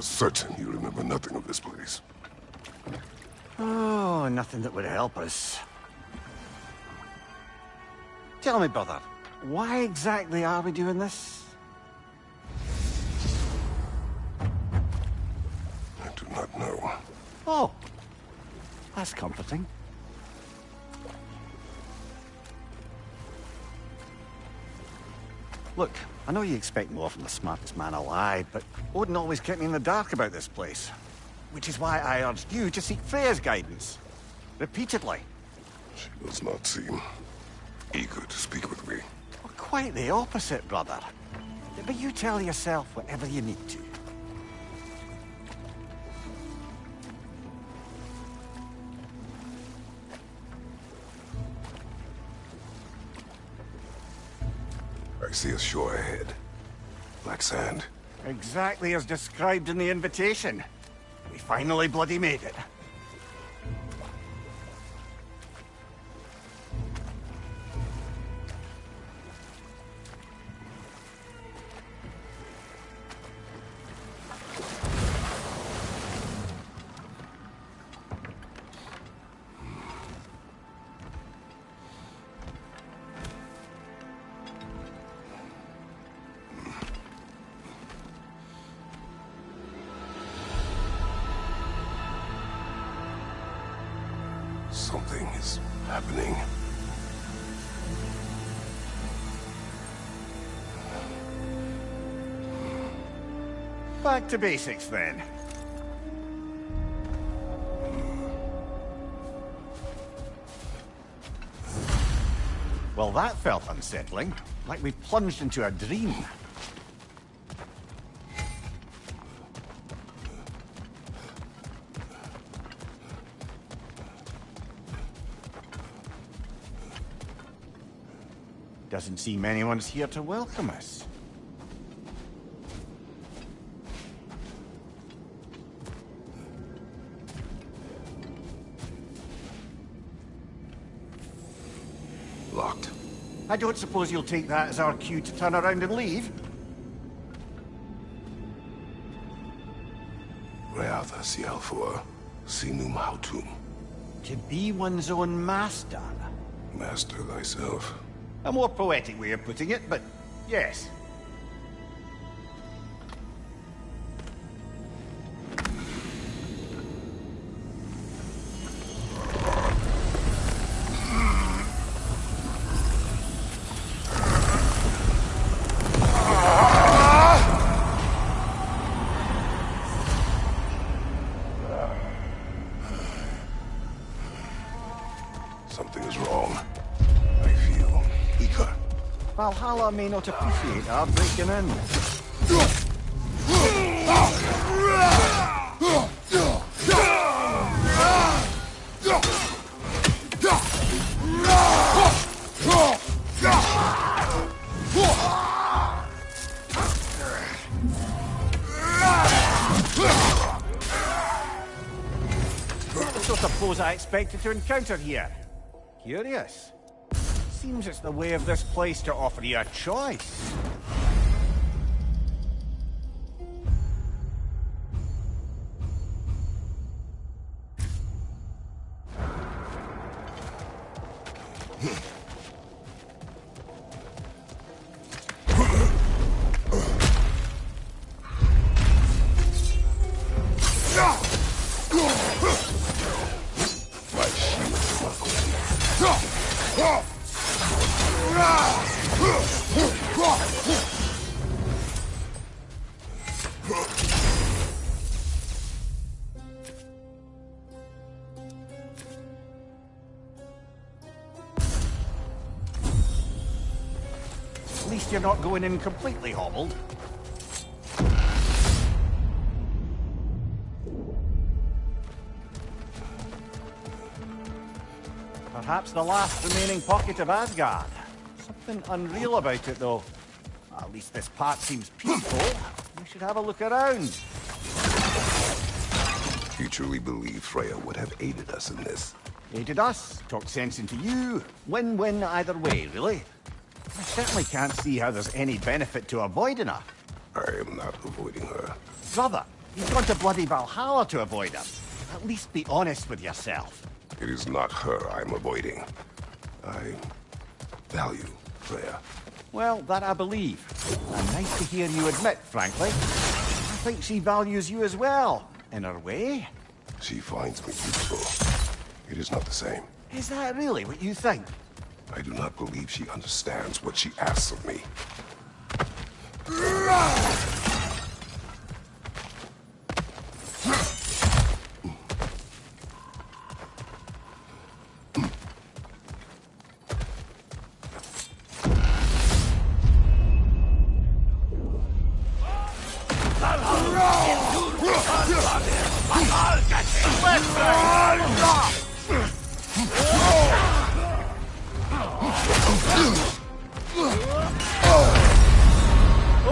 are certain you remember nothing of this place. Oh, nothing that would help us. Tell me, brother, why exactly are we doing this? I do not know. Oh, that's comforting. Look, I know you expect more from the smartest man alive, but Odin always kept me in the dark about this place. Which is why I urged you to seek Freya's guidance. Repeatedly. She does not seem eager to speak with me. Well, quite the opposite, brother. But you tell yourself whatever you need to. I see a shore ahead. Black sand. Exactly as described in the invitation. We finally bloody made it. Something is happening. Back to basics, then. Well, that felt unsettling. Like we plunged into a dream. Doesn't seem anyone's here to welcome us. Locked. I don't suppose you'll take that as our cue to turn around and leave? Reatha Sialfur, Sinum Hautum. To be one's own master. Master thyself. A more poetic way of putting it, but yes. Something is wrong. I feel weaker. Valhalla may not appreciate our breaking in. Not the sort of foes I expected to encounter here. Curious. Seems it's the way of this place to offer you a choice. At least you're not going in completely hobbled. Perhaps the last remaining pocket of Asgard. Something unreal about it, though. At least this part seems peaceful. We should have a look around. You truly believe Freya would have aided us in this? Aided us, talked sense into you. Win-win either way, really. I certainly can't see how there's any benefit to avoiding her. I am not avoiding her. Brother, You've gone to bloody Valhalla to avoid her. At least be honest with yourself. It is not her I'm avoiding. I value Freya. Well, that I believe. And nice to hear you admit, frankly. I think she values you as well, in her way. She finds me useful. It is not the same. Is that really what you think? I do not believe she understands what she asks of me.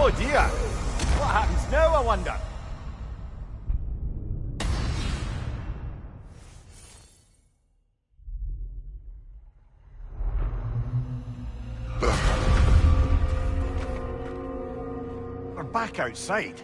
Oh dear! What happens now, I wonder? We're back outside.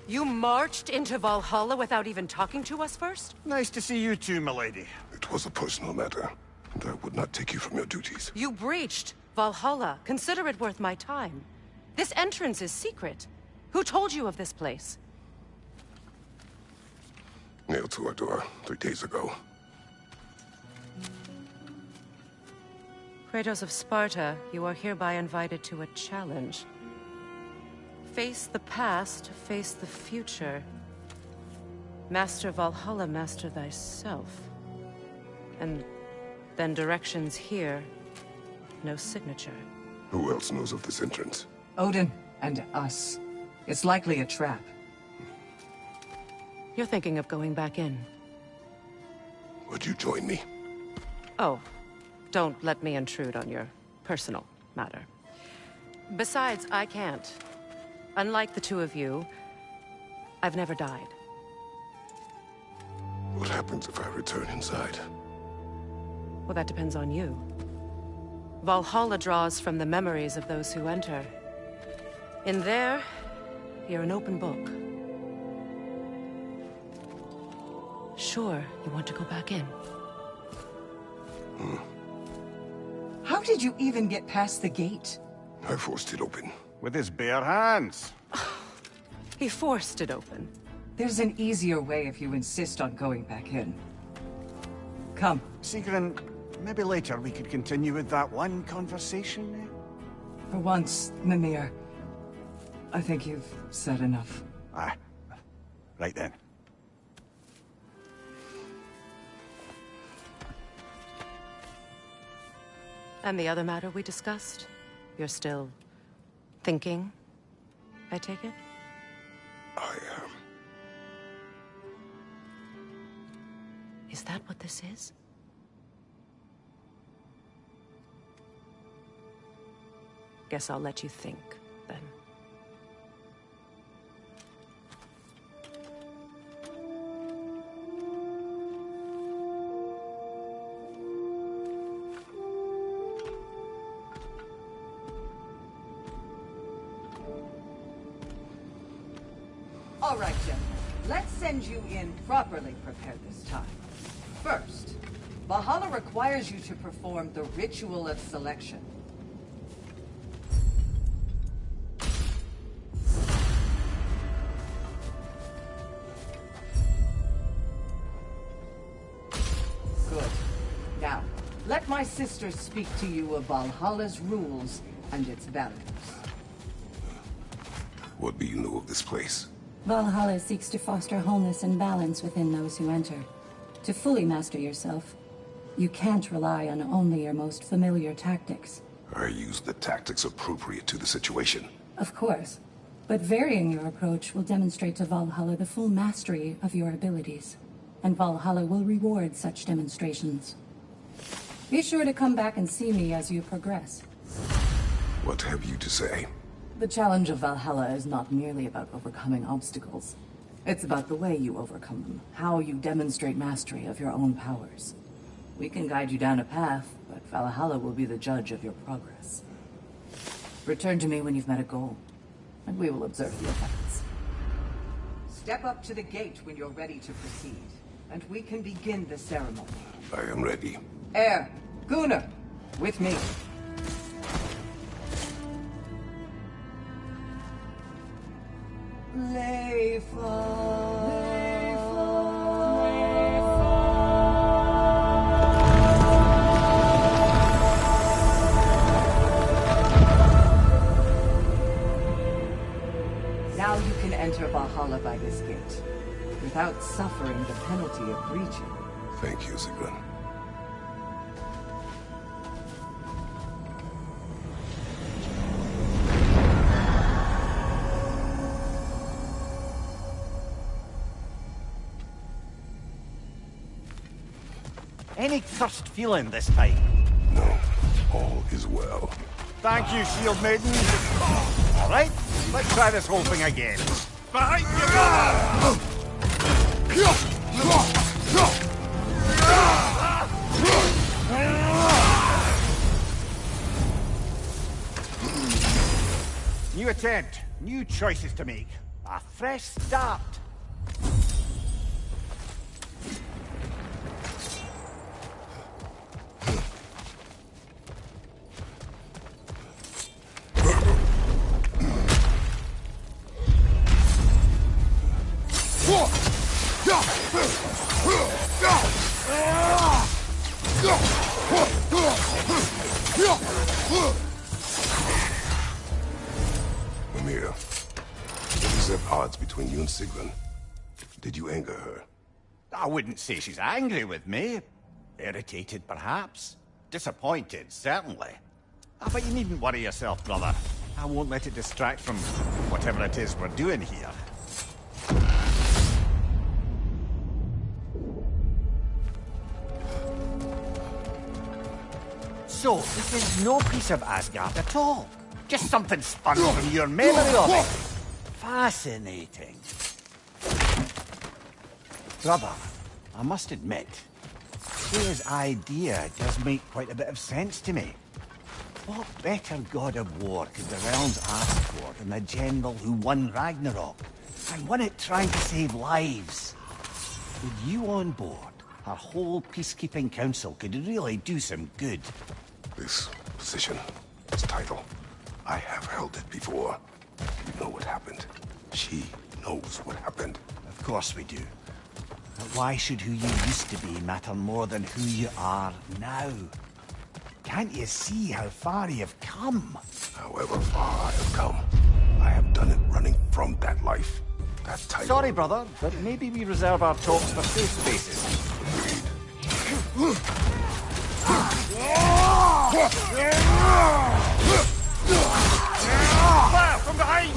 You marched into Valhalla without even talking to us first? Nice to see you too, milady. It was a personal matter, and I would not take you from your duties. You breached Valhalla. Consider it worth my time. This entrance is secret. Who told you of this place? Nailed to our door 3 days ago. Kratos of Sparta, you are hereby invited to a challenge. Face the past, face the future. Master Valhalla, master thyself. And then directions here, no signature. Who else knows of this entrance? Odin and us. It's likely a trap. You're thinking of going back in. Would you join me? Oh, don't let me intrude on your personal matter. Besides, I can't. Unlike the two of you, I've never died. What happens if I return inside? Well, that depends on you. Valhalla draws from the memories of those who enter. In there, you're an open book. Sure, you want to go back in. How did you even get past the gate? I forced it open. With his bare hands. He forced it open. There's an easier way if you insist on going back in. Come. Sigrun, maybe later we could continue with that one conversation, eh? For once, Mimir, I think you've said enough. Aye. Right then. And the other matter we discussed? You're still thinking, I take it? I am. Is that what this is? Guess I'll let you think, then. All right, gentlemen. Let's send you in properly prepared this time. First, Valhalla requires you to perform the ritual of selection. Good. Now, let my sister speak to you of Valhalla's rules and its values. What do you know of this place? Valhalla seeks to foster wholeness and balance within those who enter. To fully master yourself, you can't rely on only your most familiar tactics. I use the tactics appropriate to the situation. Of course, but varying your approach will demonstrate to Valhalla the full mastery of your abilities, and Valhalla will reward such demonstrations. Be sure to come back and see me as you progress. What have you to say? The challenge of Valhalla is not merely about overcoming obstacles. It's about the way you overcome them, how you demonstrate mastery of your own powers. We can guide you down a path, but Valhalla will be the judge of your progress. Return to me when you've met a goal, and we will observe the effects. Step up to the gate when you're ready to proceed, and we can begin the ceremony. I am ready. Air, Gunnar, with me. Now you can enter Valhalla by this gate, without suffering the penalty of breaching. Thank you, Sigrun. Any cursed feeling this time? No, all is well. Thank you, Shield Maiden. All right, let's try this whole thing again. Behind you, brother! New attempt, new choices to make. A fresh start. Mimir, what is at odds between you and Sigrun? Did you anger her? I wouldn't say she's angry with me. Irritated, perhaps. Disappointed, certainly. But you needn't worry yourself, brother. I won't let it distract from whatever it is we're doing here. So, this is no piece of Asgard at all. Just something spun from your memory of it. Fascinating. Brother, I must admit, Freya's idea does make quite a bit of sense to me. What better god of war could the realms ask for than the general who won Ragnarok, and won it trying to save lives? With you on board, our whole peacekeeping council could really do some good. This position, this title, I have held it before. You know what happened. She knows what happened. Of course we do. But why should who you used to be matter more than who you are now? Can't you see how far you've come? However far I have come, I have done it running from that life. That title. Sorry, brother, but maybe we reserve our talks for safe spaces. Agreed. Fire from behind!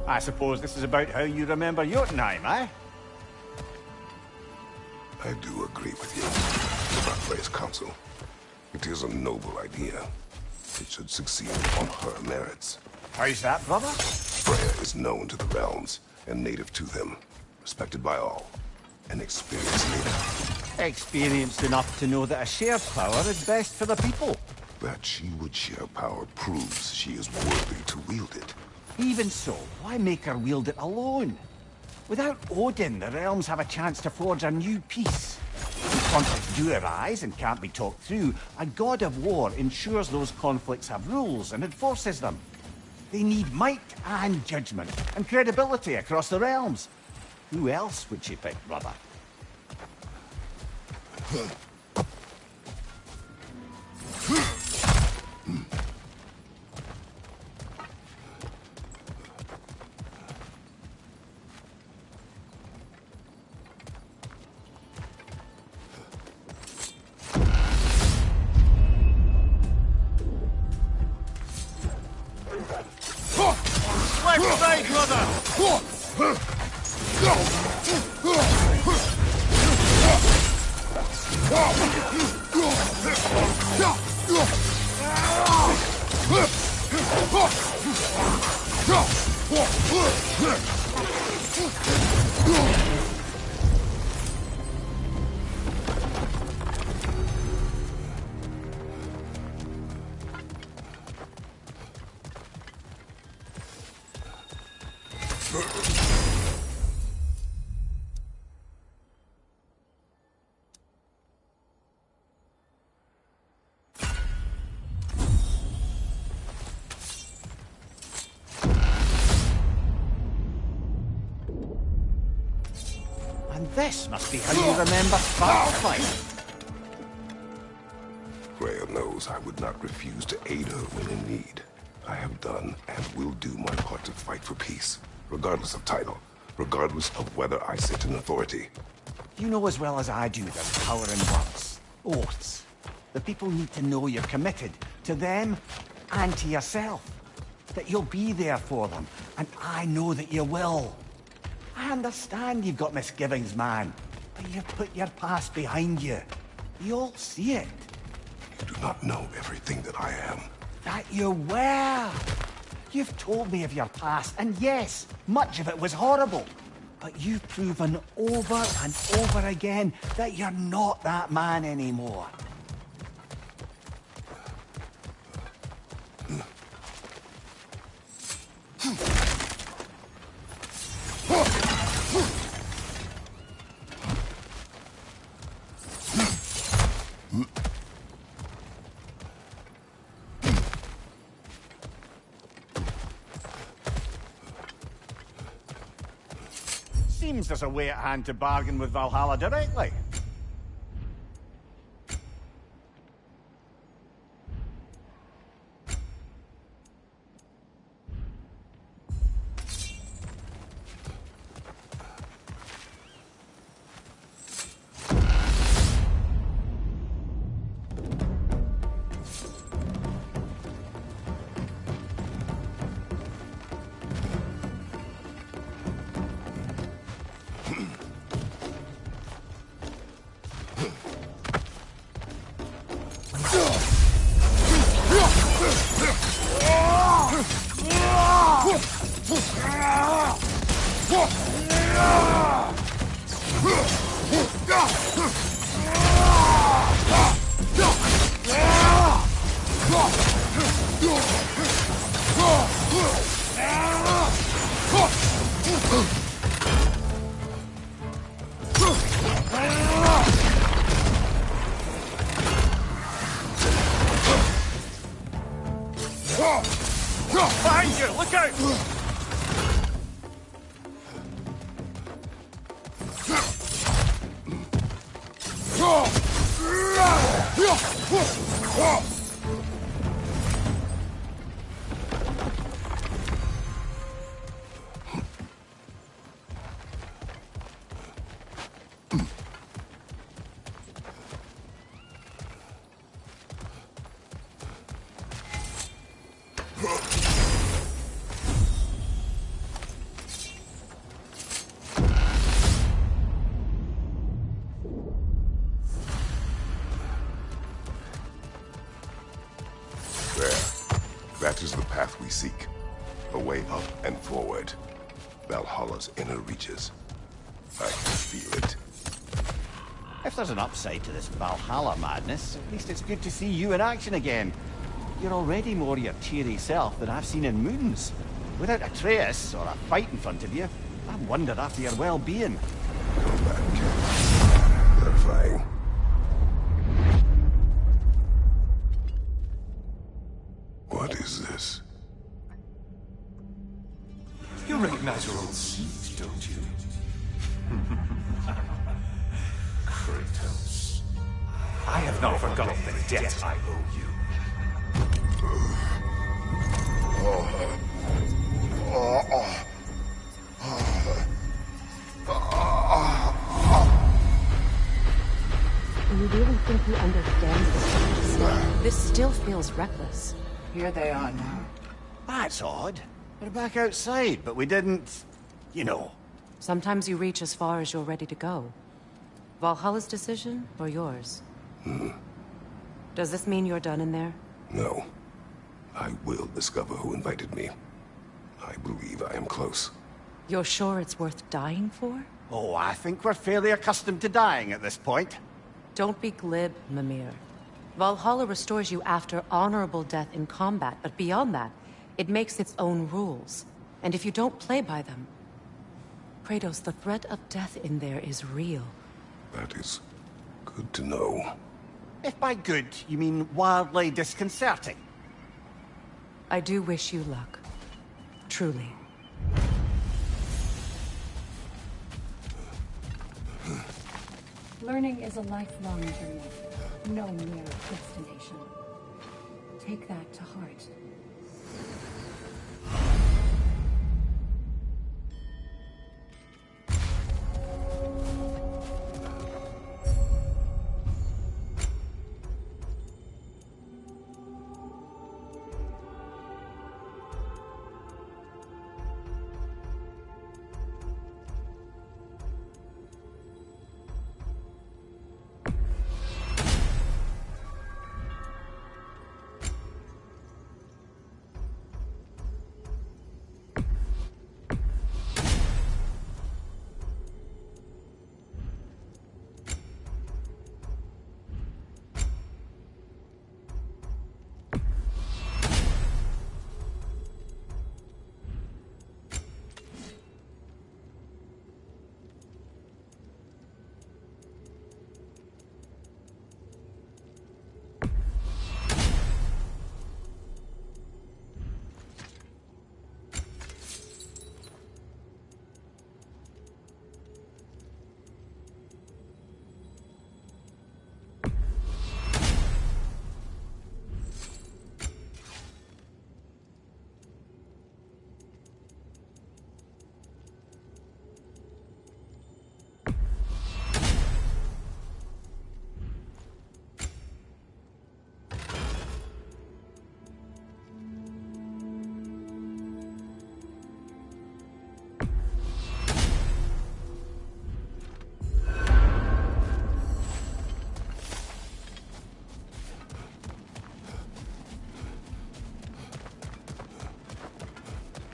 I suppose this is about how you remember Jotunheim, eh? I do agree with you about Freya's council. It is a noble idea. It should succeed on her merits. How's that, brother? Freya is known to the realms and native to them, respected by all, an experienced leader. Experienced enough to know that a shared power is best for the people. That she would share power proves she is worthy to wield it. Even so, why make her wield it alone? Without Odin, the realms have a chance to forge a new peace. If conflicts do arise and can't be talked through, a god of war ensures those conflicts have rules and enforces them. They need might and judgment and credibility across the realms. Who else would she pick, brother? Left side, brother! And this must be how you remember Firefight. Freya knows I would not refuse to aid her when in need. I have done and will do my part to fight for peace, regardless of title, regardless of whether I sit in authority. You know as well as I do there's power in words, oaths. The people need to know you're committed to them and to yourself. That you'll be there for them, and I know that you will. I understand you've got misgivings, man, but you've put your past behind you. You all see it. You do not know everything that I am. That you were. You've told me of your past, and yes, much of it was horrible. But you've proven over and over again that you're not that man anymore. Seems there's a way at hand to bargain with Valhalla directly. Behind you! Look out! That is the path we seek. A way up and forward. Valhalla's inner reaches. I can feel it. If there's an upside to this Valhalla madness, at least it's good to see you in action again. You're already more your cheery self than I've seen in moons. Without Atreus or a fight in front of you, I wonder after your well-being. Combat camp. Verifying. What is this? You recognize your old seat, don't you? Kratos. I have not forgotten the debt I owe you. Do you really think he understands this? This still feels reckless. Here they are now. That's odd. We're back outside, but we didn't... You know. Sometimes you reach as far as you're ready to go. Valhalla's decision, or yours? Does this mean you're done in there? No. I will discover who invited me. I believe I am close. You're sure it's worth dying for? Oh, I think we're fairly accustomed to dying at this point. Don't be glib, Mimir. Valhalla restores you after honorable death in combat, but beyond that, it makes its own rules. And if you don't play by them... Kratos, the threat of death in there is real. That is good to know. If by good, you mean wildly disconcerting. I do wish you luck. Truly. Learning is a lifelong journey, no mere destination. Take that to heart.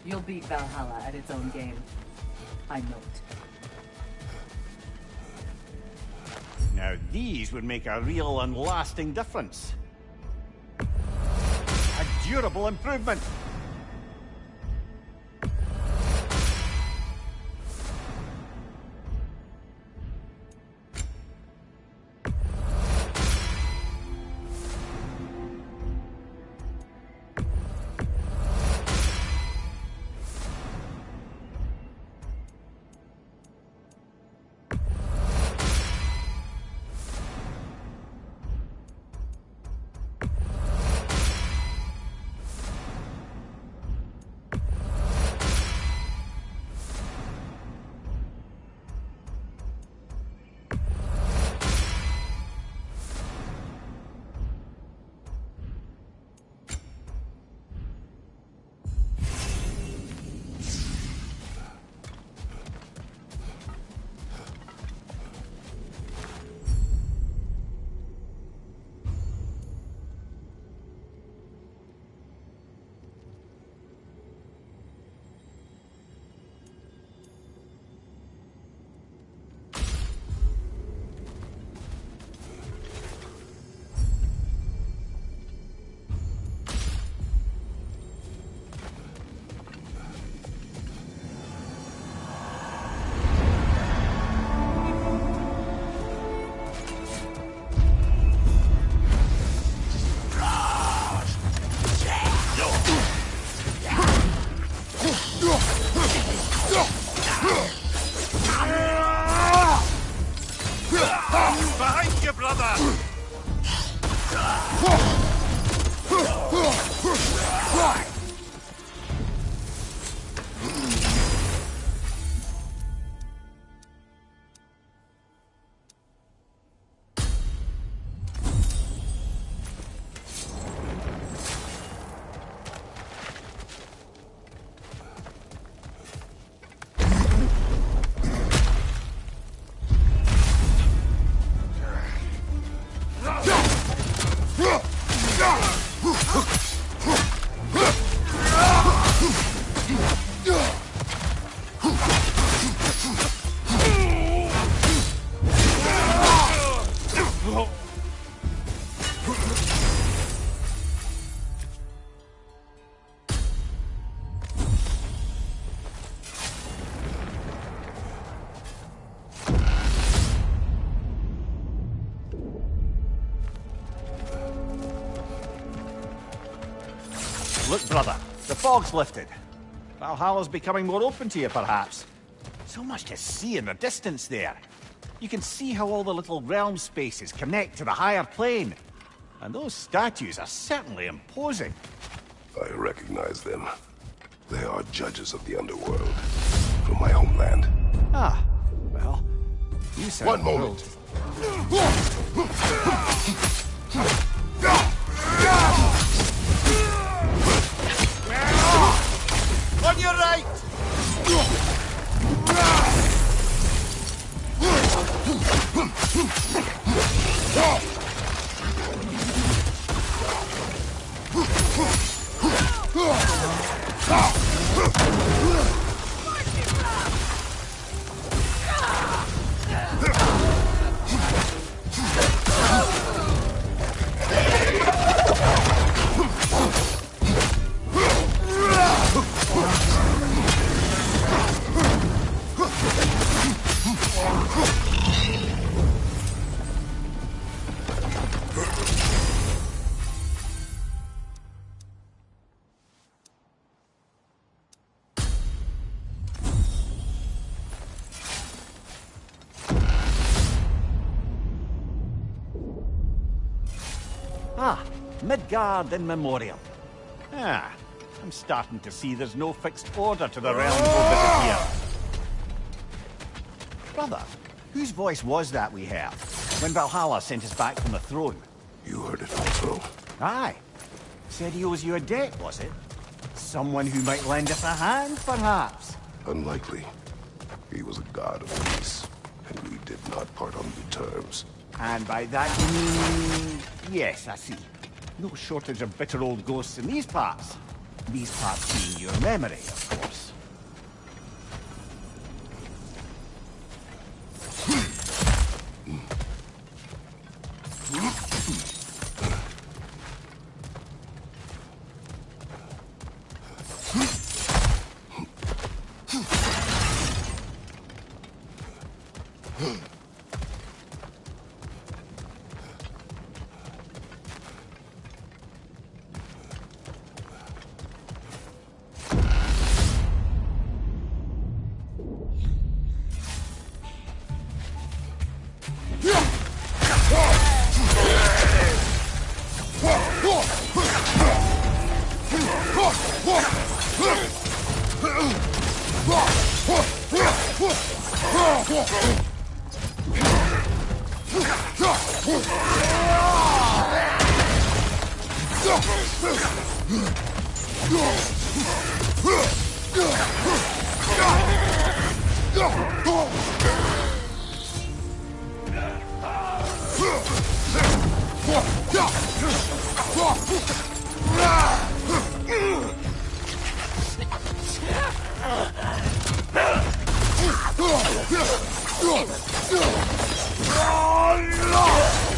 You'll beat Valhalla at its own game. I know it. Now these would make a real and lasting difference. A durable improvement. Look, brother, the fog's lifted. Valhalla's becoming more open to you, perhaps. So much to see in the distance there. You can see how all the little realm spaces connect to the higher plane. And those statues are certainly imposing. I recognize them. They are judges of the underworld. From my homeland. Ah, well, you sound One moment. On your right! Ah, Midgard in memoriam. Ah, I'm starting to see there's no fixed order to the realms we'll visit here. Brother, whose voice was that we heard when Valhalla sent us back from the throne? You heard it also. Aye. Said he owes you a debt, was it? Someone who might lend us a hand, perhaps? Unlikely. He was a god of peace, and we did not part on good terms. And by that you mean... Yes, I see. No shortage of bitter old ghosts in these parts. These parts being your memory, of course.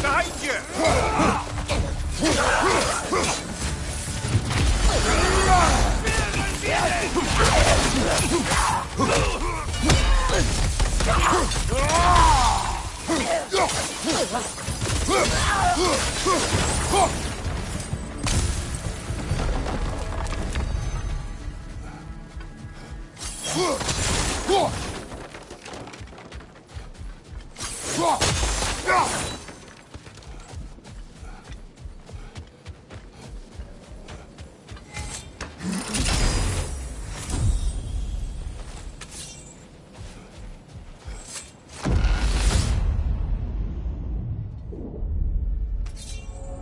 Behind you!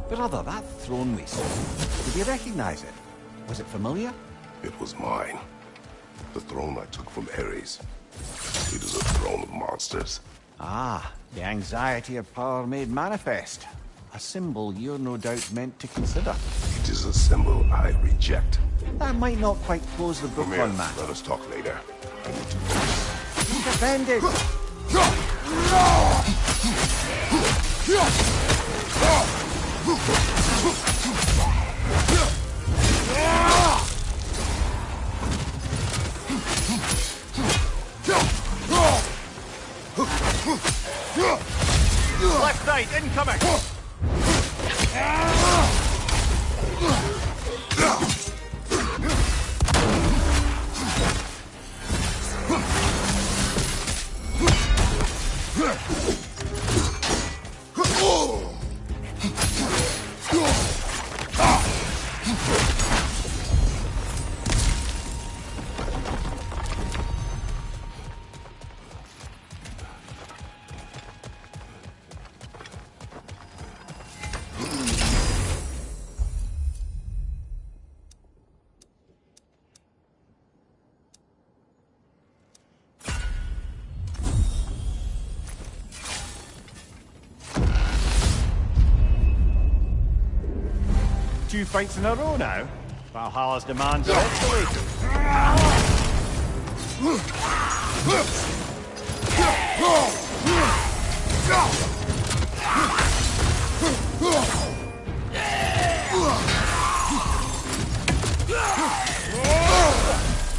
Brother, that throne we saw, did you recognize it? Was it familiar? It was mine. The throne I took from Ares. It is a throne of monsters. Ah, the anxiety of power made manifest. A symbol you're no doubt meant to consider. It is a symbol I reject. That might not quite close the book Come here, on that. let us talk later. I need to focus. He's offended! Left side, incoming! Two fights in a row now. Valhalla's demands are escalating.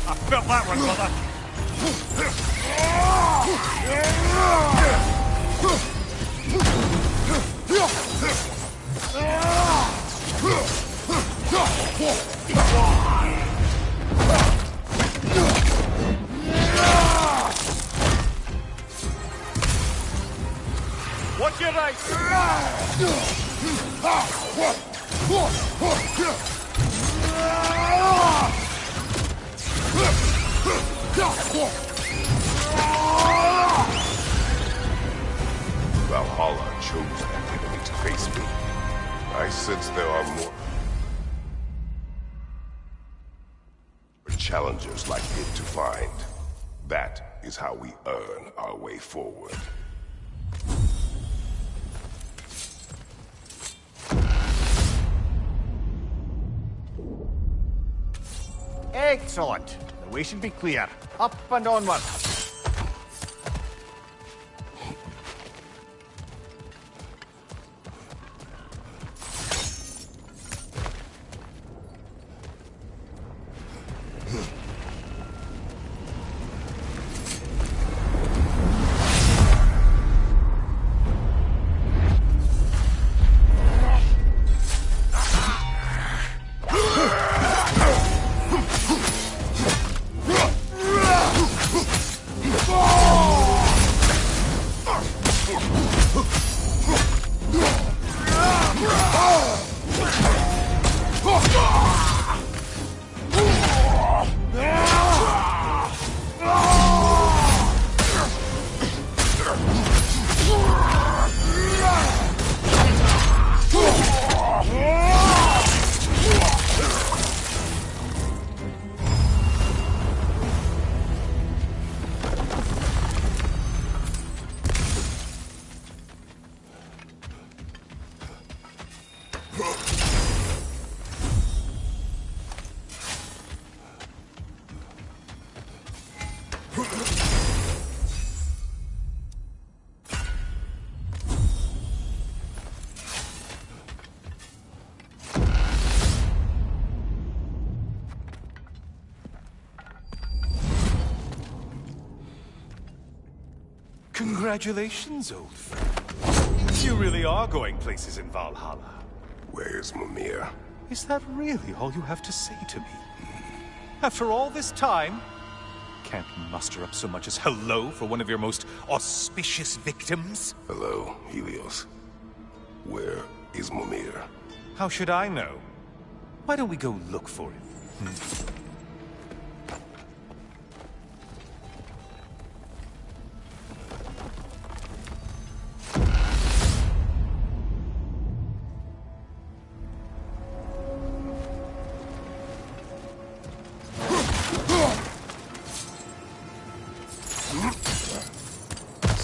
I felt that one, brother. Watch your right. Valhalla chose that enemy to face me. I sense there are more challengers like it to find. That is how we earn our way forward. Excellent. The way should be clear. Up and onward. Congratulations, old friend. You really are going places in Valhalla. Where's Mimir? Is that really all you have to say to me? After all this time, can't muster up so much as hello for one of your most auspicious victims? Hello, Helios. Where is Mimir? How should I know? Why don't we go look for him?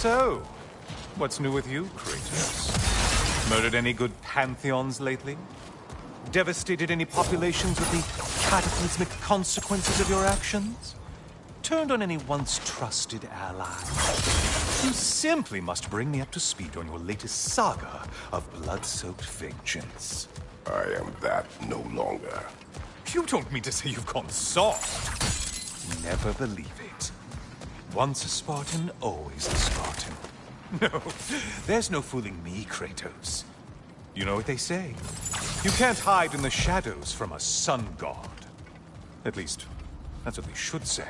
So, what's new with you, Kratos? Murdered any good pantheons lately? Devastated any populations with the cataclysmic consequences of your actions? Turned on any once trusted allies? You simply must bring me up to speed on your latest saga of blood-soaked vengeance. I am that no longer. You don't mean to say you've gone soft? Never believe it. Once a Spartan, always a Spartan. No, there's no fooling me, Kratos. You know what they say? You can't hide in the shadows from a sun god. At least, that's what they should say.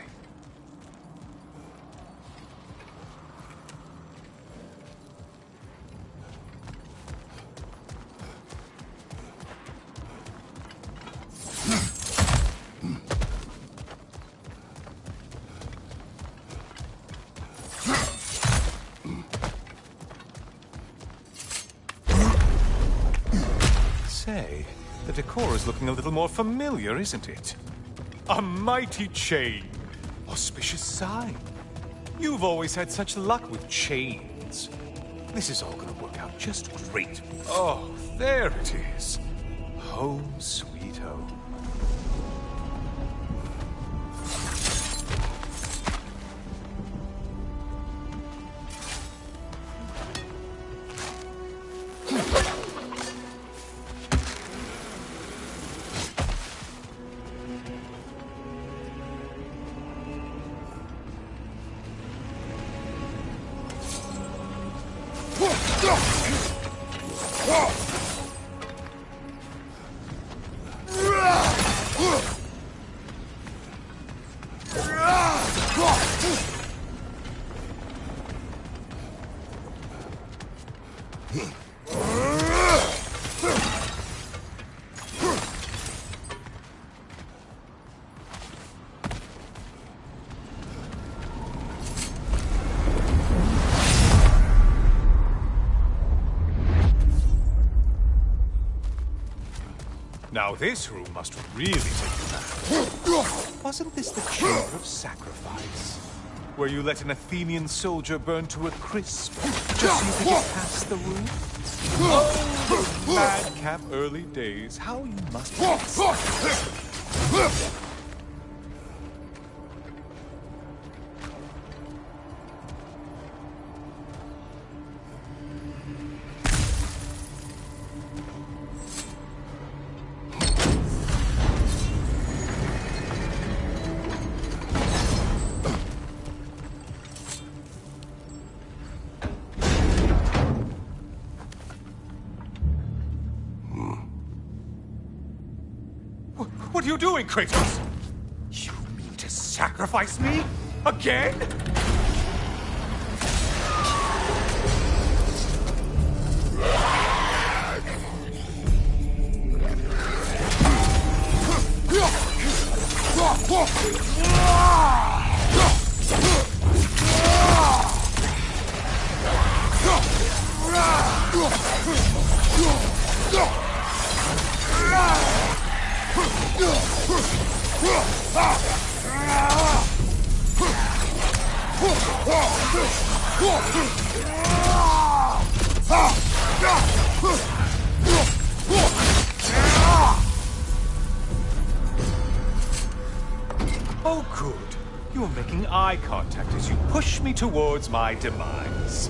The decor is looking a little more familiar, isn't it? A mighty chain. Auspicious sign. You've always had such luck with chains. This is all gonna work out just great. Oh, there it is. Home sweet home. Now this room must really take you back. Wasn't this the Chamber of Sacrifice? Where you let an Athenian soldier burn to a crisp, just so you could get past the room? Oh, the madcap early days. How you must have... What are you doing, Kratos? You mean to sacrifice me? Again? Oh, good. You're making eye contact as you push me towards my demise.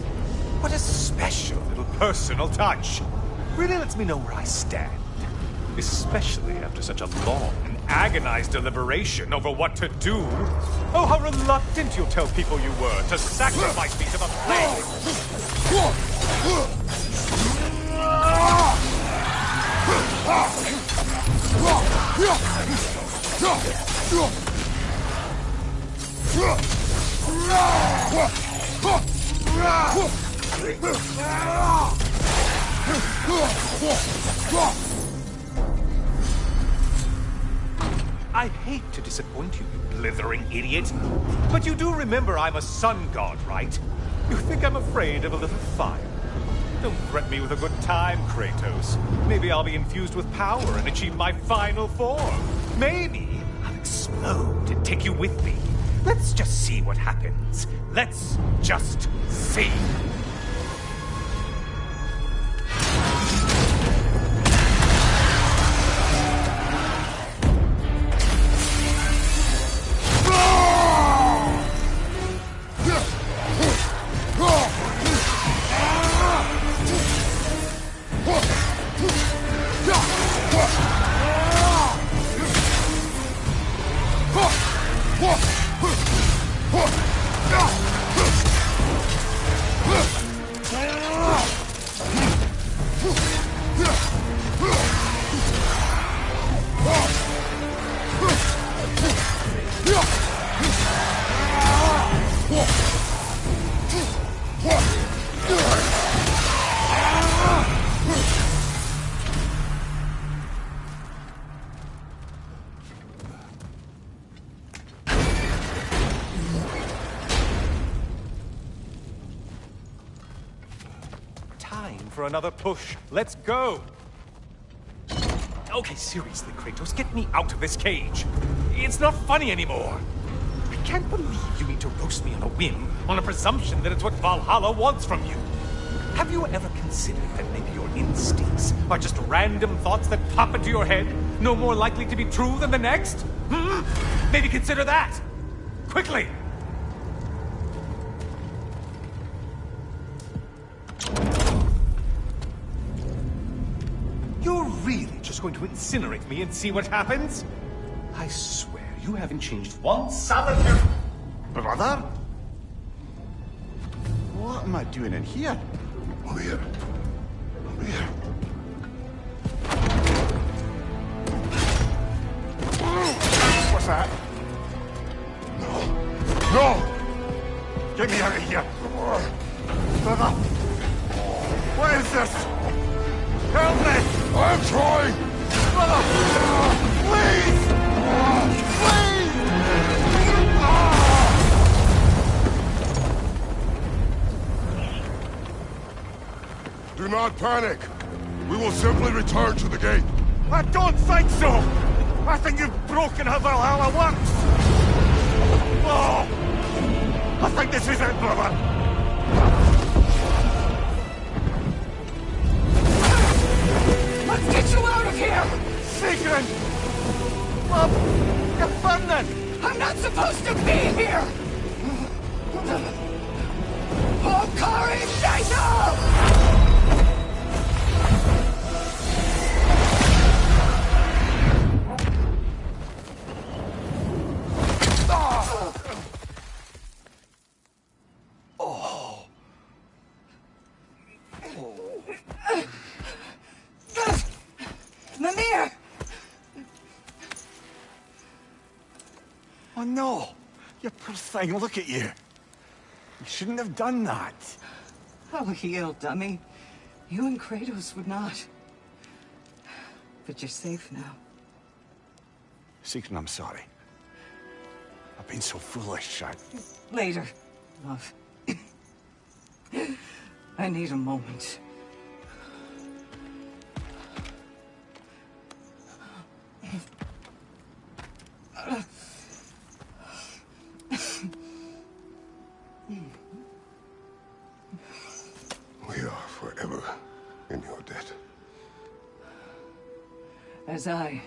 What a special little personal touch. Really lets me know where I stand. Especially after such a long and agonized deliberation over what to do. Oh, how reluctant you'll tell people you were to sacrifice me to the flames. I hate to disappoint you, you blithering idiot. But you do remember I'm a sun god, right? You think I'm afraid of a little fire? Don't threaten me with a good time, Kratos. Maybe I'll be infused with power and achieve my final form. Maybe I'll explode and take you with me. Let's just see what happens. Let's just see. For another push. Let's go! Okay, seriously, Kratos, get me out of this cage. It's not funny anymore. I can't believe you mean to roast me on a whim, on a presumption that it's what Valhalla wants from you. Have you ever considered that maybe your instincts are just random thoughts that pop into your head, no more likely to be true than the next? Maybe consider that! Quickly! You're really just going to incinerate me and see what happens? I swear, you haven't changed one solitary... Brother? What am I doing in here? Over here. Over here. What's that? No! Get me out of here! Brother! What is this? Help me! I'm trying! Brother! Please! Please! Do not panic. We will simply return to the gate. I don't think so! I think you've broken how Valhalla works! Oh! I think this is it, brother! Let's get you out of here! Sigrun! Love, you're burning! I'm not supposed to be here! Hokari Dino! Mimir! Oh no! You poor thing, look at you! You shouldn't have done that. Oh, heal, dummy. You and Kratos would not. But you're safe now. Sigrun, I'm sorry. I've been so foolish, Later, love. I need a moment. We are forever in your debt. As I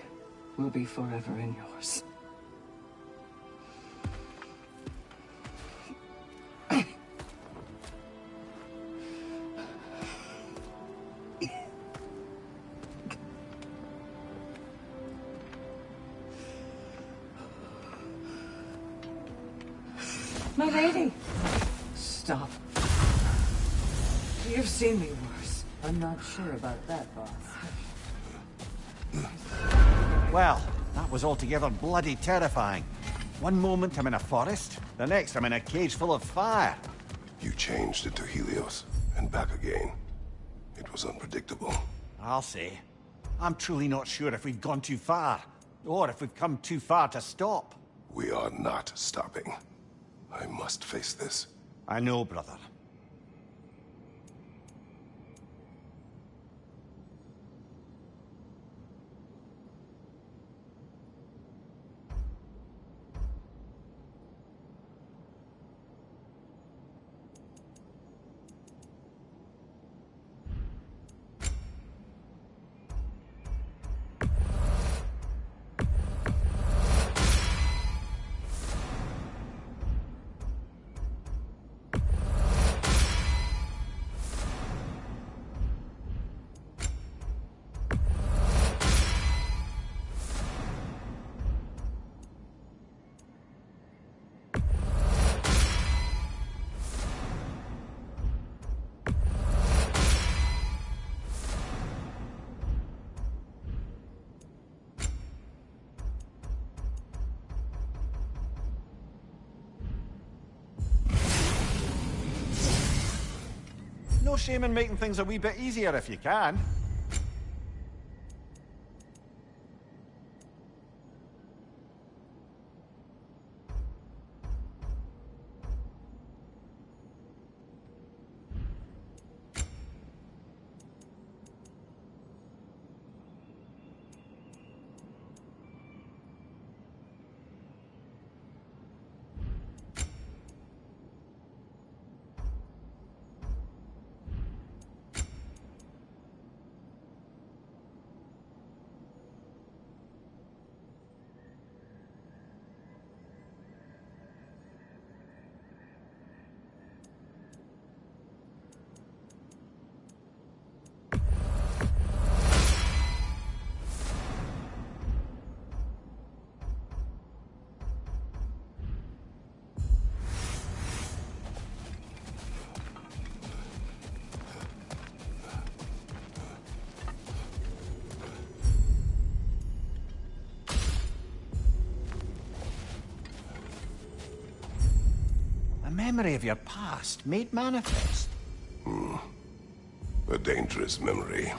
will be forever in yours. My lady! Stop. You've seen me worse. I'm not sure about that, boss. Well, that was altogether bloody terrifying. One moment I'm in a forest, the next I'm in a cage full of fire. You changed into Helios, and back again. It was unpredictable. I'll say. I'm truly not sure if we've gone too far, or if we've come too far to stop. We are not stopping. I must face this. I know, brother. no shame in making things a wee bit easier if you can. Memory of your past made manifest. A dangerous memory.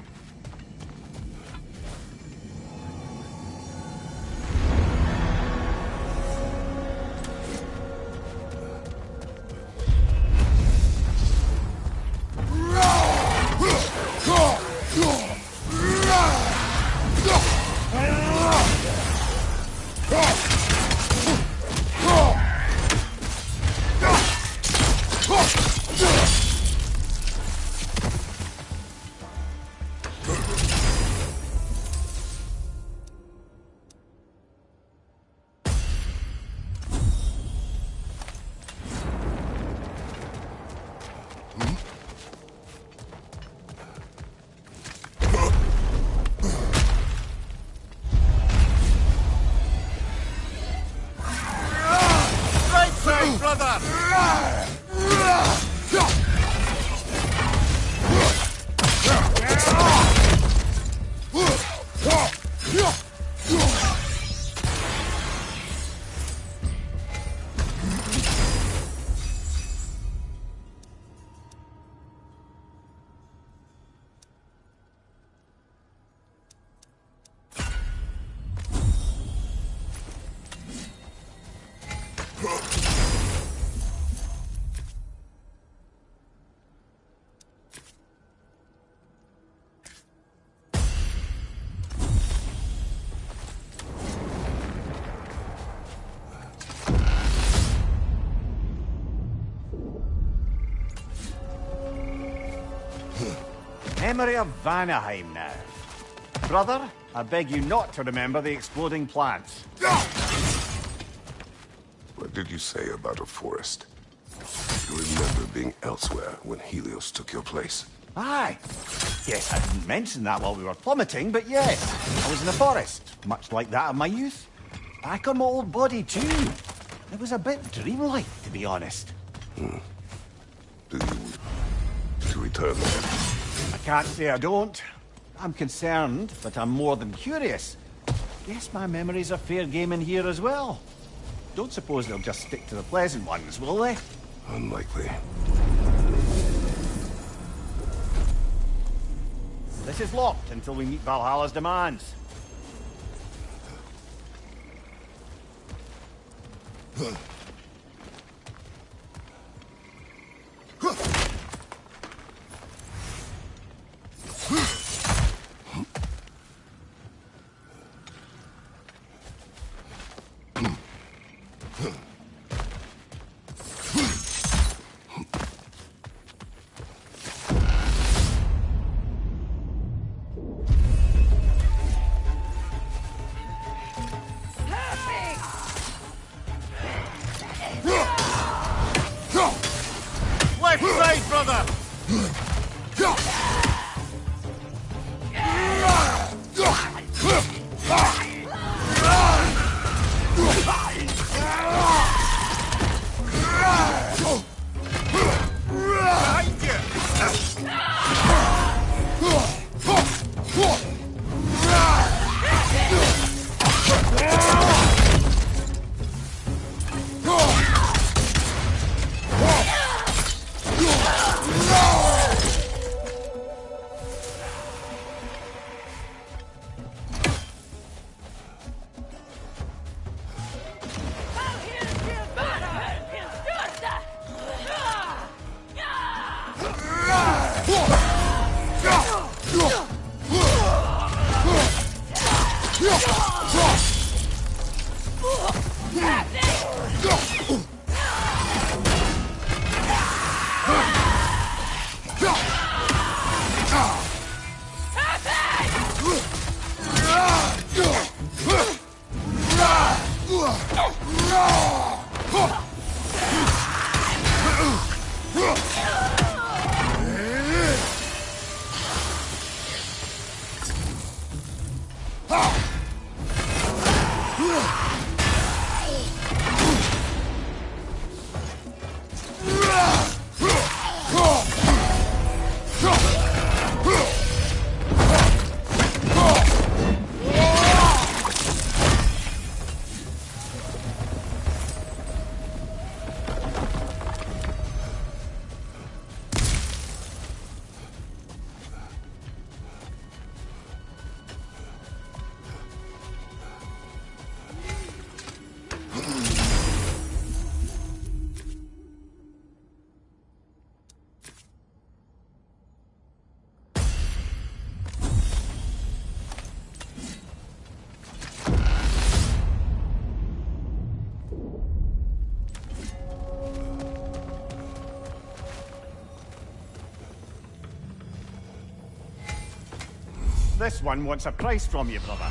Memory of Vanaheim now. Brother, I beg you not to remember the exploding plants. What did you say about a forest? You remember being elsewhere when Helios took your place? Aye. Yes, I didn't mention that while we were plummeting, but yes, I was in a forest, much like that of my youth. Back on my old body, too. It was a bit dreamlike, to be honest. Do you return there? I can't say I don't. I'm concerned, but I'm more than curious. Guess my memories are fair game in here as well. Don't suppose they'll just stick to the pleasant ones, will they? Unlikely. This is locked until we meet Valhalla's demands. This one wants a price from you, brother.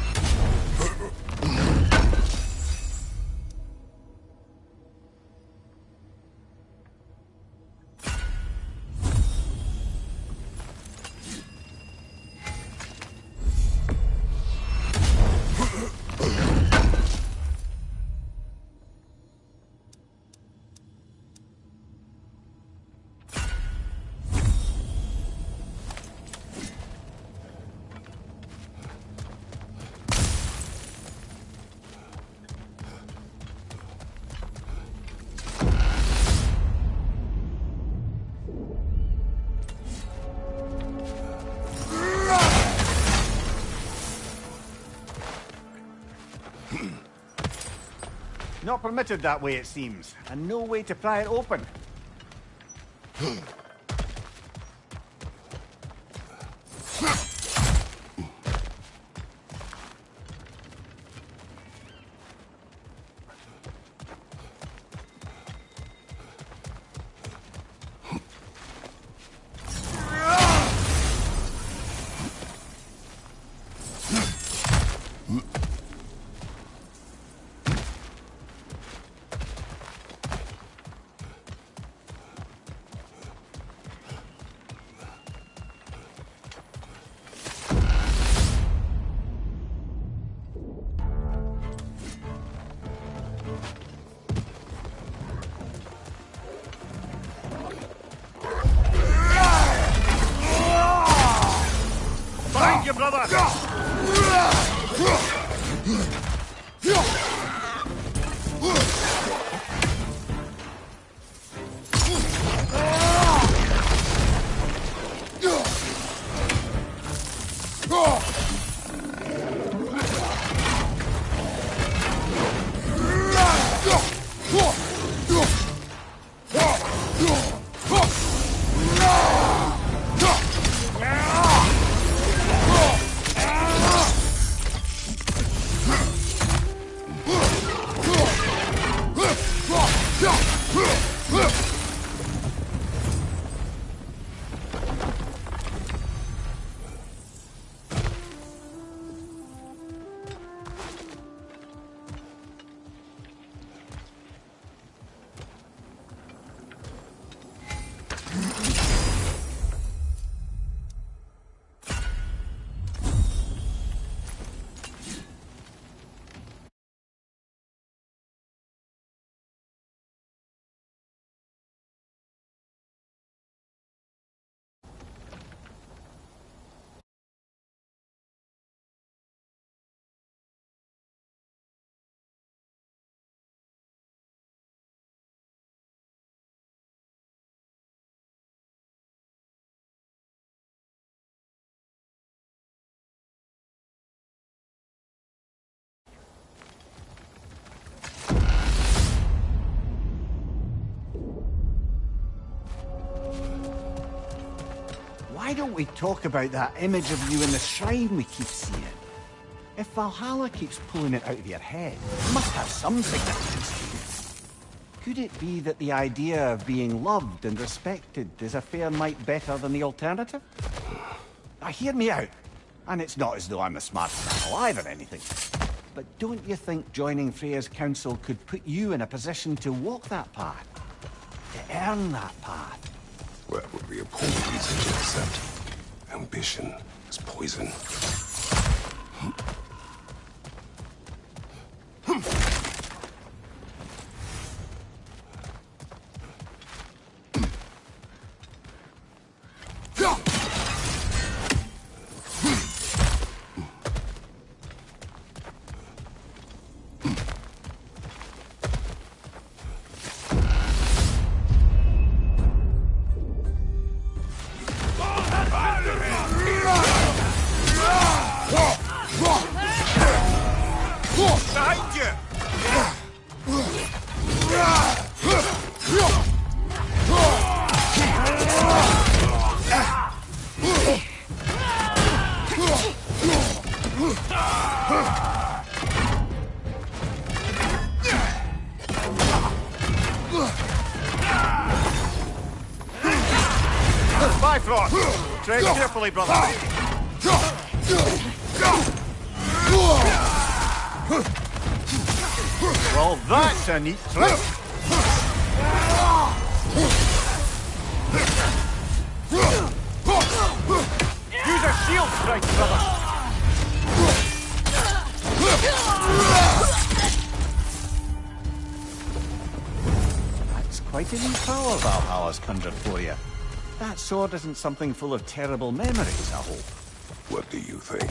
Not permitted that way, it seems, and no way to pry it open. Find your brother! Why don't we talk about that image of you in the shrine we keep seeing? If Valhalla keeps pulling it out of your head, it must have some significance to you. Could it be that the idea of being loved and respected is a fair mite better than the alternative? Now, hear me out. And it's not as though I'm the smartest man alive or anything. But don't you think joining Freya's council could put you in a position to walk that path? To earn that path? That would be a poor reason to accept. Ambition is poison. Tread carefully, brother. Well, that's a neat trick. Use a shield strike, brother. That's quite a new power Valhalla's conjured for you. That sword isn't something full of terrible memories, I hope. What do you think?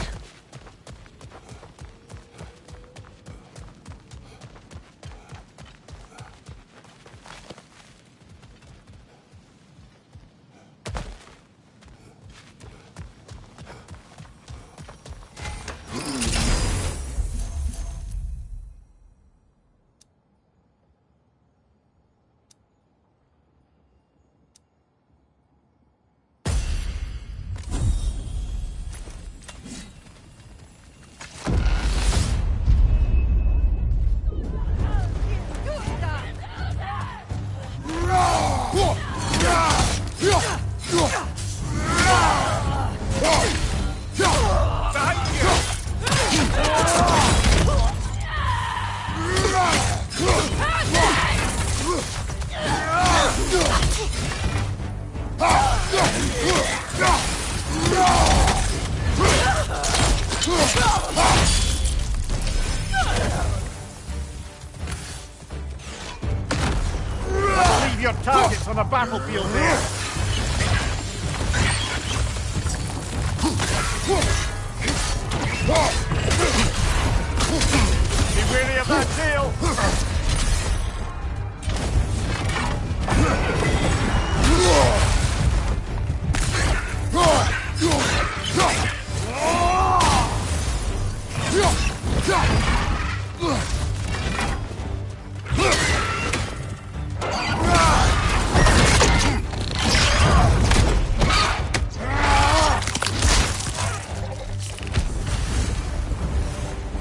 Leave your targets on the battlefield there. Be wary of that tail.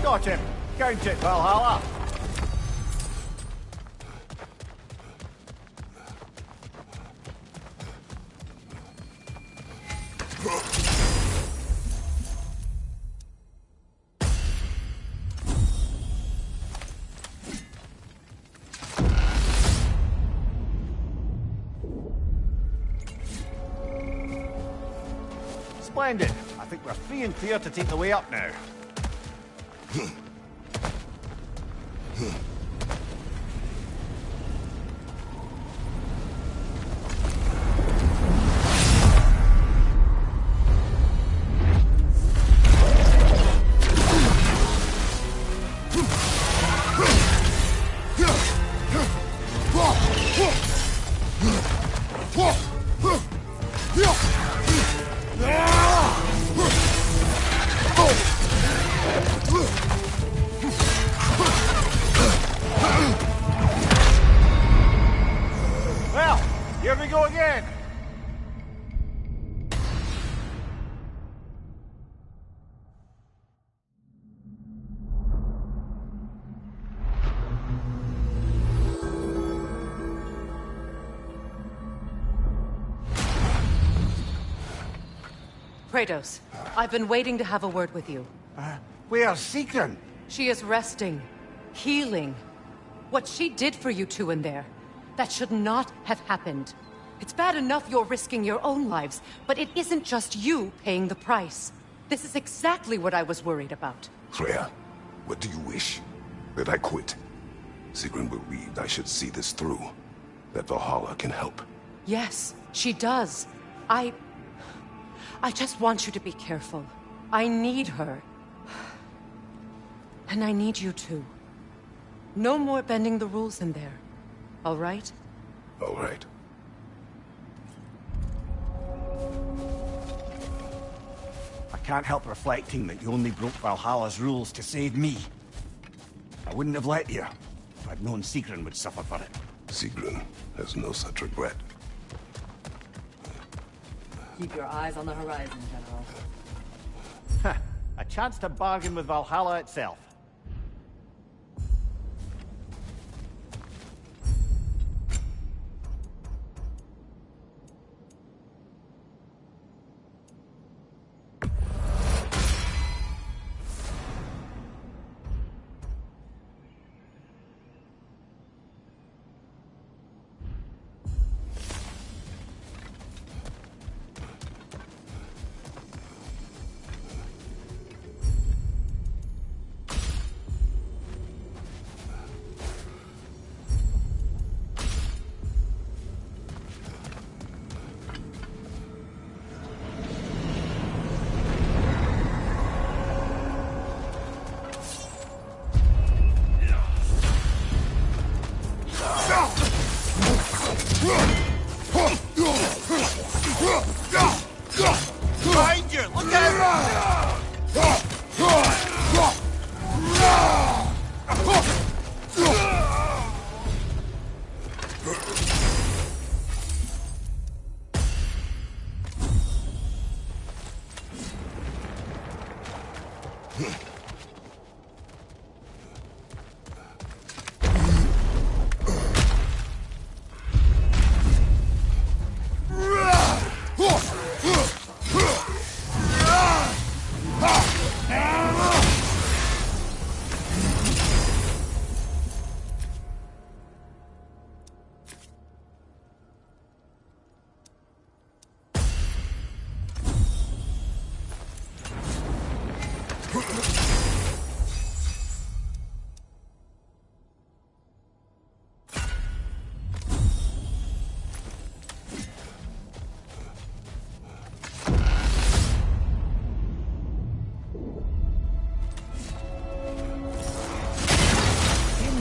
Got him. Count it, Valhalla. Splendid. I think we're free and clear to take the way up now. Well, here we go again. Kratos, I've been waiting to have a word with you. Where's Sigrun? She is resting, healing. What she did for you two in there, that should not have happened. It's bad enough you're risking your own lives, but it isn't just you paying the price. This is exactly what I was worried about. Freya, what do you wish? That I quit? Sigrun believed I should see this through. That Valhalla can help. Yes, she does. I just want you to be careful. I need her. And I need you too. No more bending the rules in there. All right? All right. I can't help reflecting that you only broke Valhalla's rules to save me. I wouldn't have let you if I'd known Sigrun would suffer for it. Sigrun has no such regret. Keep your eyes on the horizon, General. A chance to bargain with Valhalla itself.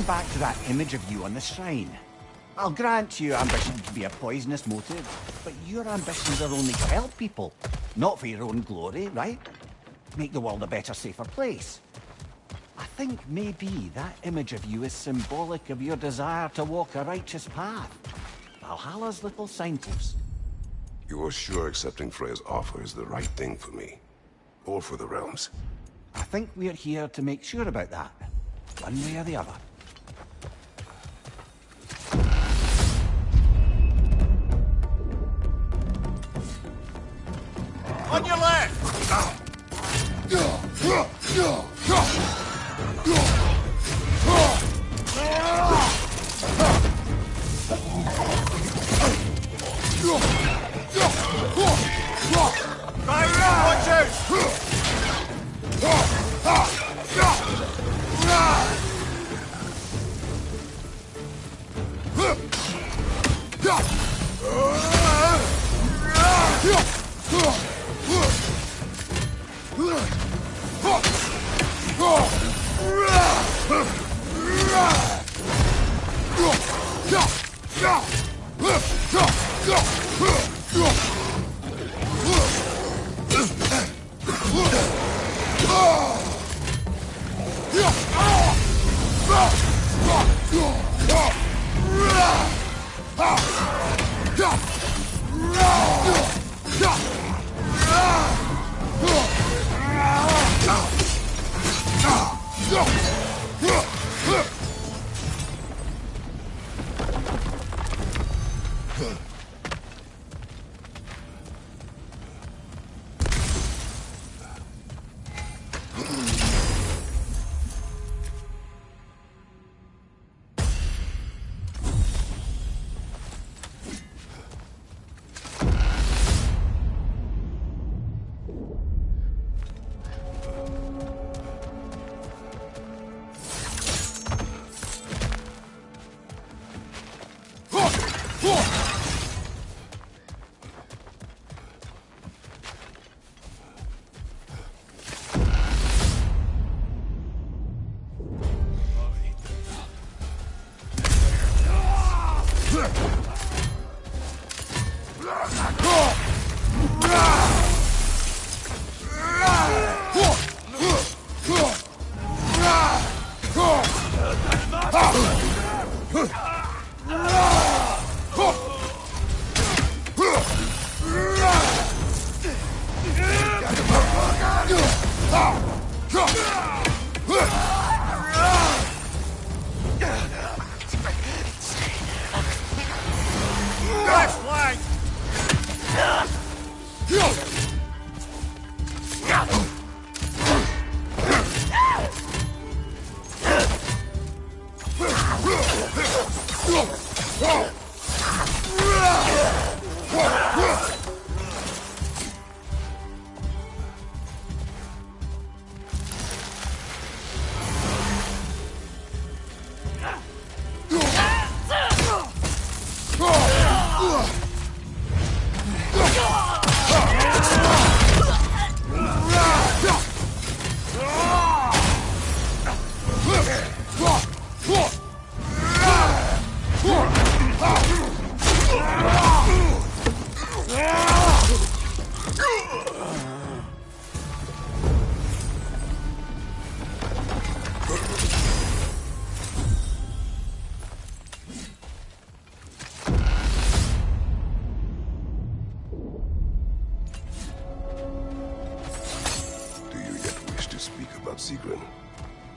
Back to that image of you on the shrine. I'll grant you ambition to be a poisonous motive, but your ambitions are only to help people, not for your own glory, right? Make the world a better, safer place. I think maybe that image of you is symbolic of your desire to walk a righteous path. Valhalla's little signpost. You're sure accepting Freya's offer is the right thing for me? Or for the realms? I think we're here to make sure about that, one way or the other. On your left!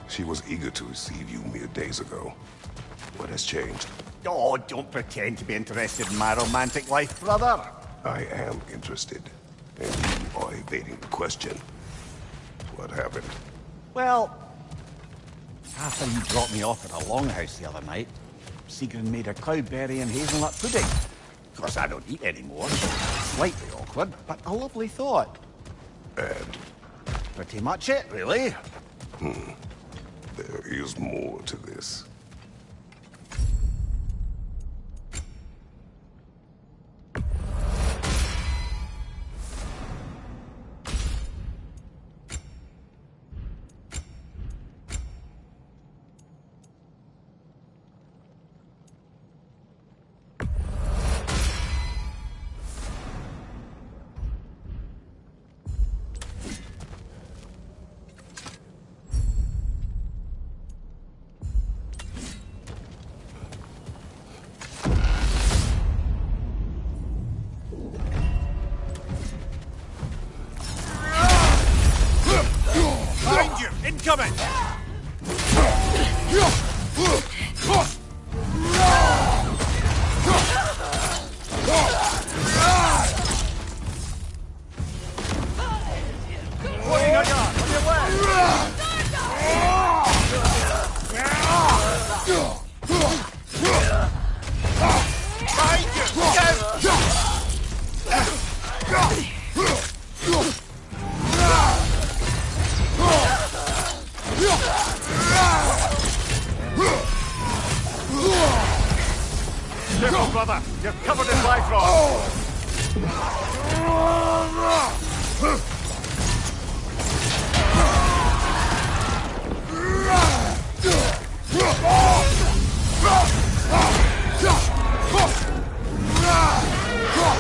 She was eager to receive you mere days ago. What has changed? Oh, don't pretend to be interested in my romantic life, brother. I am interested, and you are evading the question. What happened? Well, after you dropped me off at a longhouse the other night, Sigrun made a cloudberry and hazelnut pudding. Of course, I don't eat anymore, so slightly awkward, but a lovely thought. And? Pretty much it, really. There is more to this. Incoming! Careful, brother! You're covered in life rock!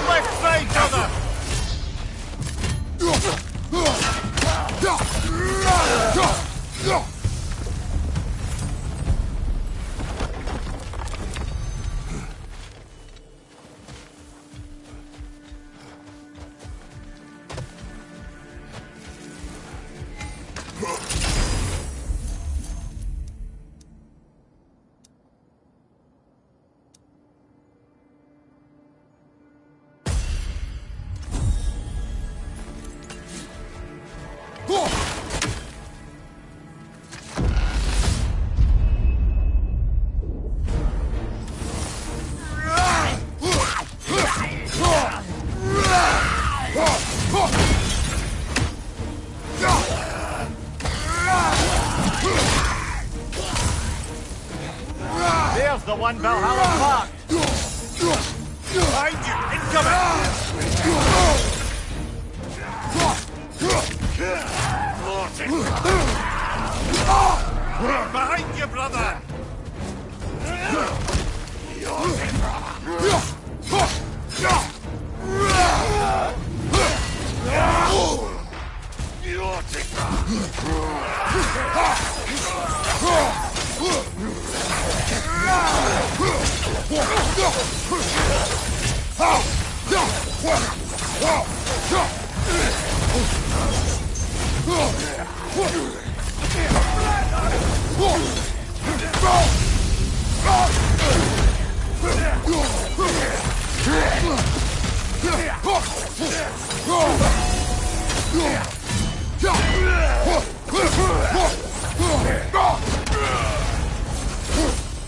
Left side, brother! There's the one Valhalla marked! Behind you! Incoming! Behind you, brother!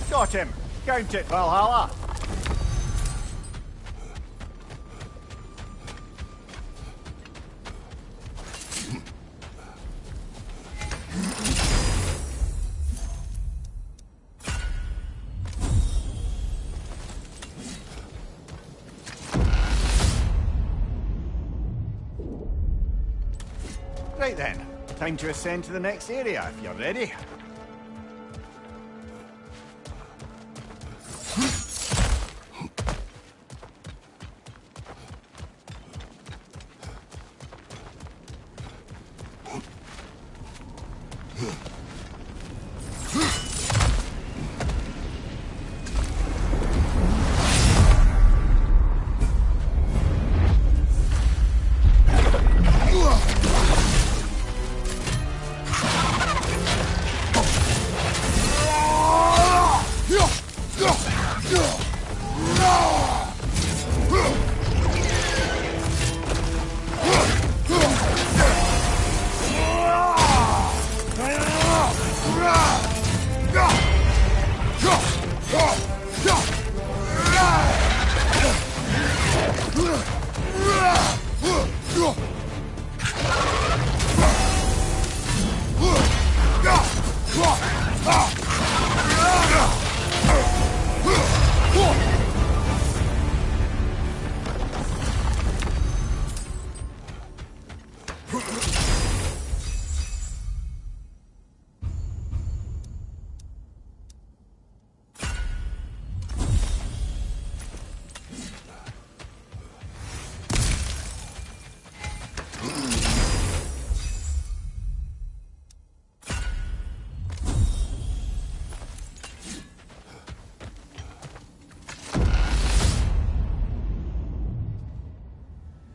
Got him! Count it, Valhalla! Right then, time to ascend to the next area, if you're ready.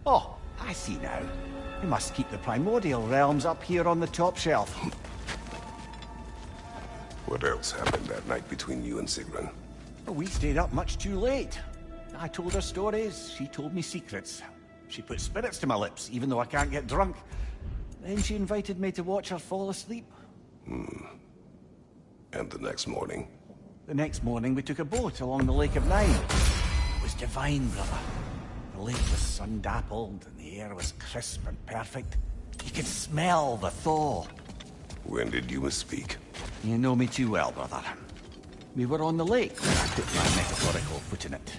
Oh, I see now. We must keep the primordial realms up here on the top shelf. What else happened that night between you and Sigrun? We stayed up much too late. I told her stories, she told me secrets. She put spirits to my lips, even though I can't get drunk. Then she invited me to watch her fall asleep. And the next morning? The next morning we took a boat along the Lake of Nine. It was divine, brother. The lake was sun-dappled and the air was crisp and perfect. You could smell the thaw. When did you misspeak? You know me too well, brother. We were on the lake when I put my metaphorical foot in it.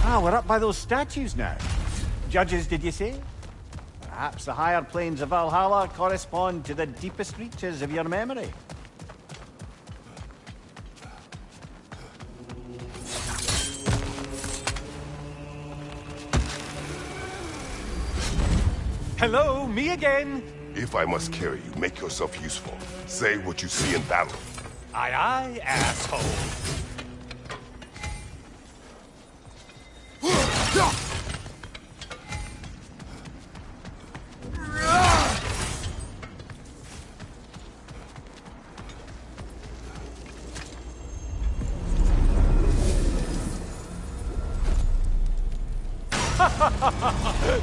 Ah, we're up by those statues now. Judges, did you say? Perhaps the higher planes of Valhalla correspond to the deepest reaches of your memory. Hello, me again. If I must carry you, make yourself useful. Say what you see in battle. Aye, aye, asshole.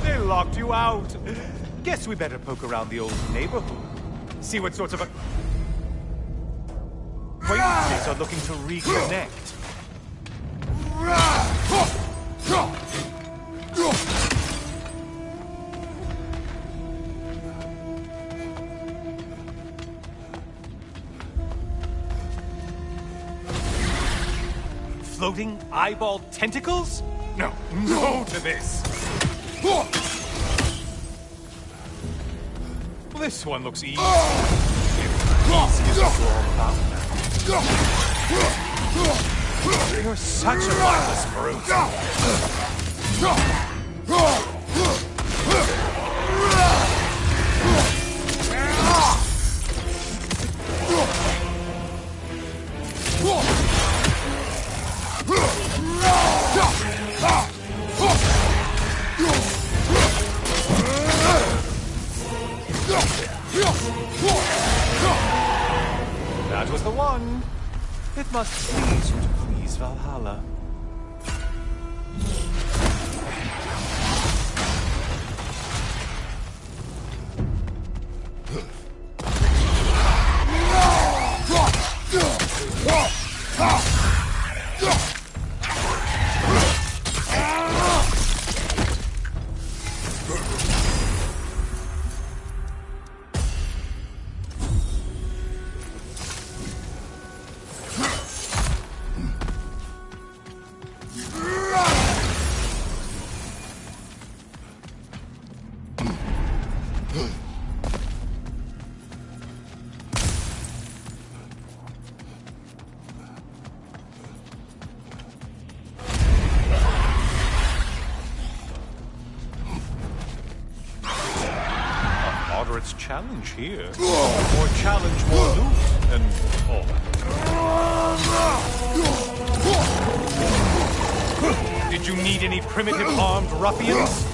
They locked you out. Guess we better poke around the old neighborhood. See what sorts of acquaintances are looking to reconnect. floating eyeball tentacles? No, no to this. This one looks easy. Easy is all about now. You're such a mindless brute. That was the one. It must please you to please Valhalla. Challenge here. More challenge, more loot, and all. Did you need any primitive armed ruffians?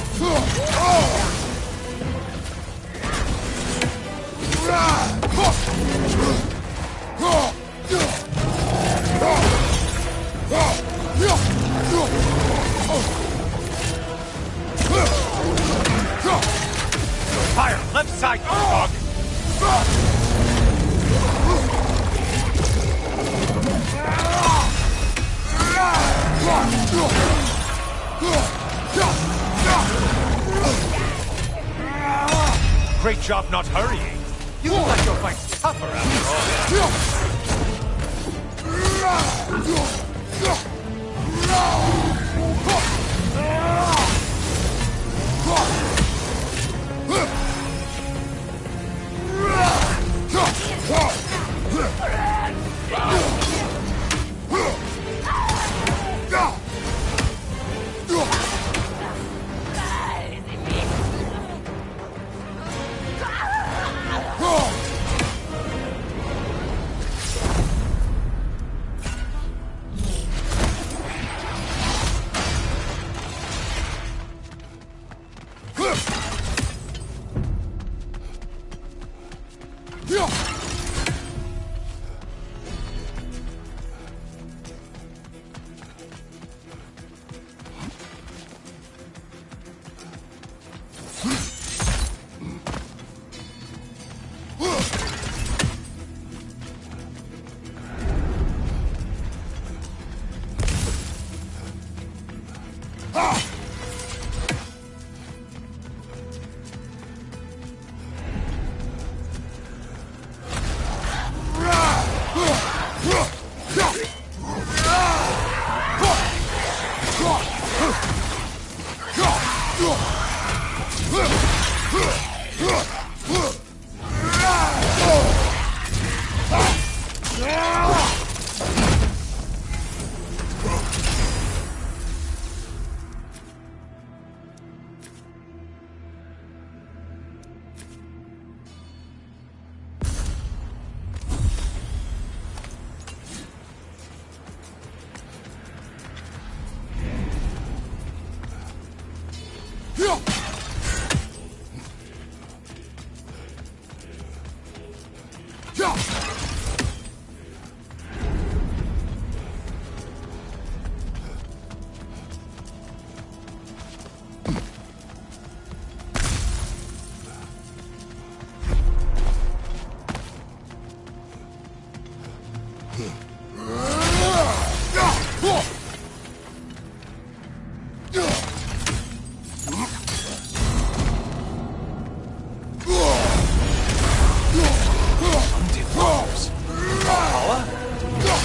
Fire! Left side, dog! Great job not hurrying. You look like your fight's tougher after Valhalla?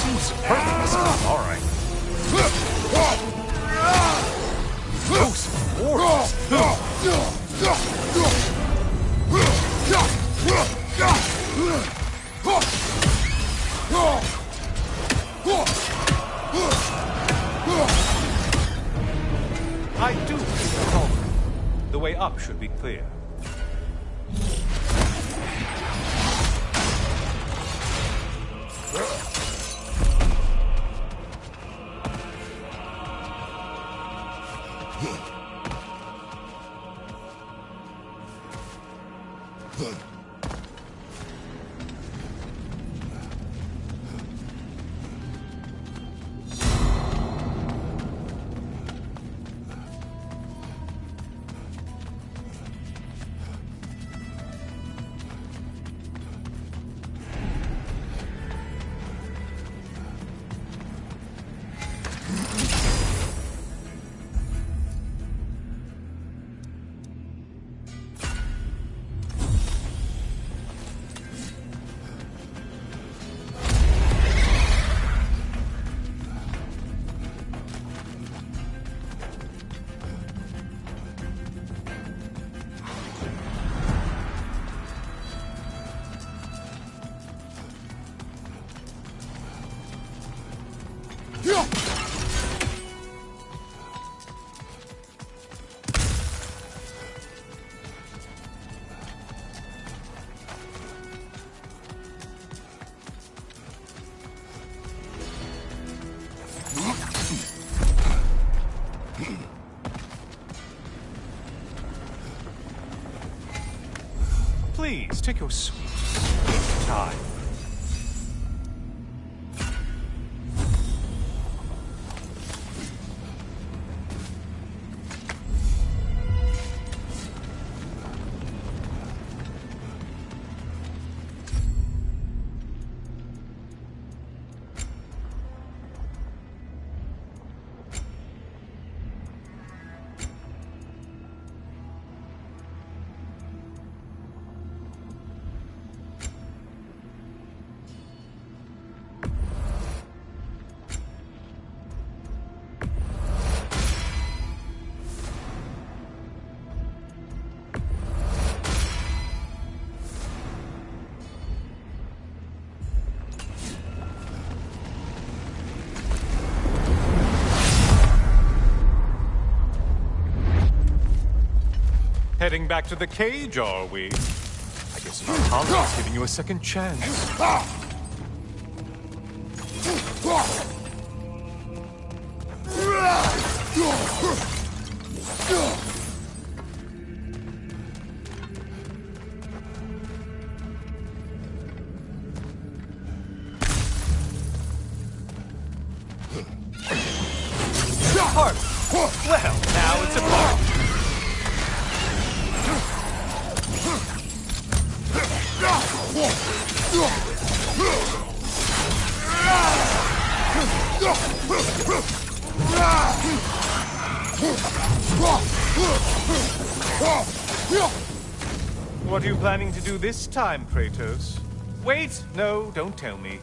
Seems perfect. All right. I do recall. The way up should be clear. Please, take your sweet time. Heading back to the cage, are we? I guess Valhalla's giving you a second chance. Heart. Well, now it's a part. What are you planning to do this time, Kratos? Wait, no, don't tell me.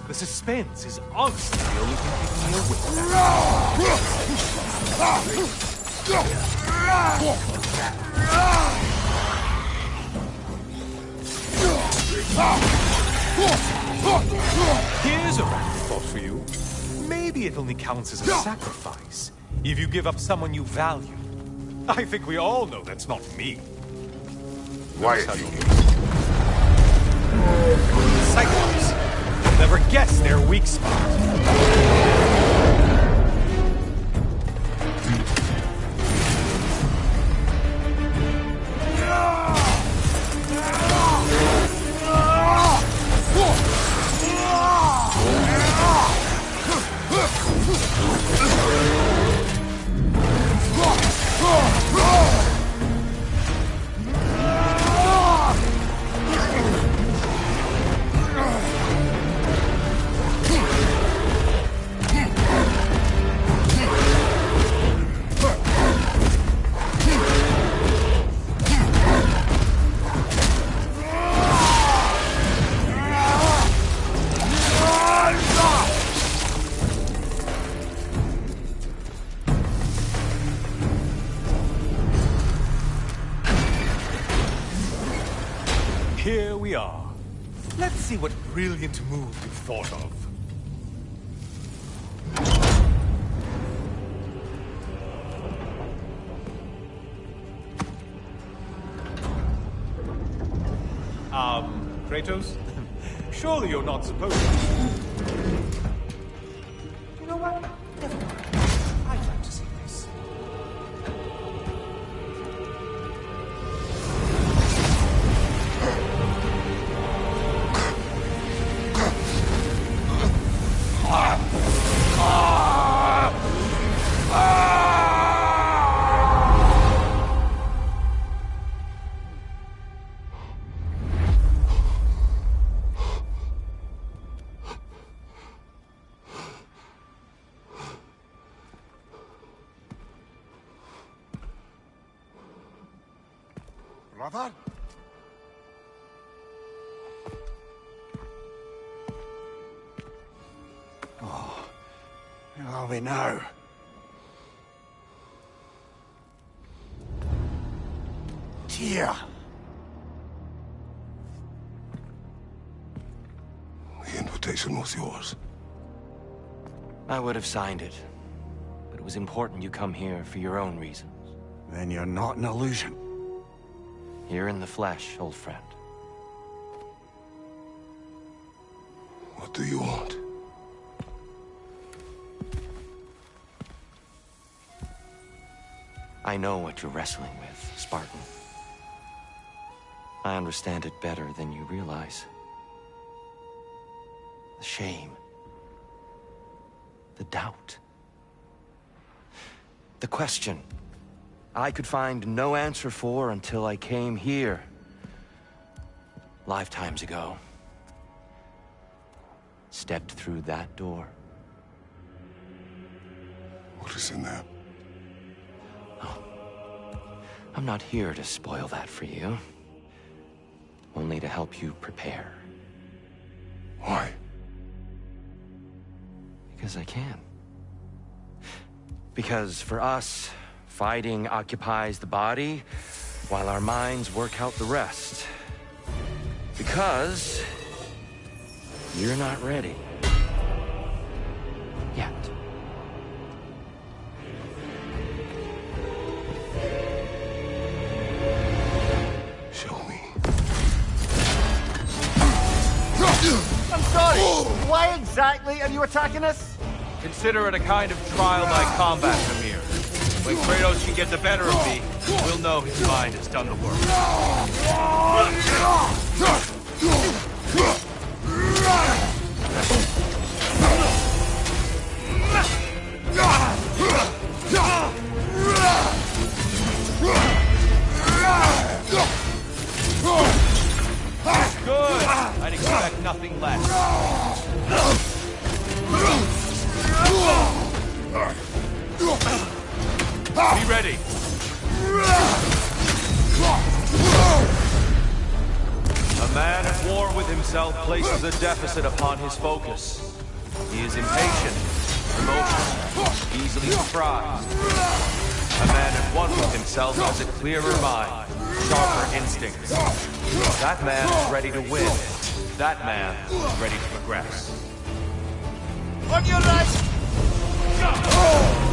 The suspense is honestly the only thing keeping me awake. Here's a random thought for you. Maybe it only counts as a sacrifice if you give up someone you value. I think we all know that's not me. Why? Cyclops. You'll never guess their weak spot. we are. Let's see what brilliant move you've thought of. Kratos? Surely you're not supposed to. You know what? Never mind. I'd like to see this. Brother? Oh, where are we now? Tyr! The invitation was yours. I would have signed it, but it was important you come here for your own reasons. Then you're not an illusion. Here in the flesh, old friend. What do you want? I know what you're wrestling with, Spartan. I understand it better than you realize. The shame. The doubt. The question I could find no answer for until I came here. Lifetimes ago. Stepped through that door. What is in there? Oh. I'm not here to spoil that for you. Only to help you prepare. Why? Because I can. Because for us, fighting occupies the body, while our minds work out the rest. Because you're not ready. Yet. Show me. I'm sorry! Why exactly are you attacking us? Consider it a kind of trial by combat, Mimir. When Kratos can get the better of me, we'll know his mind has done the work. Good! I'd expect nothing less. Be ready. A man at war with himself places a deficit upon his focus. He is impatient, emotional, easily surprised. A man at one with himself has a clearer mind, sharper instincts. That man is ready to win. That man is ready to progress. On your right! Come on!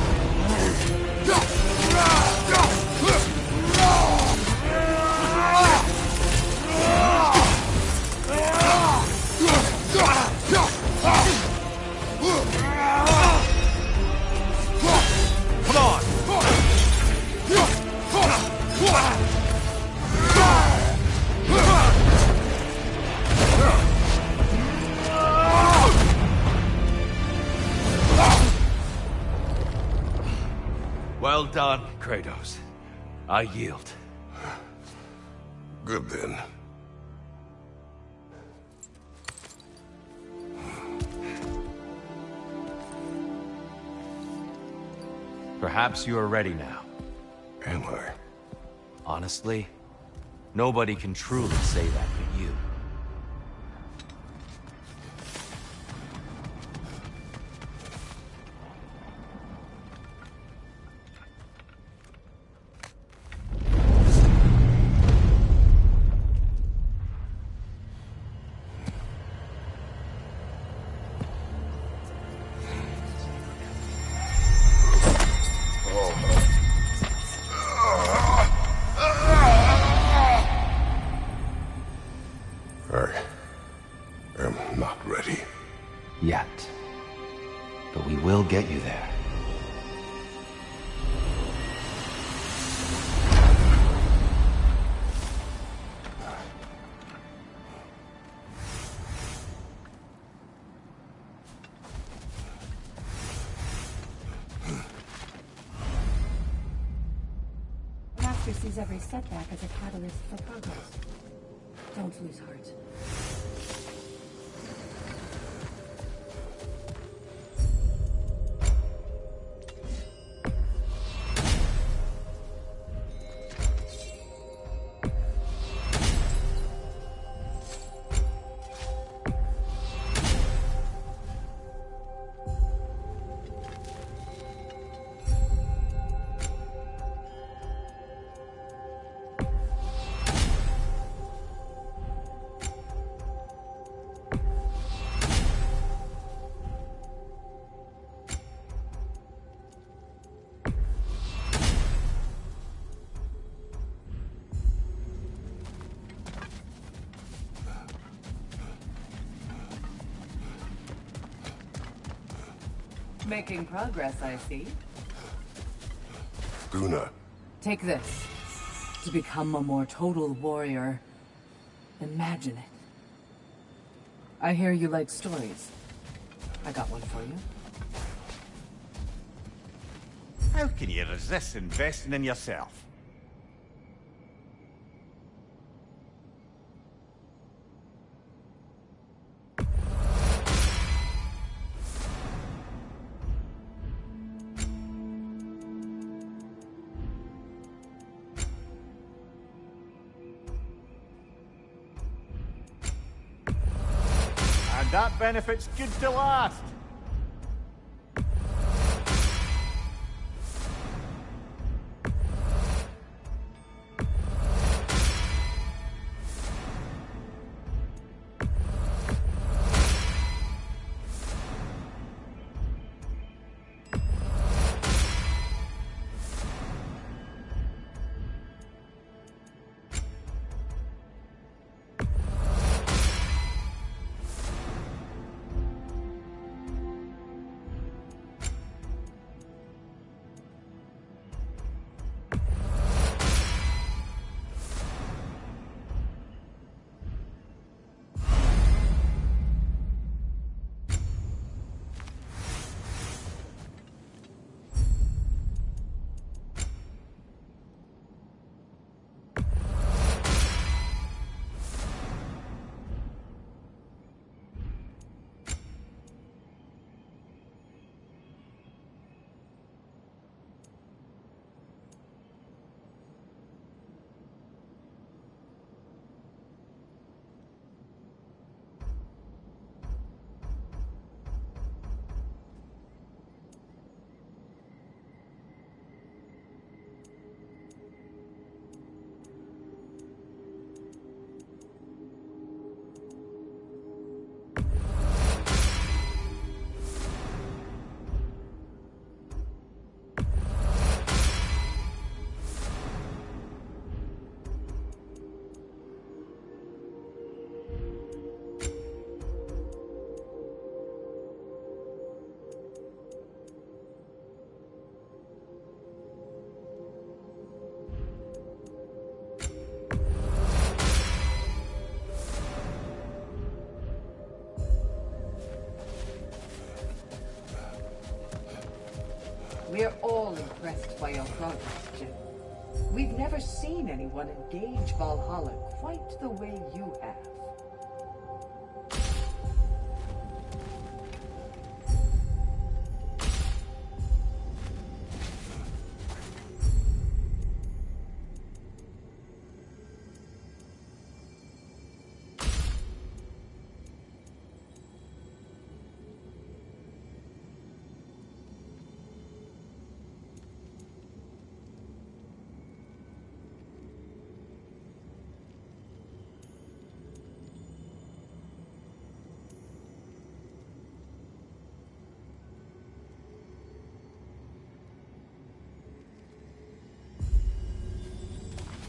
Well done, Kratos. I yield. Good then. Perhaps you are ready now. Am I? Honestly, nobody can truly say that but you. am not ready. Yet. But we will get you there. Master sees every setback as a catalyst for progress. Don't lose heart. Making progress, I see. Guna. Take this. To become a more total warrior, imagine it. I hear you like stories. I got one for you. How can you resist investing in yourself? And that benefit's good to last. We're all impressed by your progress, Jim. We've never seen anyone engage Valhalla quite the way you have.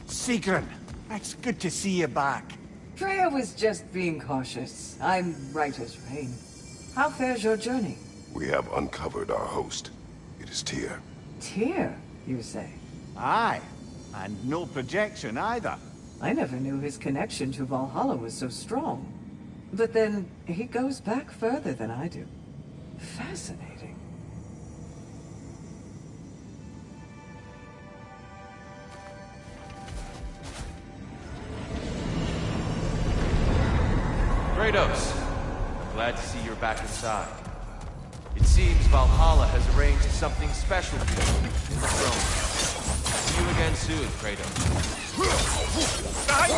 Sigrun, it's good to see you back. Freya was just being cautious. I'm right as rain. How fares your journey? We have uncovered our host. It is Tyr. Tyr, you say? Aye, and no projection either. I never knew his connection to Valhalla was so strong. But then, he goes back further than I do. Fascinating. Kratos, I'm glad to see you're back inside. It seems Valhalla has arranged something special for you in the throne. See you again soon, Kratos. I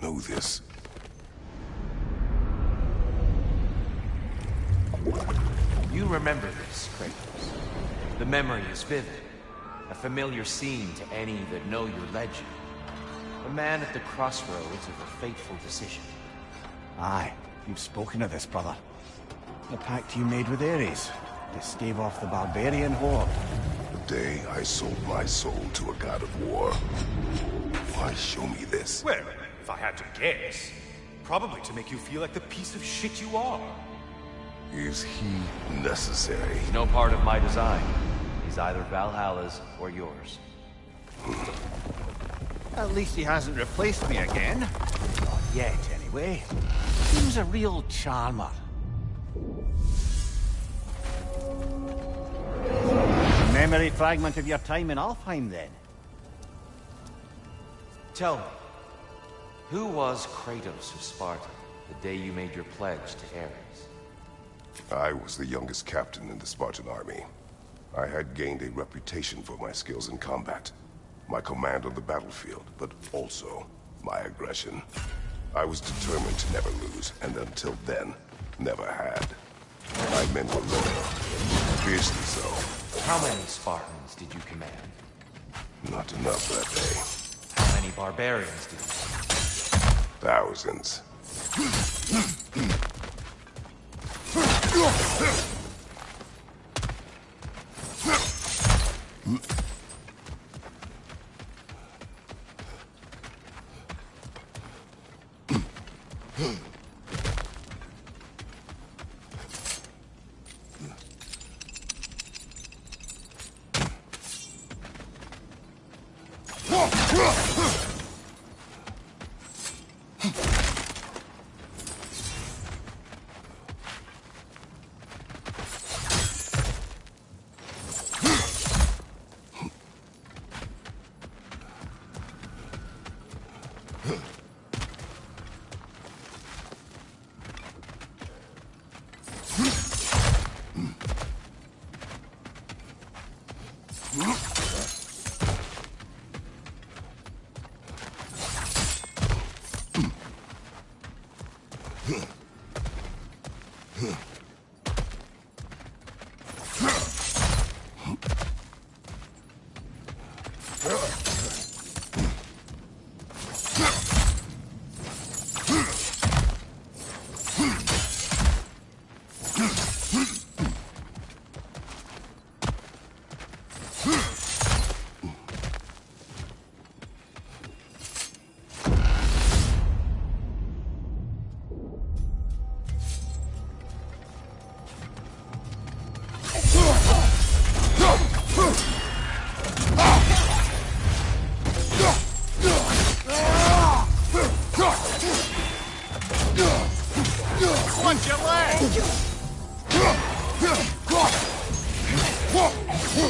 know this. You remember this, Kratos. The memory is vivid. A familiar scene to any that know your legend. A man at the crossroads of a fateful decision. Aye, you've spoken of this, brother. The pact you made with Ares to stave off the barbarian horde. The day I sold my soul to a god of war. Why show me this? Well, if I had to guess, probably to make you feel like the piece of shit you are. Is he necessary? He's no part of my design. He's either Valhalla's or yours. At least he hasn't replaced me again. Not yet, anyway. Seems a real charmer. Memory fragment of your time in Alfheim, then. Tell me, who was Kratos of Sparta the day you made your pledge to Ares? I was the youngest captain in the Spartan army. I had gained a reputation for my skills in combat, my command on the battlefield, but also my aggression. I was determined to never lose, and until then, never had. My men were loyal, fiercely so. How many Spartans did you command? Not enough that day. How many barbarians did you Thousands. We're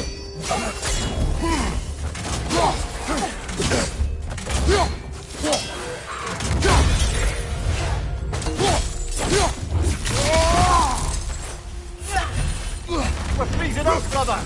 freezing up, brother!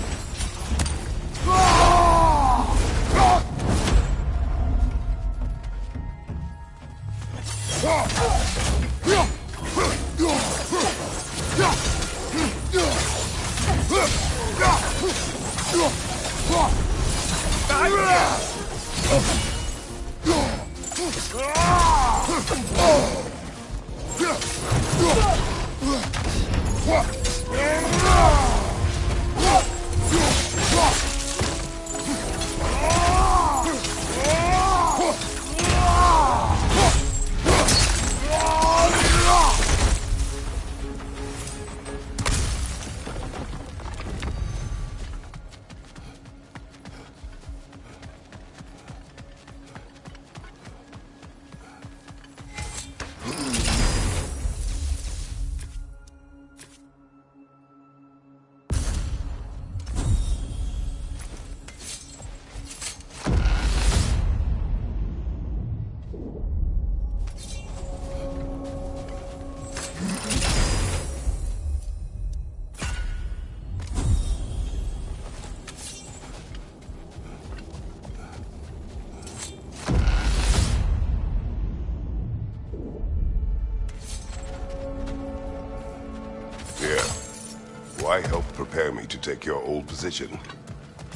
Why help prepare me to take your old position?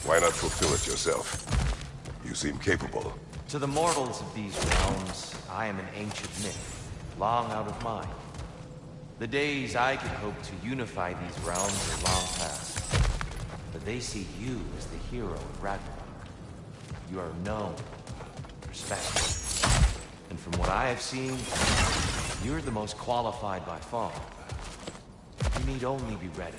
Why not fulfill it yourself? You seem capable. To the mortals of these realms, I am an ancient myth, long out of mind. The days I could hope to unify these realms are long past. But they see you as the hero of Ragnarök. You are known, respected. And from what I have seen, you're the most qualified by far. You need only be ready.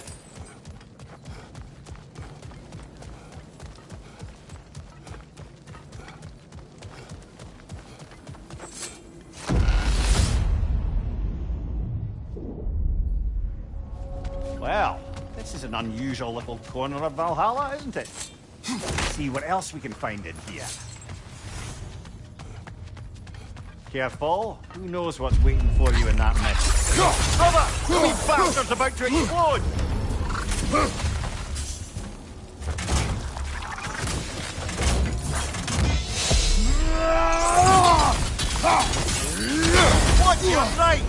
Well, this is an unusual little corner of Valhalla, isn't it? Let's see what else we can find in here. Careful, who knows what's waiting for you in that mess. Brother! The wee bastard's about to explode! What? You're right!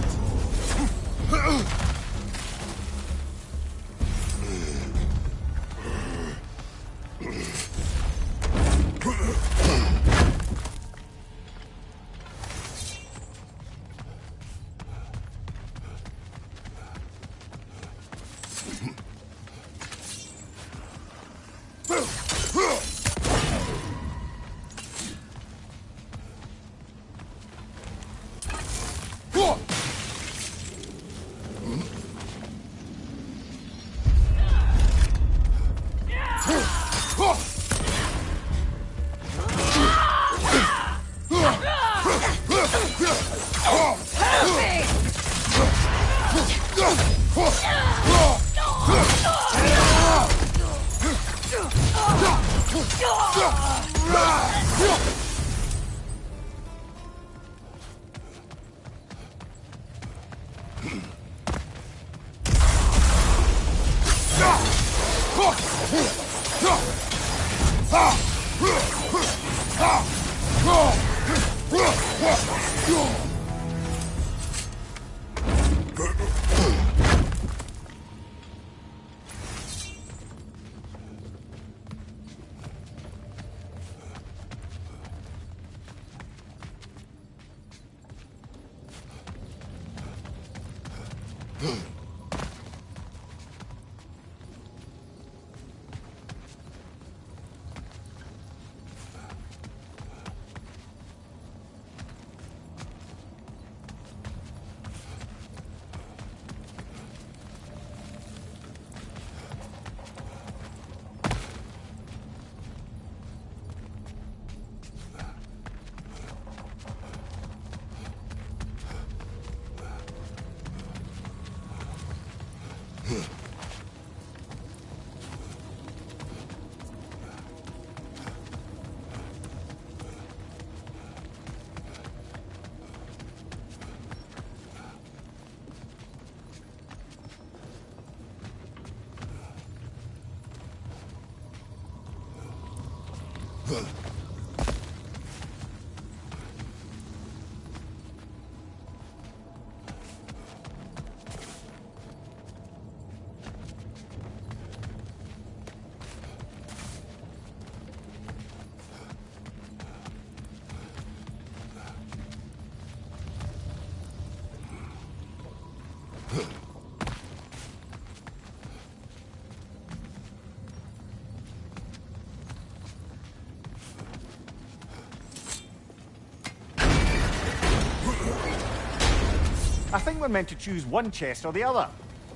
I think we're meant to choose one chest or the other.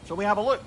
Shall we have a look?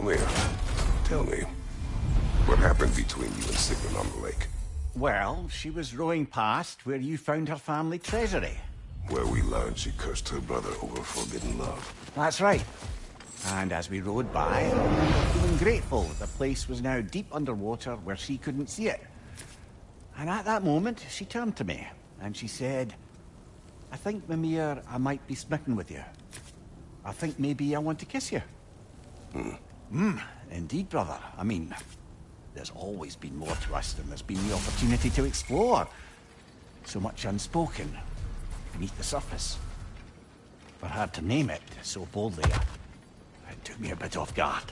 Leah, tell me, what happened between you and Sigmund on the lake? Well, she was rowing past where you found her family treasury. Where we learned she cursed her brother over forbidden love. That's right. And as we rowed by, we were feeling grateful that the place was now deep underwater where she couldn't see it. And at that moment, she turned to me, and she said, I think, Mimir, I might be smitten with you. I think maybe I want to kiss you. Indeed, brother. I mean, there's always been more to us than there's been the opportunity to explore. So much unspoken beneath the surface. For her to name it so boldly, it took me a bit off guard.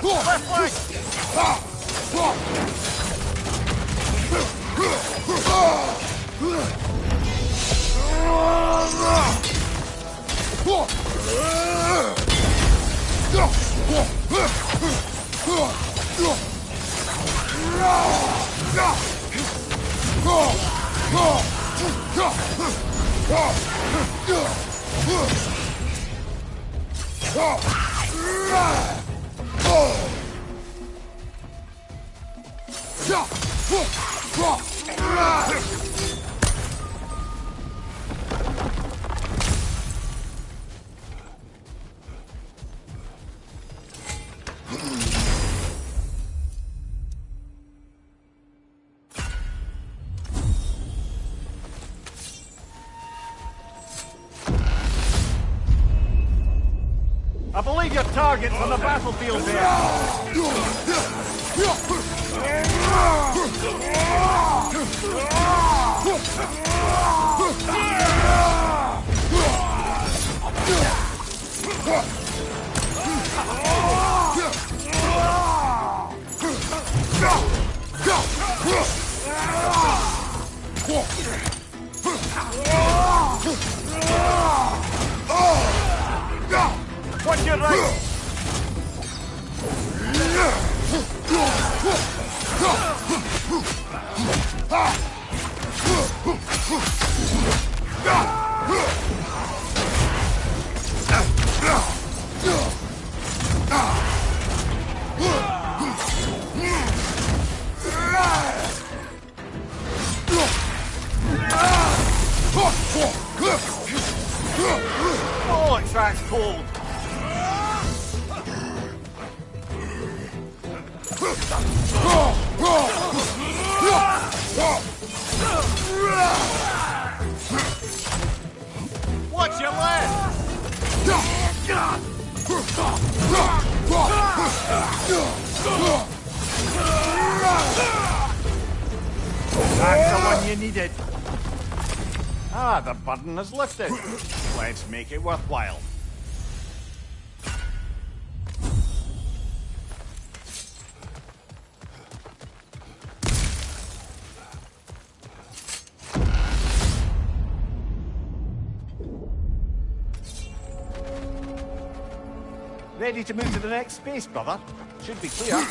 Left flank! I believe your target's on the battlefield there. Watch your right! Oh, it tracks cold. Watch your left! That's the one you needed. Ah, the button is lifted. Let's make it worthwhile. Ready to move to the next space, brother? Should be clear.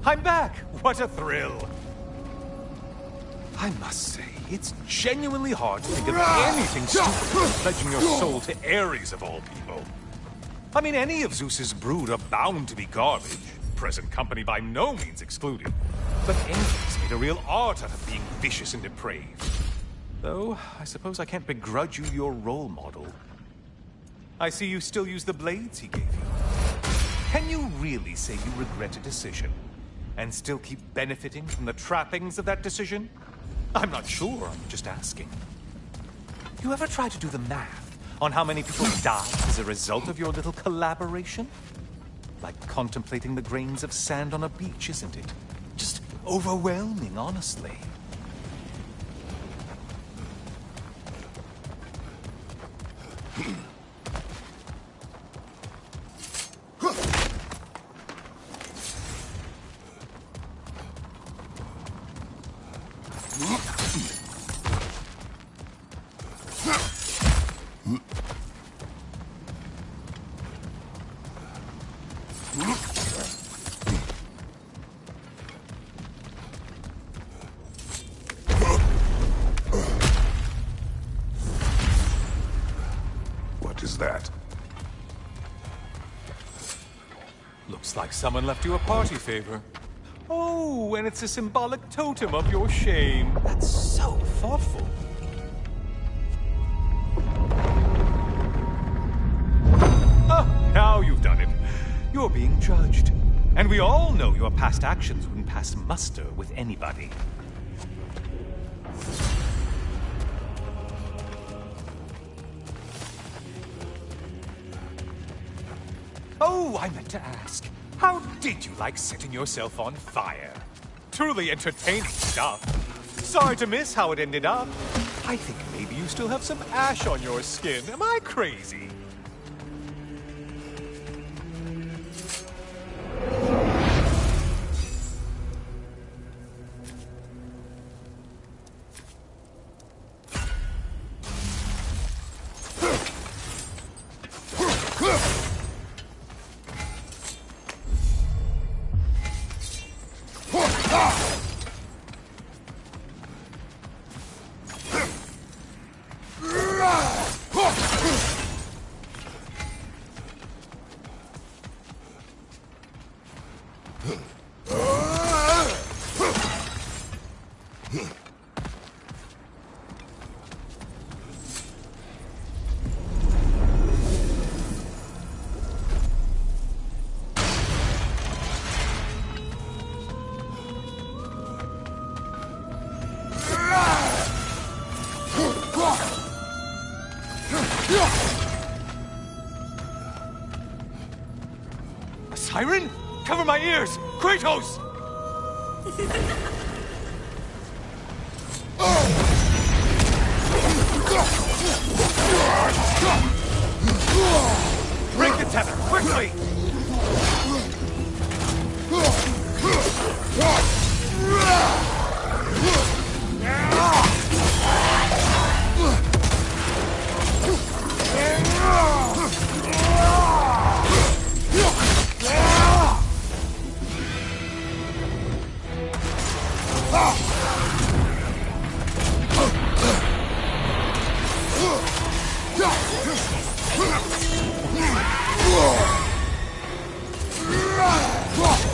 I'm back! What a thrill! I must say, it's genuinely hard to think of anything stupid than pledging your soul to Ares of all people. I mean, any of Zeus's brood are bound to be garbage, present company by no means excluded. But angels made a real art out of being vicious and depraved. Though, I suppose I can't begrudge you your role model. I see you still use the blades he gave you. Can you really say you regret a decision? And still keep benefiting from the trappings of that decision? I'm not sure, I'm just asking. You ever try to do the math on how many people died as a result of your little collaboration? Like contemplating the grains of sand on a beach, isn't it? Just overwhelming, honestly. What is that? Looks like someone left you a party favor. Oh, and it's a symbolic totem of your shame. That's so thoughtful. Oh, now you've done it. You're being judged. And we all know your past actions wouldn't pass muster with anybody. Oh, I meant to ask. How did you like setting yourself on fire? Truly entertaining stuff. Sorry to miss how it ended up. I think maybe you still have some ash on your skin. Am I crazy? A siren? Cover my ears! Kratos! Break the tether, quickly!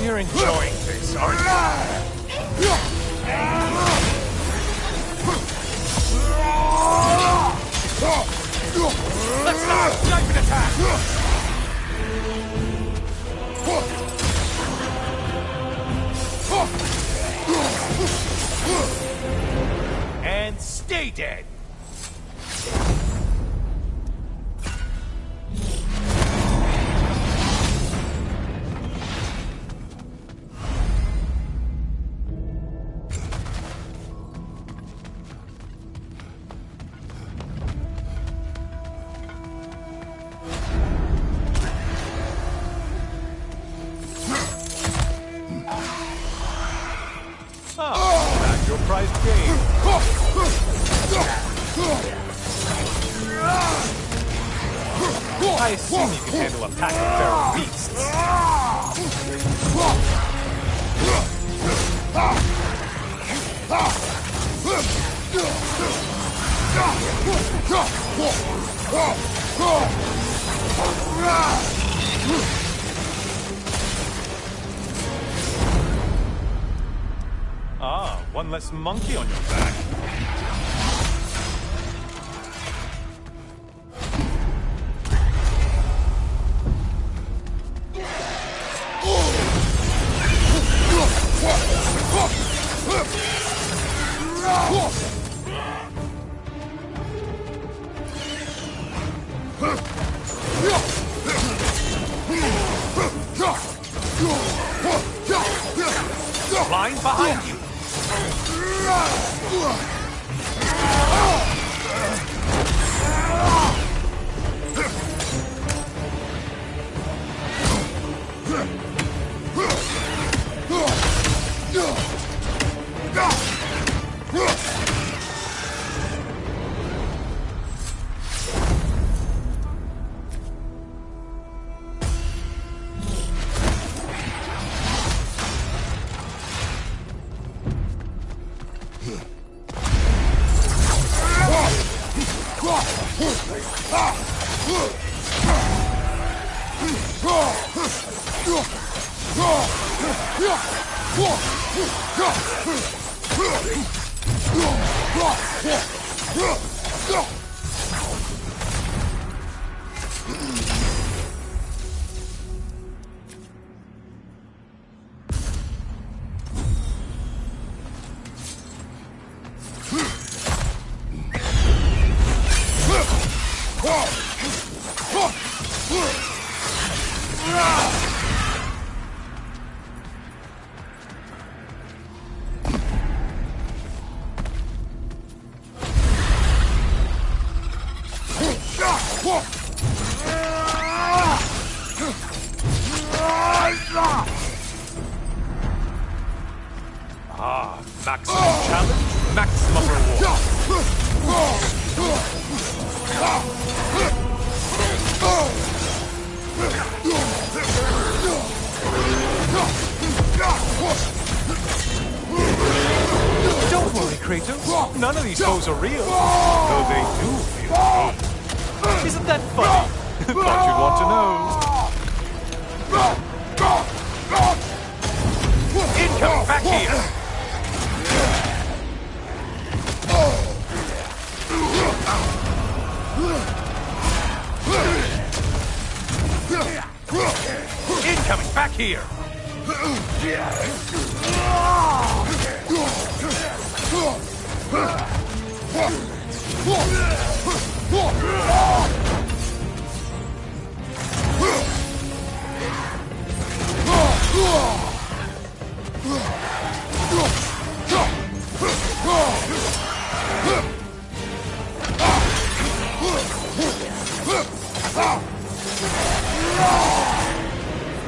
You're enjoying this, aren't you? Let's start! Sniper attack! And stay dead! Back your prized game. I assume you can handle a pack of feral beasts. Ah, one less monkey on your back. Maximum challenge, maximum reward. Don't worry, Kratos. None of these foes are real. Though they do feel good. Isn't that funny? Thought you'd want to know. Incoming back here! Incoming back here!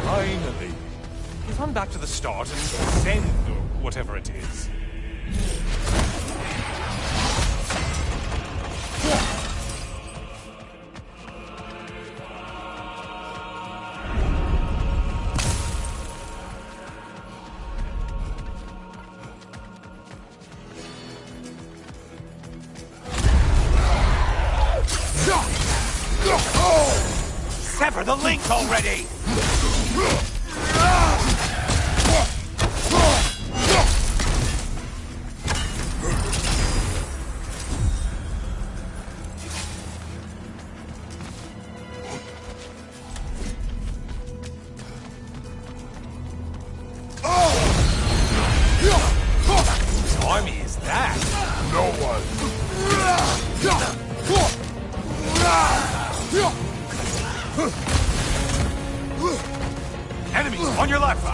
Finally. Run back to the start and send or whatever it is. Sever the link already! Whose army is that? No one. Enemies on your left!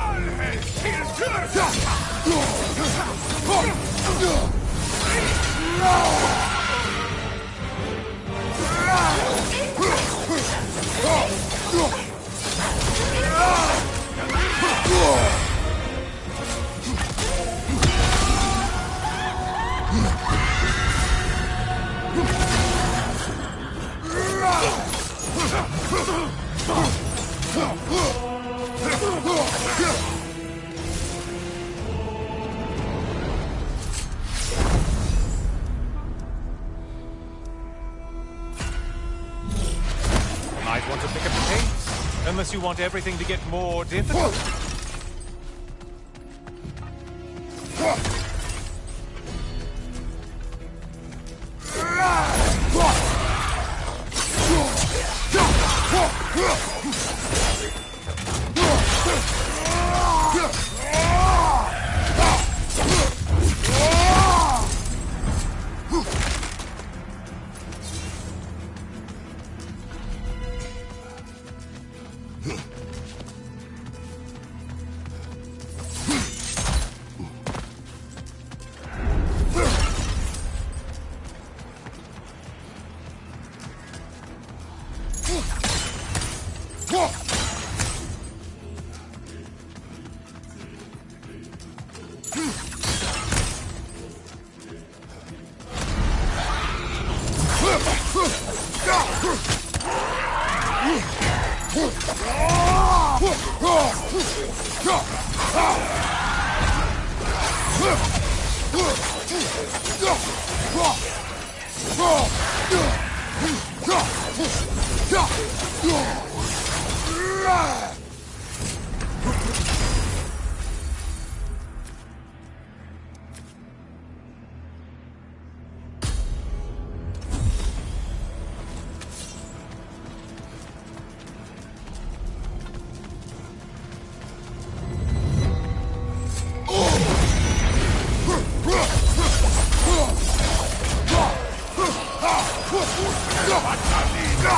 Might want to pick up the pace, unless you want everything to get more difficult.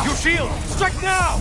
Your shield! Strike now!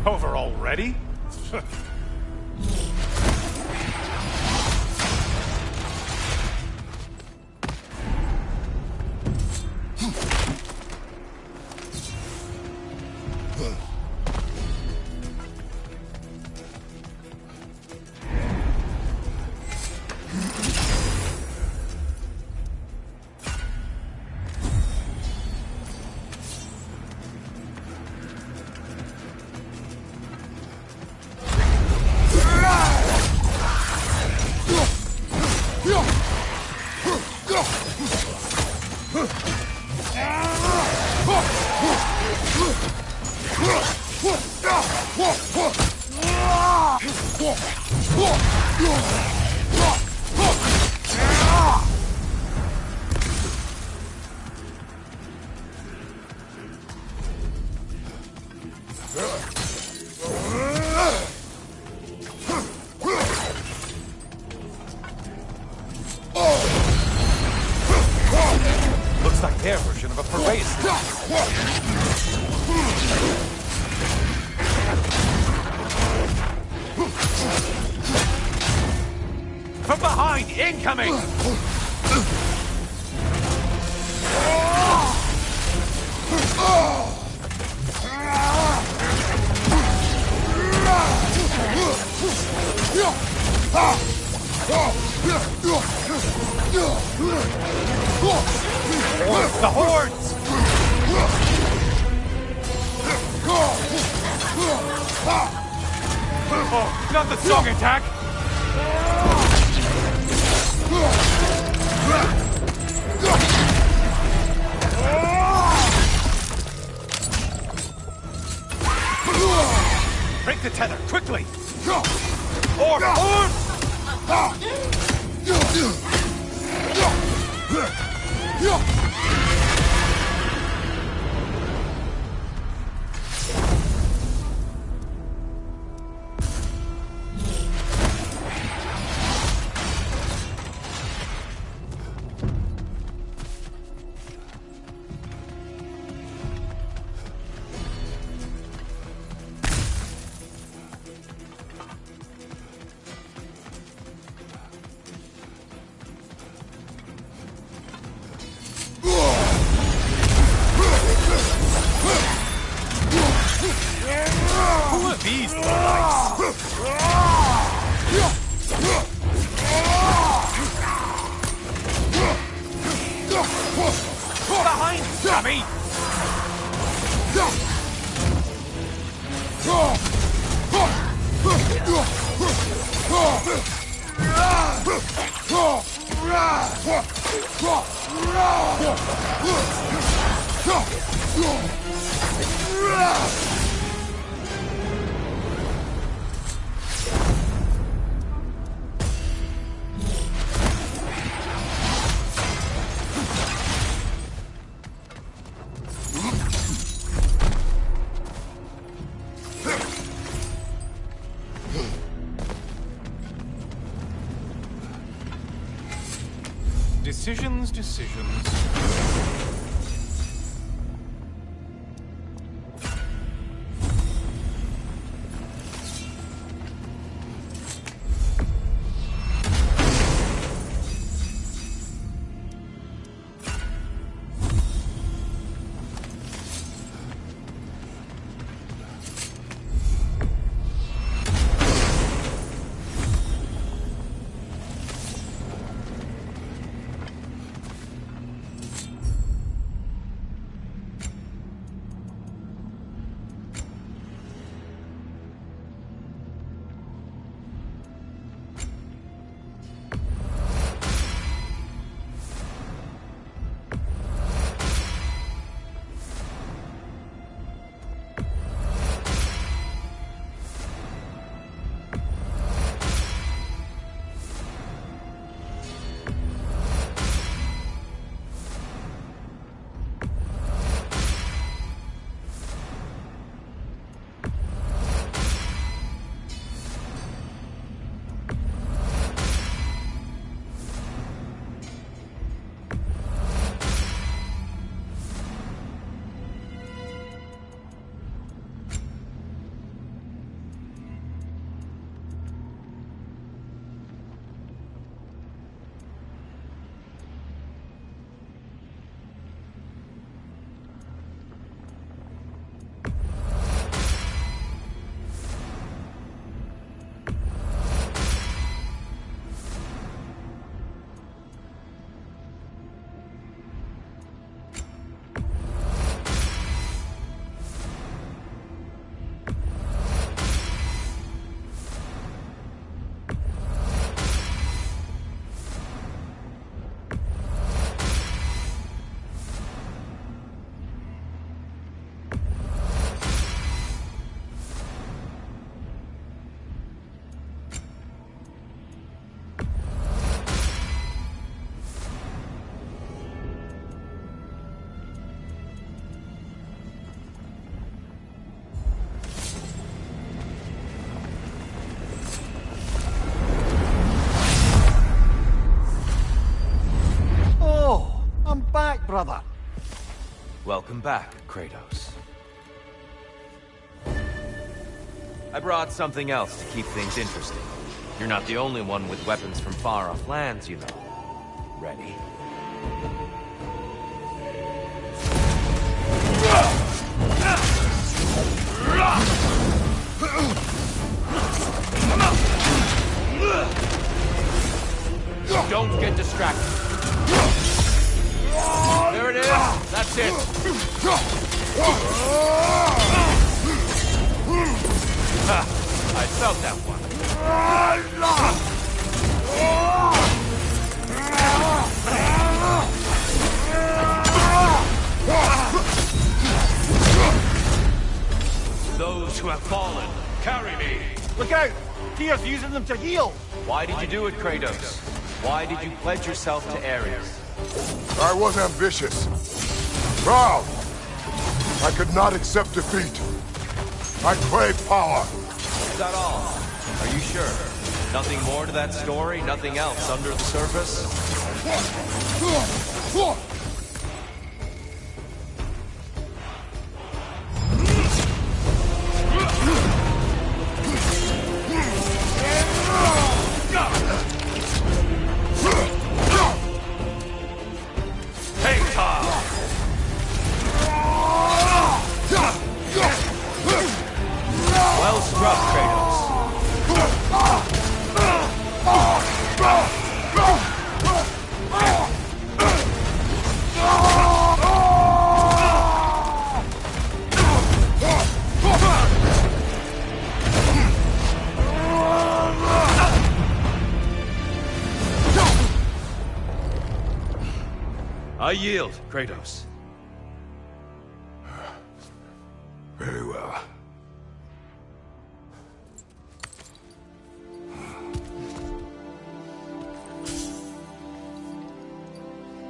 Over already? Looks like their version of a parade. From behind, incoming! The hordes! Oh, not the song attack! Break the tether, quickly! Orb! Decisions. Brother. Welcome back, Kratos. I brought something else to keep things interesting. You're not the only one with weapons from far-off lands, you know. Ready? Don't get distracted. There it is. That's it. Ha! I felt that one. Those who have fallen, carry me. Look out! Tyr's using them to heal! Why did you do it, Kratos? Why did you pledge yourself to Ares? I was ambitious. Proud. I could not accept defeat. I crave power. Is that all? Are you sure? Nothing more to that story? Nothing else under the surface? Well struck, Kratos. I yield, Kratos. Very well.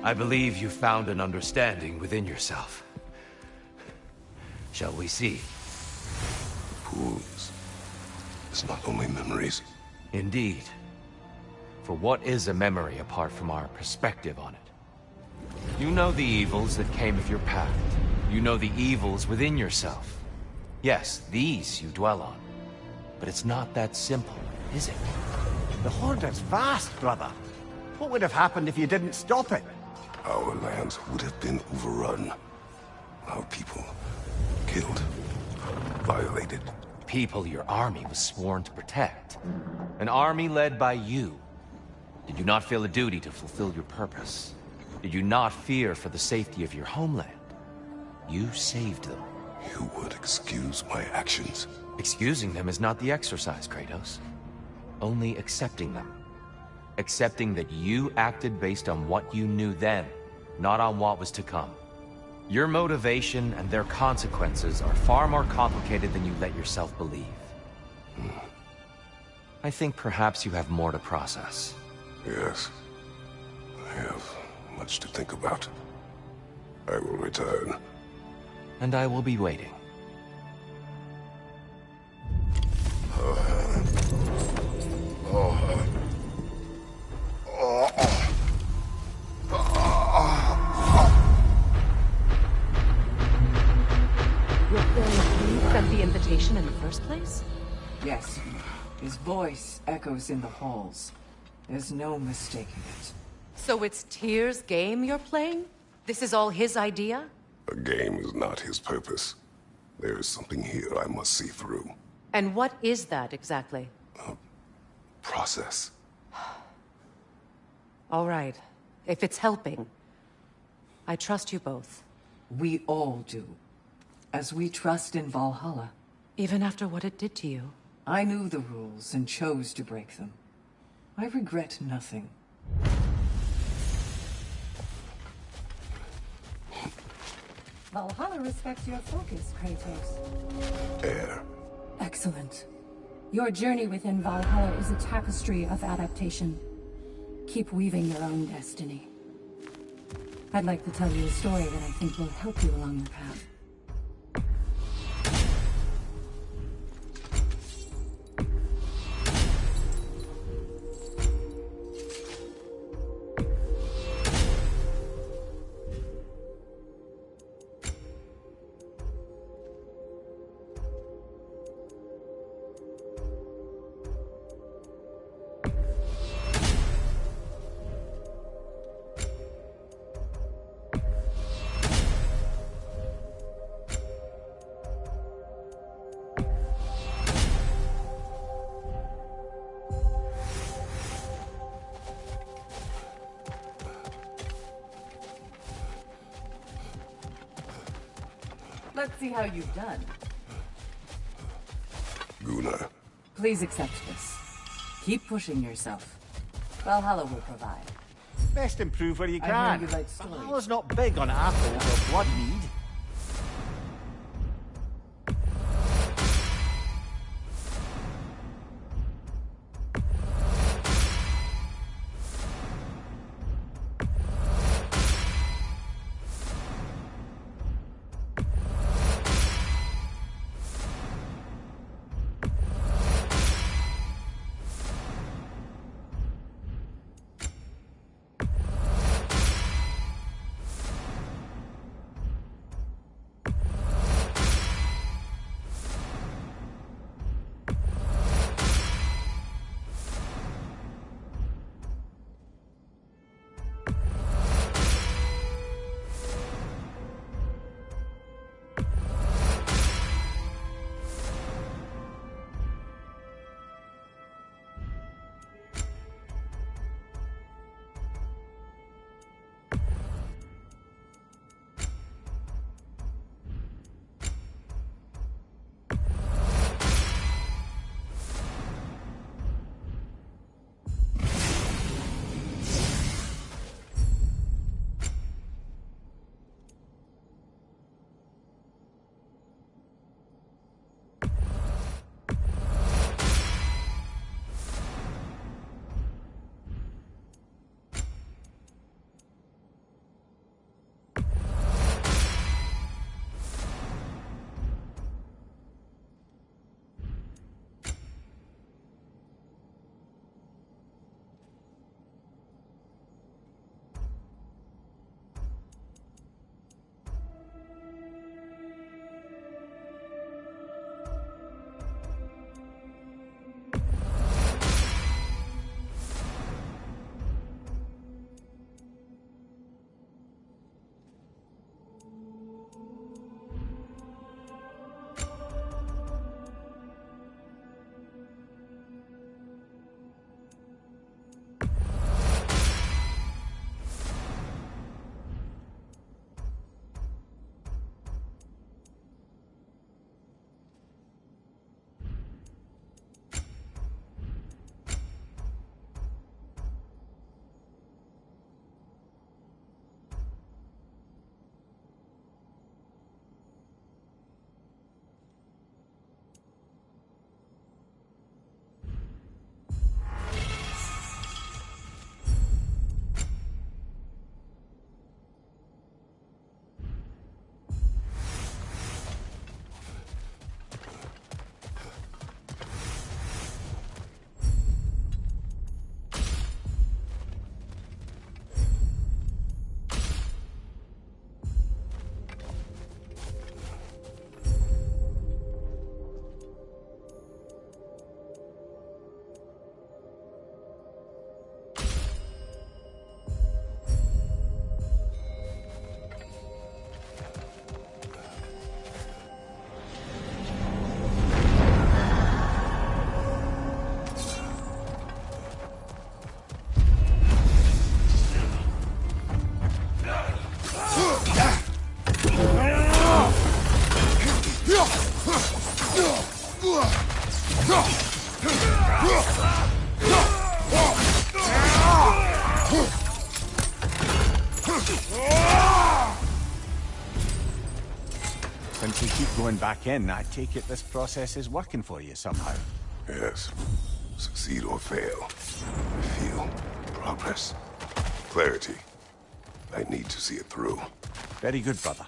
I believe you found an understanding within yourself. Shall we see? Pools. It's not only memories. Indeed. For what is a memory apart from our perspective on it? You know the evils that came of your path. You know the evils within yourself. Yes, these you dwell on. But it's not that simple, is it? The Horde is vast, brother. What would have happened if you didn't stop it? Our lands would have been overrun. Our people killed, violated. People your army was sworn to protect. An army led by you. Did you not feel a duty to fulfill your purpose? Did you not fear for the safety of your homeland? You saved them. You would excuse my actions? Excusing them is not the exercise, Kratos. Only accepting them. Accepting that you acted based on what you knew then, not on what was to come. Your motivation and their consequences are far more complicated than you let yourself believe. I think perhaps you have more to process. Yes. I have much to think about. I will return. And I will be waiting. You sent the invitation in the first place? Yes. His voice echoes in the halls. There's no mistaking it. So it's Tyr's game you're playing? This is all his idea? A game is not his purpose. There is something here I must see through. And what is that exactly? Process. All right. If it's helping, I trust you both. We all do. As we trust in Valhalla. Even after what it did to you. I knew the rules and chose to break them. I regret nothing. Valhalla respects your focus, Kratos. Air. Excellent. Your journey within Valhalla is a tapestry of adaptation. Keep weaving your own destiny. I'd like to tell you a story that I think will help you along your path. Let's see how you've done. Gunnar. Please accept this. Keep pushing yourself. Valhalla will provide. Best improve where you I can. heard you like stories. Valhalla's not big on apples or blood mead. Since we keep going back in, I take it this process is working for you somehow. Yes. Succeed or fail. I feel progress. Clarity. I need to see it through. Very good, brother.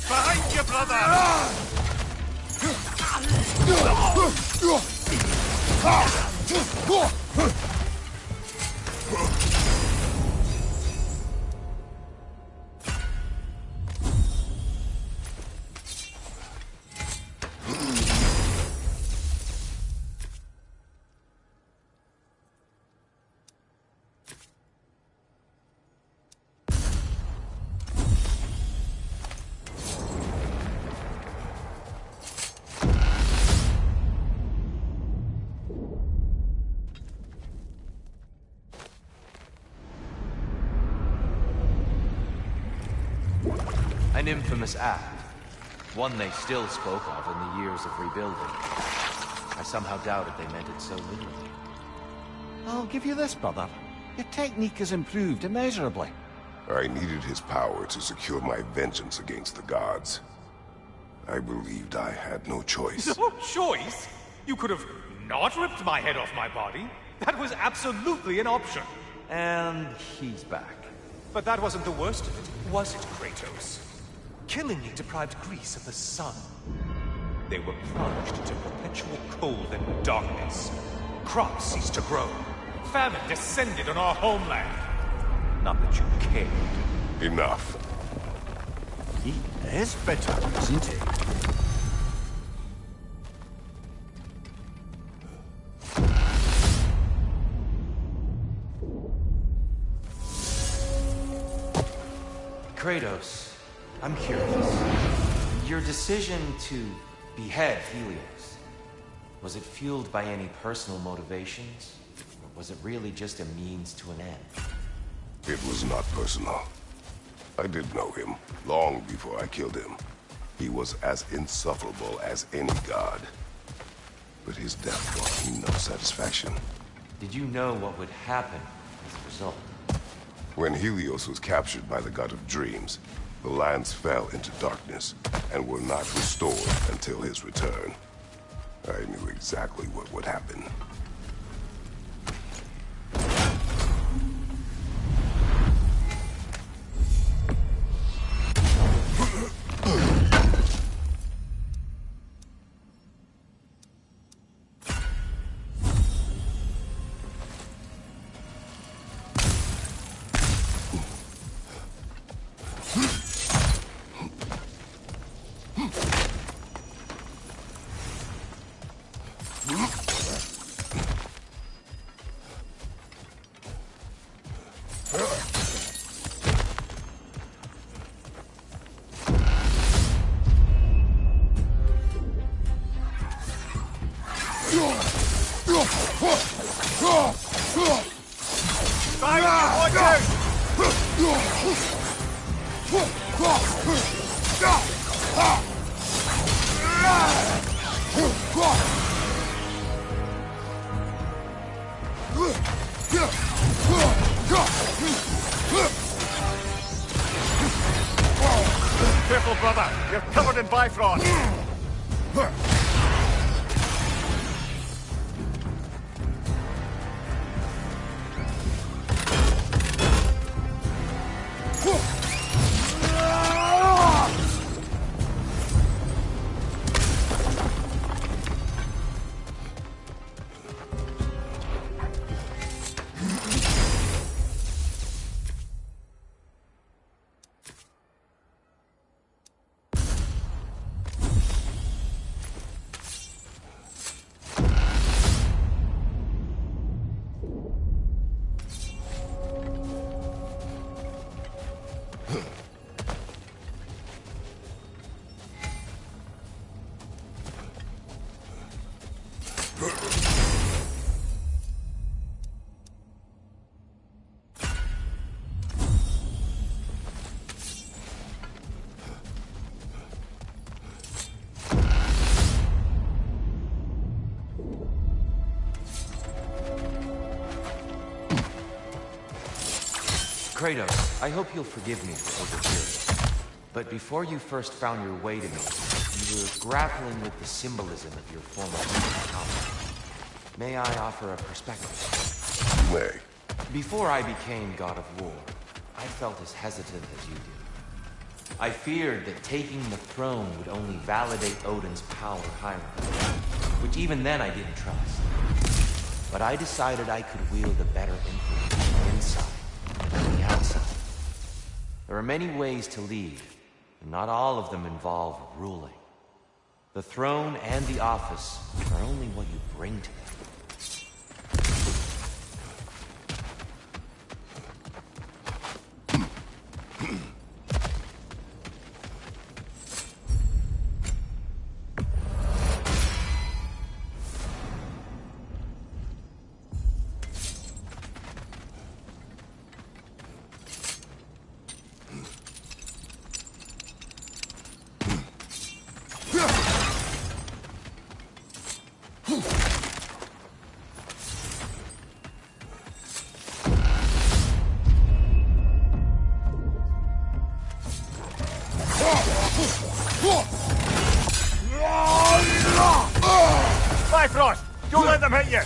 Behind you, brother! An infamous act. One they still spoke of in the years of rebuilding. I somehow doubted they meant it so literally. I'll give you this, brother. Your technique has improved immeasurably. I needed his power to secure my vengeance against the gods. I believed I had no choice. No choice? You could have not ripped my head off my body. That was absolutely an option. And he's back. But that wasn't the worst of it, was it, Kratos? Killing me deprived Greece of the sun. They were plunged into perpetual cold and darkness. Crops ceased to grow. Famine descended on our homeland. Not that you cared. Enough. He is bitter, isn't he? Kratos, I'm curious. Your decision to behead Helios, was it fueled by any personal motivations? Or was it really just a means to an end? It was not personal. I did know him, long before I killed him. He was as insufferable as any god. But his death brought me no satisfaction. Did you know what would happen as a result? When Helios was captured by the god of dreams, the lands fell into darkness and were not restored until his return. I knew exactly what would happen. Careful, brother! You're covered in Bifrost! Kratos, I hope you'll forgive me for overhearing. But before you first found your way to me, you were grappling with the symbolism of your former power. May I offer a perspective? You may. Before I became God of War, I felt as hesitant as you did. I feared that taking the throne would only validate Odin's power hierarchy, which even then I didn't trust. But I decided I could wield a better influence on the inside than the outside. There are many ways to lead, and not all of them involve ruling. The throne and the office are only what you bring to them. Bifrost! Don't let them hit you!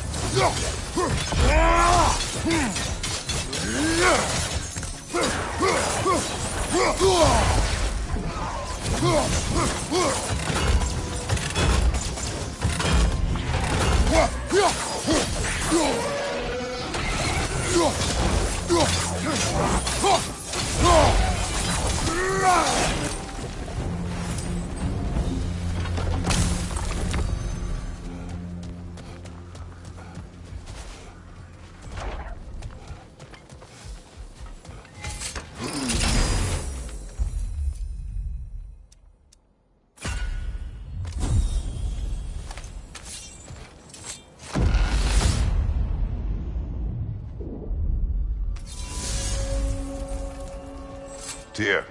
Tyr,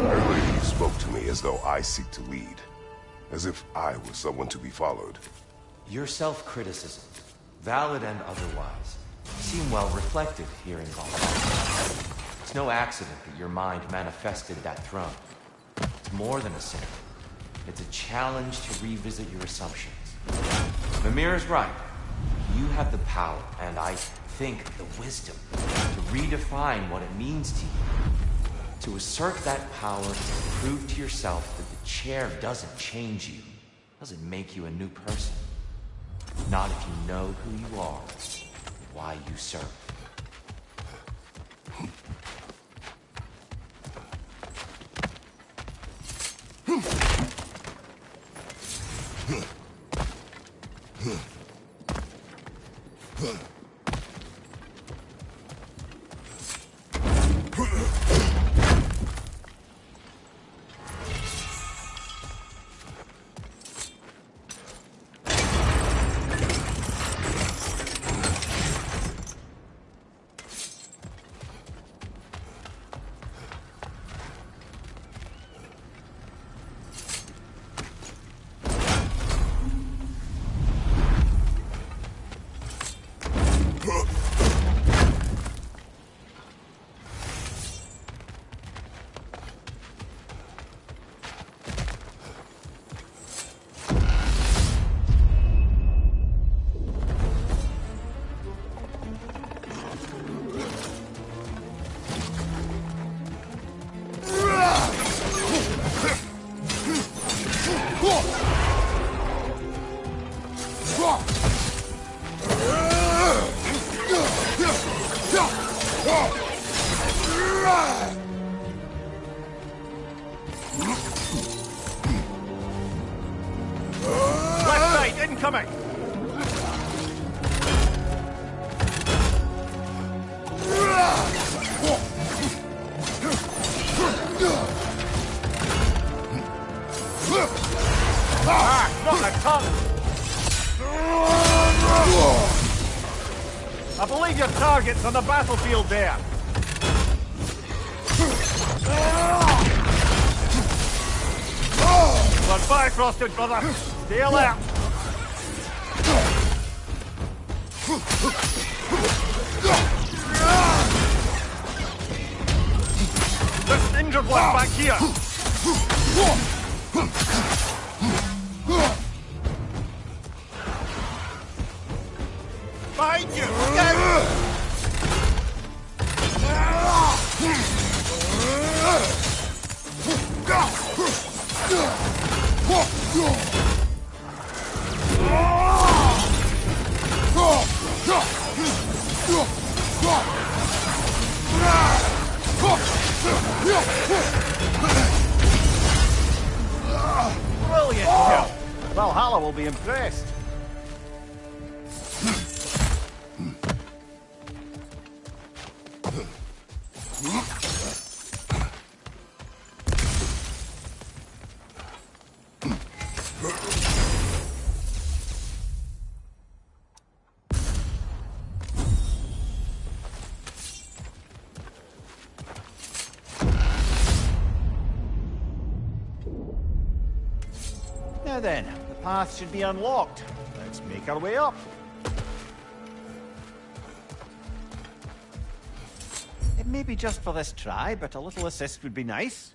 earlier you spoke to me as though I seek to lead. As if I was someone to be followed. Your self-criticism, valid and otherwise, seem well reflected here in Valhalla. It's no accident that your mind manifested that throne. It's more than a symbol. It's a challenge to revisit your assumptions. Mimir is right. You have the power, and I think the wisdom, to redefine what it means to you. To assert that power, prove to yourself that the chair doesn't change you, doesn't make you a new person. Not if you know who you are, why you serve. I believe your target's on the battlefield there. We're Bifrosted, brother. Stay alert. injured one back here! Behind you! Look out! Brilliant kill. Valhalla will be impressed. Now then, the path should be unlocked. Let's make our way up. It may be just for this try, but a little assist would be nice.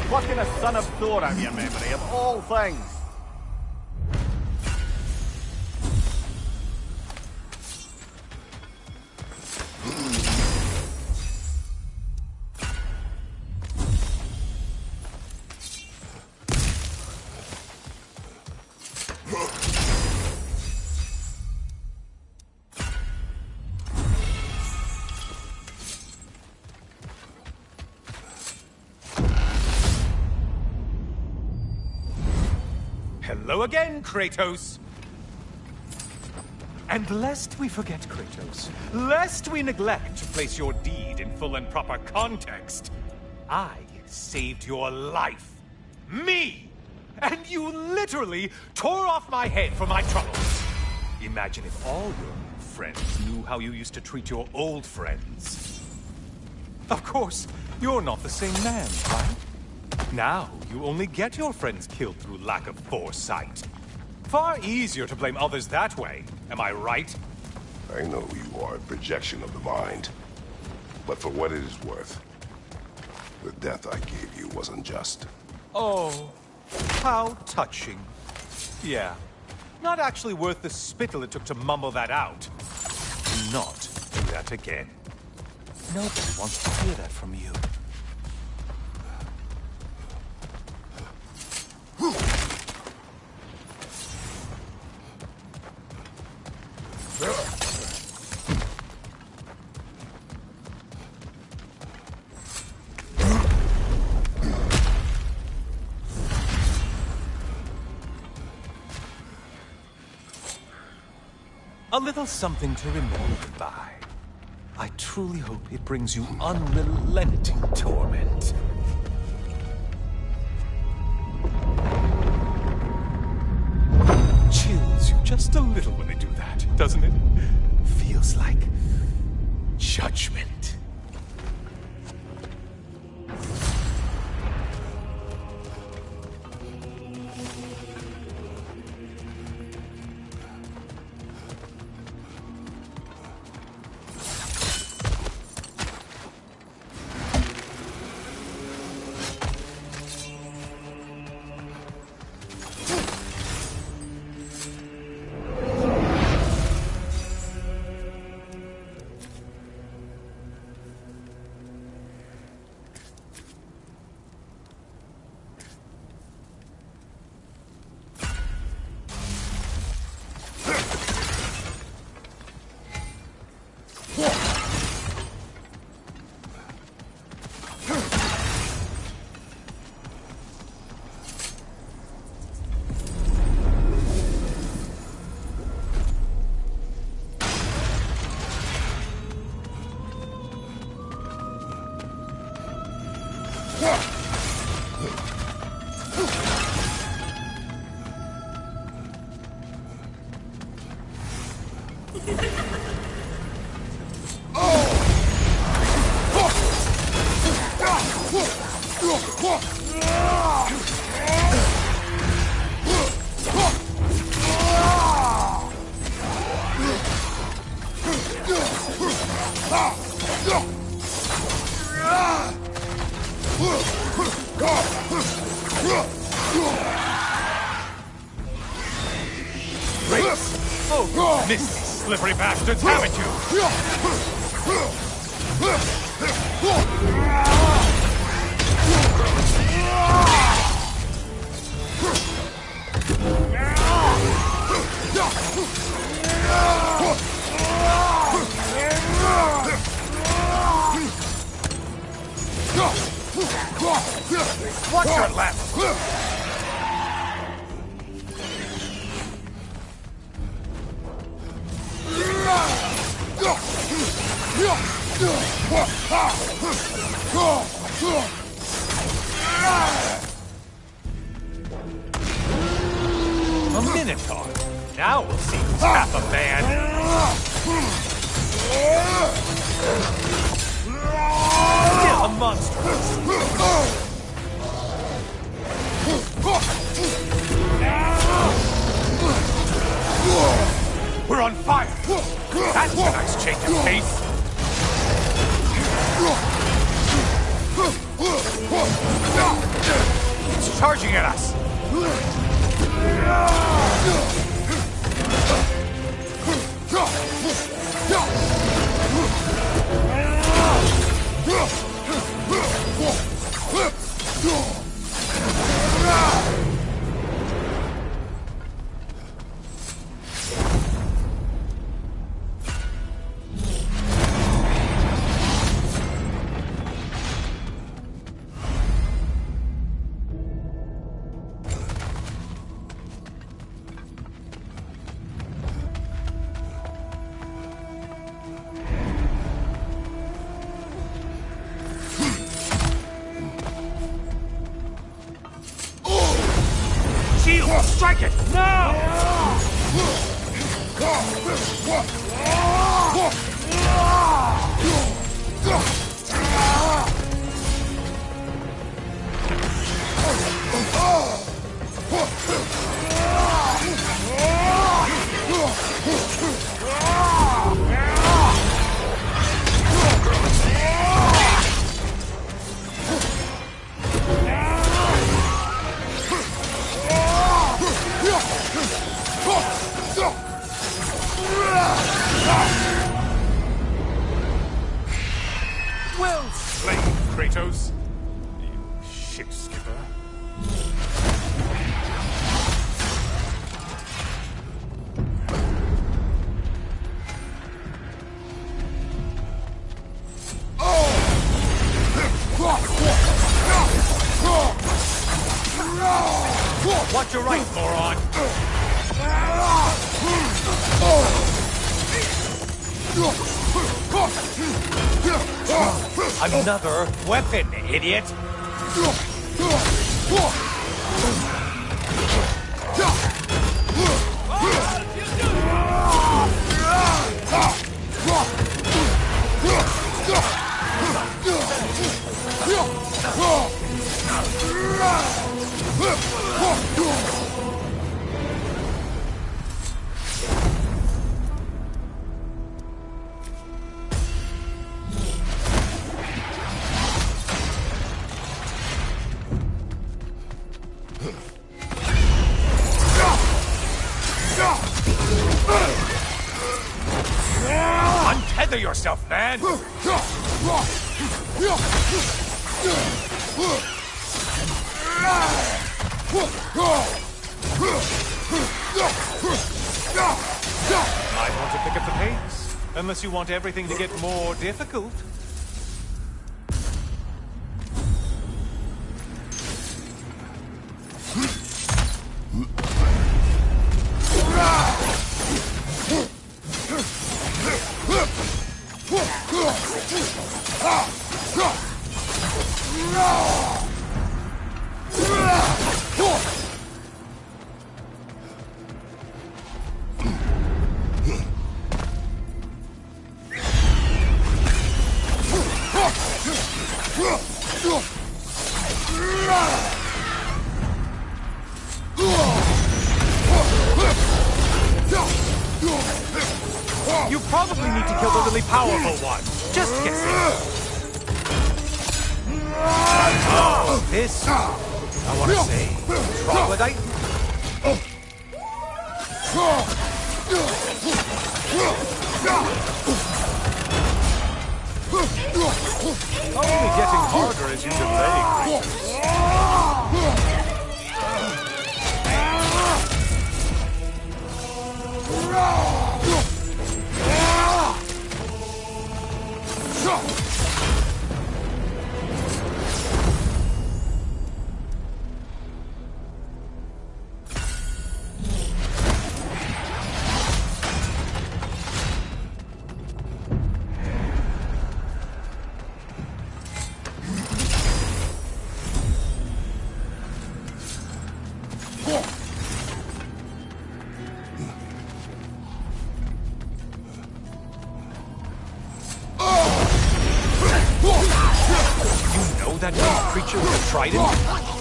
Plucking a son of Thor out of your memory, of all things. Hello again, Kratos! And lest we forget, Kratos, lest we neglect to place your deed in full and proper context, I saved your life. Me! And you literally tore off my head for my troubles. Imagine if all your new friends knew how you used to treat your old friends. Of course, you're not the same man, right? Now, you only get your friends killed through lack of foresight. Far easier to blame others that way, am I right? I know you are a projection of the mind. But for what it is worth, the death I gave you wasn't just. Oh, how touching. Yeah, not actually worth the spittle it took to mumble that out. Do not do that again. Nobody wants to hear that from you. A little something to remember by. I truly hope it brings you unrelenting torment. Chills you just a little when they do that. doesn't it? Feels like judgment. Oh, miss these slippery bastards, haven't you? Watch your left! A Minotaur. Now we'll see who's half a man. Still a monster. We're on fire. That's a nice change of pace. It's charging at us. Strike it! Now! Well slain, Kratos. You ship skipper. Watch your right, moron! Another weapon, idiot! man! Might want to pick up the pace, unless you want everything to get more difficult. You probably need to kill the really powerful one. Just guessing. Oh, this, I want to say, troglodyte? Only getting harder as you that big creature with a trident?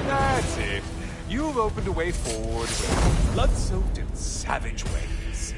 That's it. You've opened a way forward with blood-soaked and savage ways.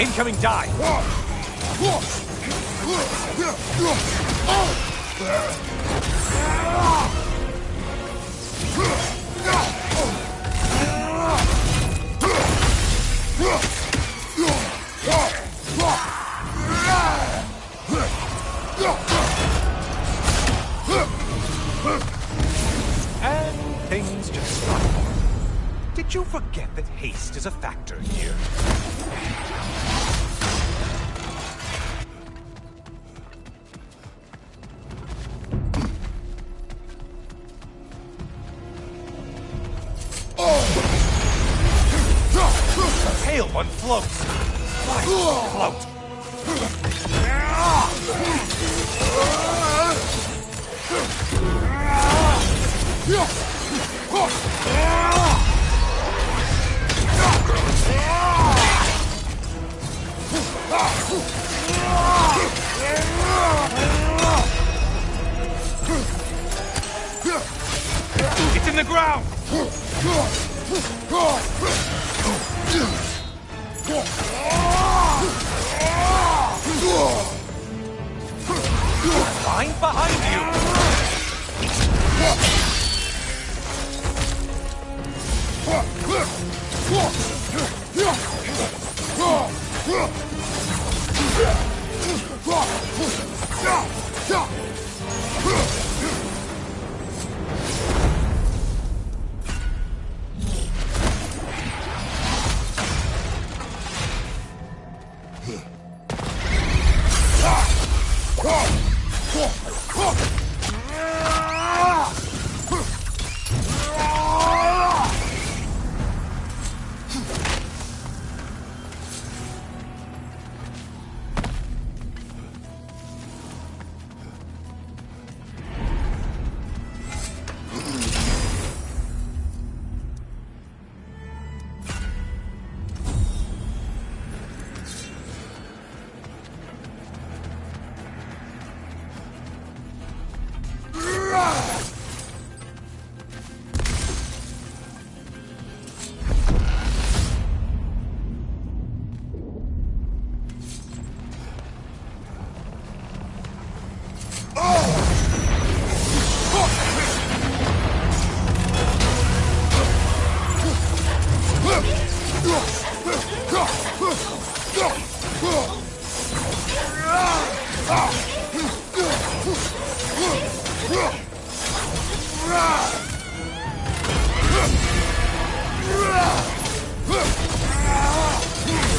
Incoming dive! And things just stop. Did you forget that haste is a factor here? The pale one floats! Why float? It's in the ground! Line behind you!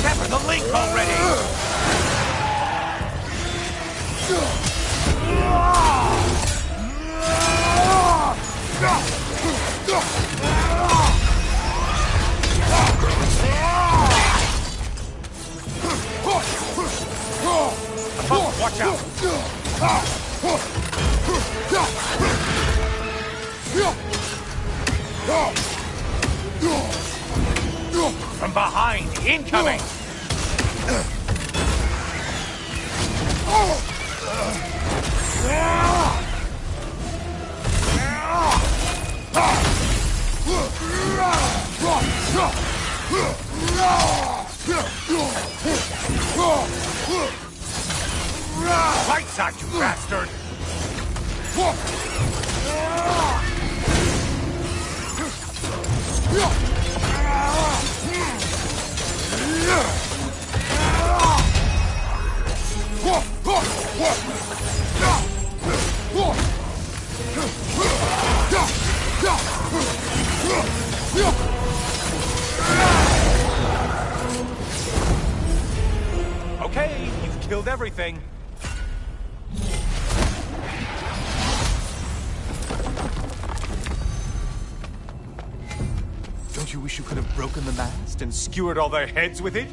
Sever the link already! Watch out! From behind, incoming! Right side, you bastard! Okay, you've killed everything. Don't you wish you could have broken the mast and skewered all their heads with it?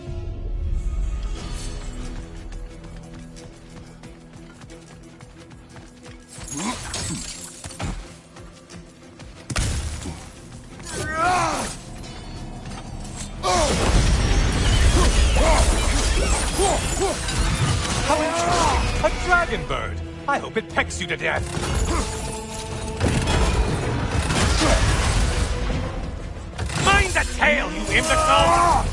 How interesting! A dragon bird! I hope it pecks you to death! Mind the tail, you imbecile!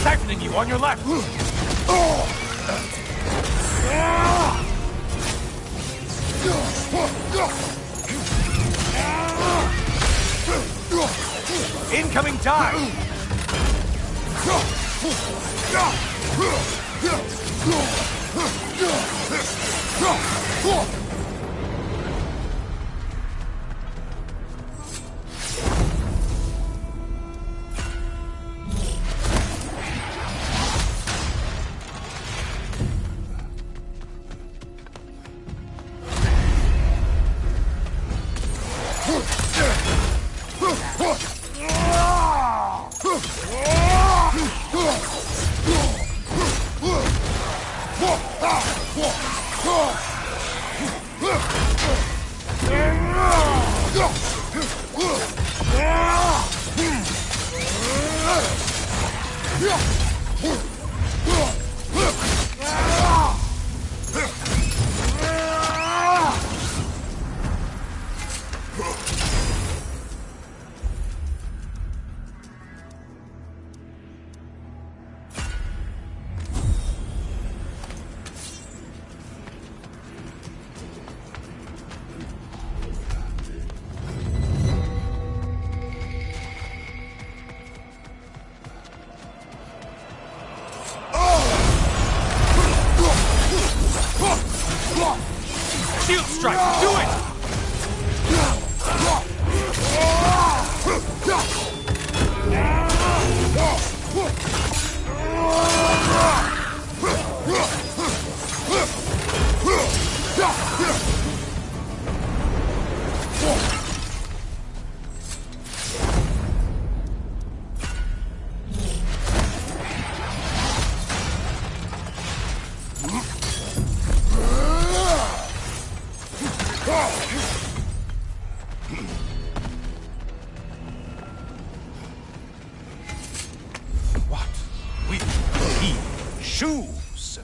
Siphoning you on your left! Incoming dive! Shield strike! Do it! What? We need shoes!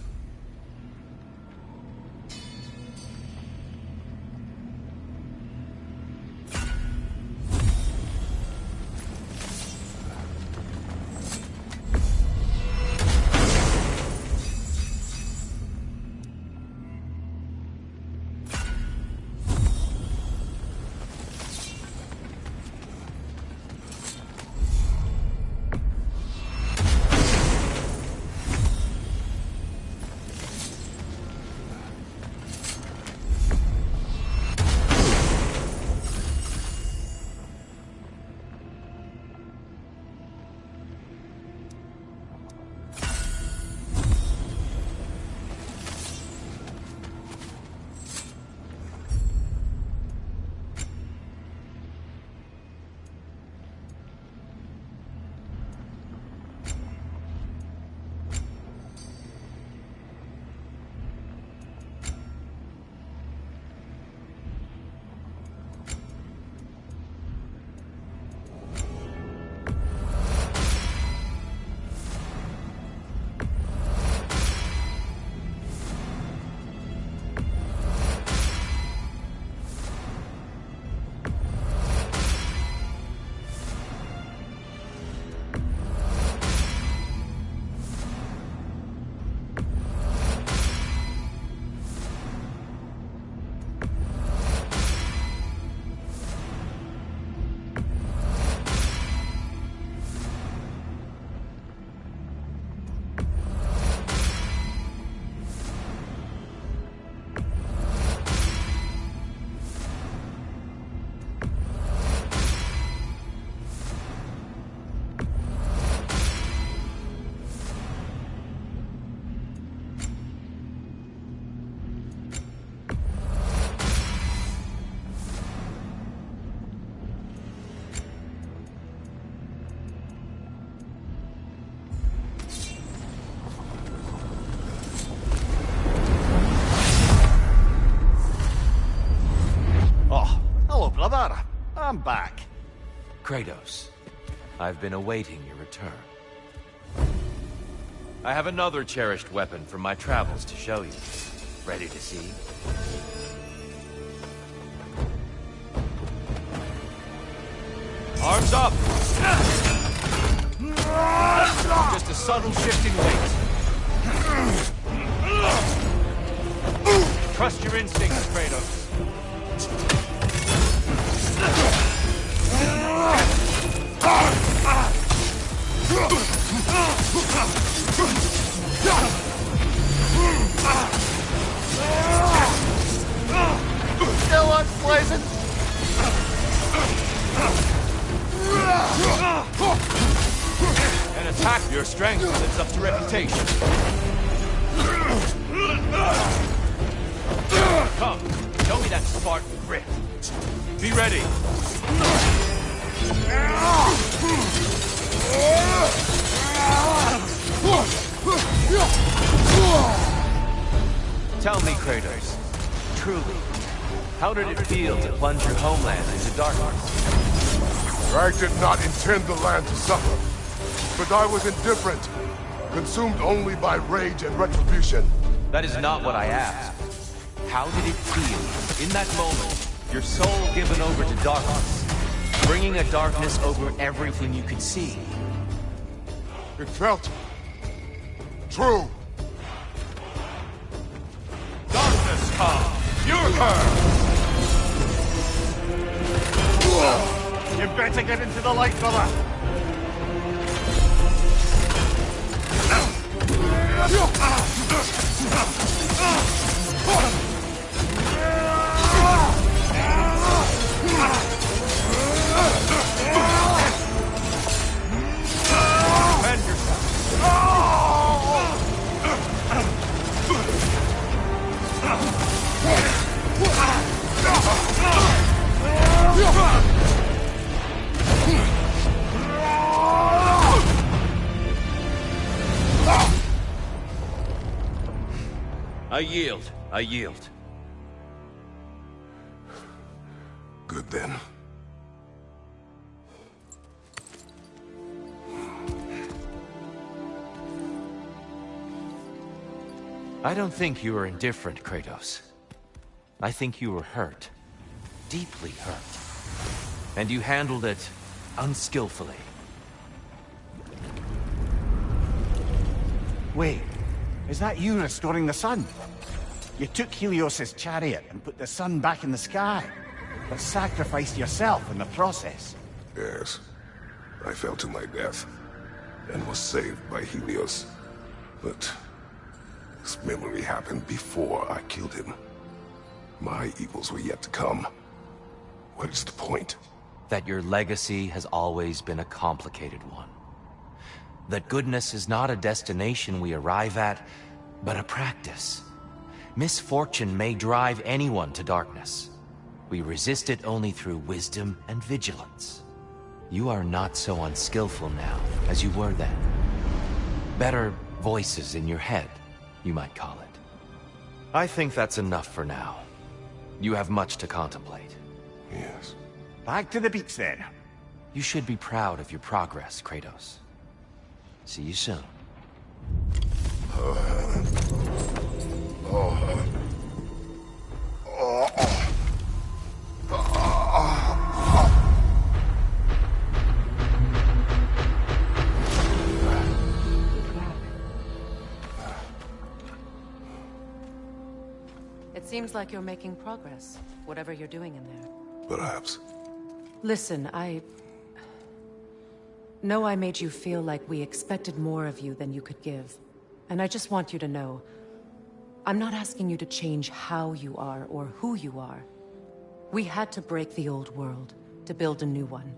Oh, hello, brother. I'm back. Kratos, I've been awaiting your return. I have another cherished weapon from my travels to show you. Ready to see? Arms up! Just a subtle shift in weight. Trust your instincts, Kratos. Still unpleasant. An attack your strength lives up to reputation. Come, show me that Spartan grit. Be ready. Tell me, Kratos, truly, how did it feel to plunge your homeland into darkness? I did not intend the land to suffer, but I was indifferent, consumed only by rage and retribution. That is not what I asked. How did it feel, in that moment, your soul given over to darkness, bringing a darkness over everything you could see? It felt true. Darkness come! You're her! You better get into the light, brother! Defend yourself! I yield. I yield. Good then. I don't think you were indifferent, Kratos. I think you were hurt. Deeply hurt. And you handled it unskillfully. Wait, is that you restoring the sun? You took Helios's chariot and put the sun back in the sky, but sacrificed yourself in the process. Yes. I fell to my death, and was saved by Helios. But this memory happened before I killed him. My evils were yet to come. What is the point? That your legacy has always been a complicated one. That goodness is not a destination we arrive at, but a practice. Misfortune may drive anyone to darkness. We resist it only through wisdom and vigilance. You are not so unskillful now as you were then. Better voices in your head, you might call it. I think that's enough for now. You have much to contemplate. Yes. Back to the beach then. You should be proud of your progress, Kratos. See you soon. It seems like you're making progress, whatever you're doing in there. Perhaps. Listen, I know I made you feel like we expected more of you than you could give. And I just want you to know, I'm not asking you to change how you are or who you are. We had to break the old world to build a new one.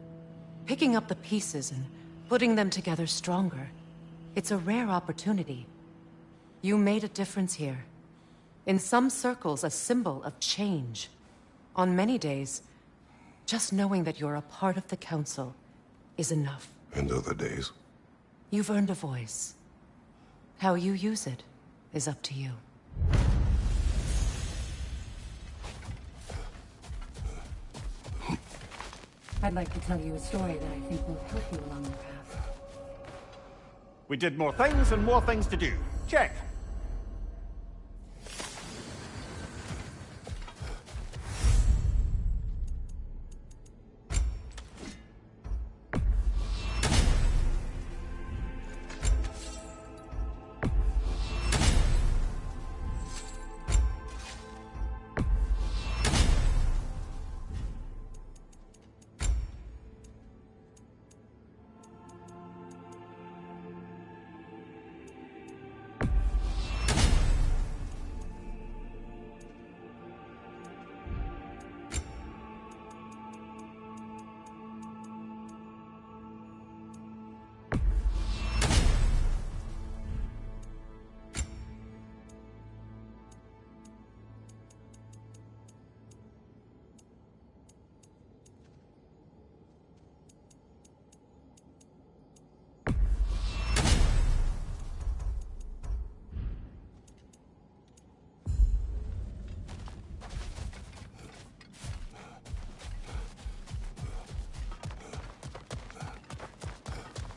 Picking up the pieces and putting them together stronger. It's a rare opportunity. You made a difference here. In some circles, a symbol of change. On many days, just knowing that you're a part of the Council is enough. And other days? You've earned a voice. How you use it is up to you. I'd like to tell you a story that I think will help you along the path. We did more things and more things to do. Check.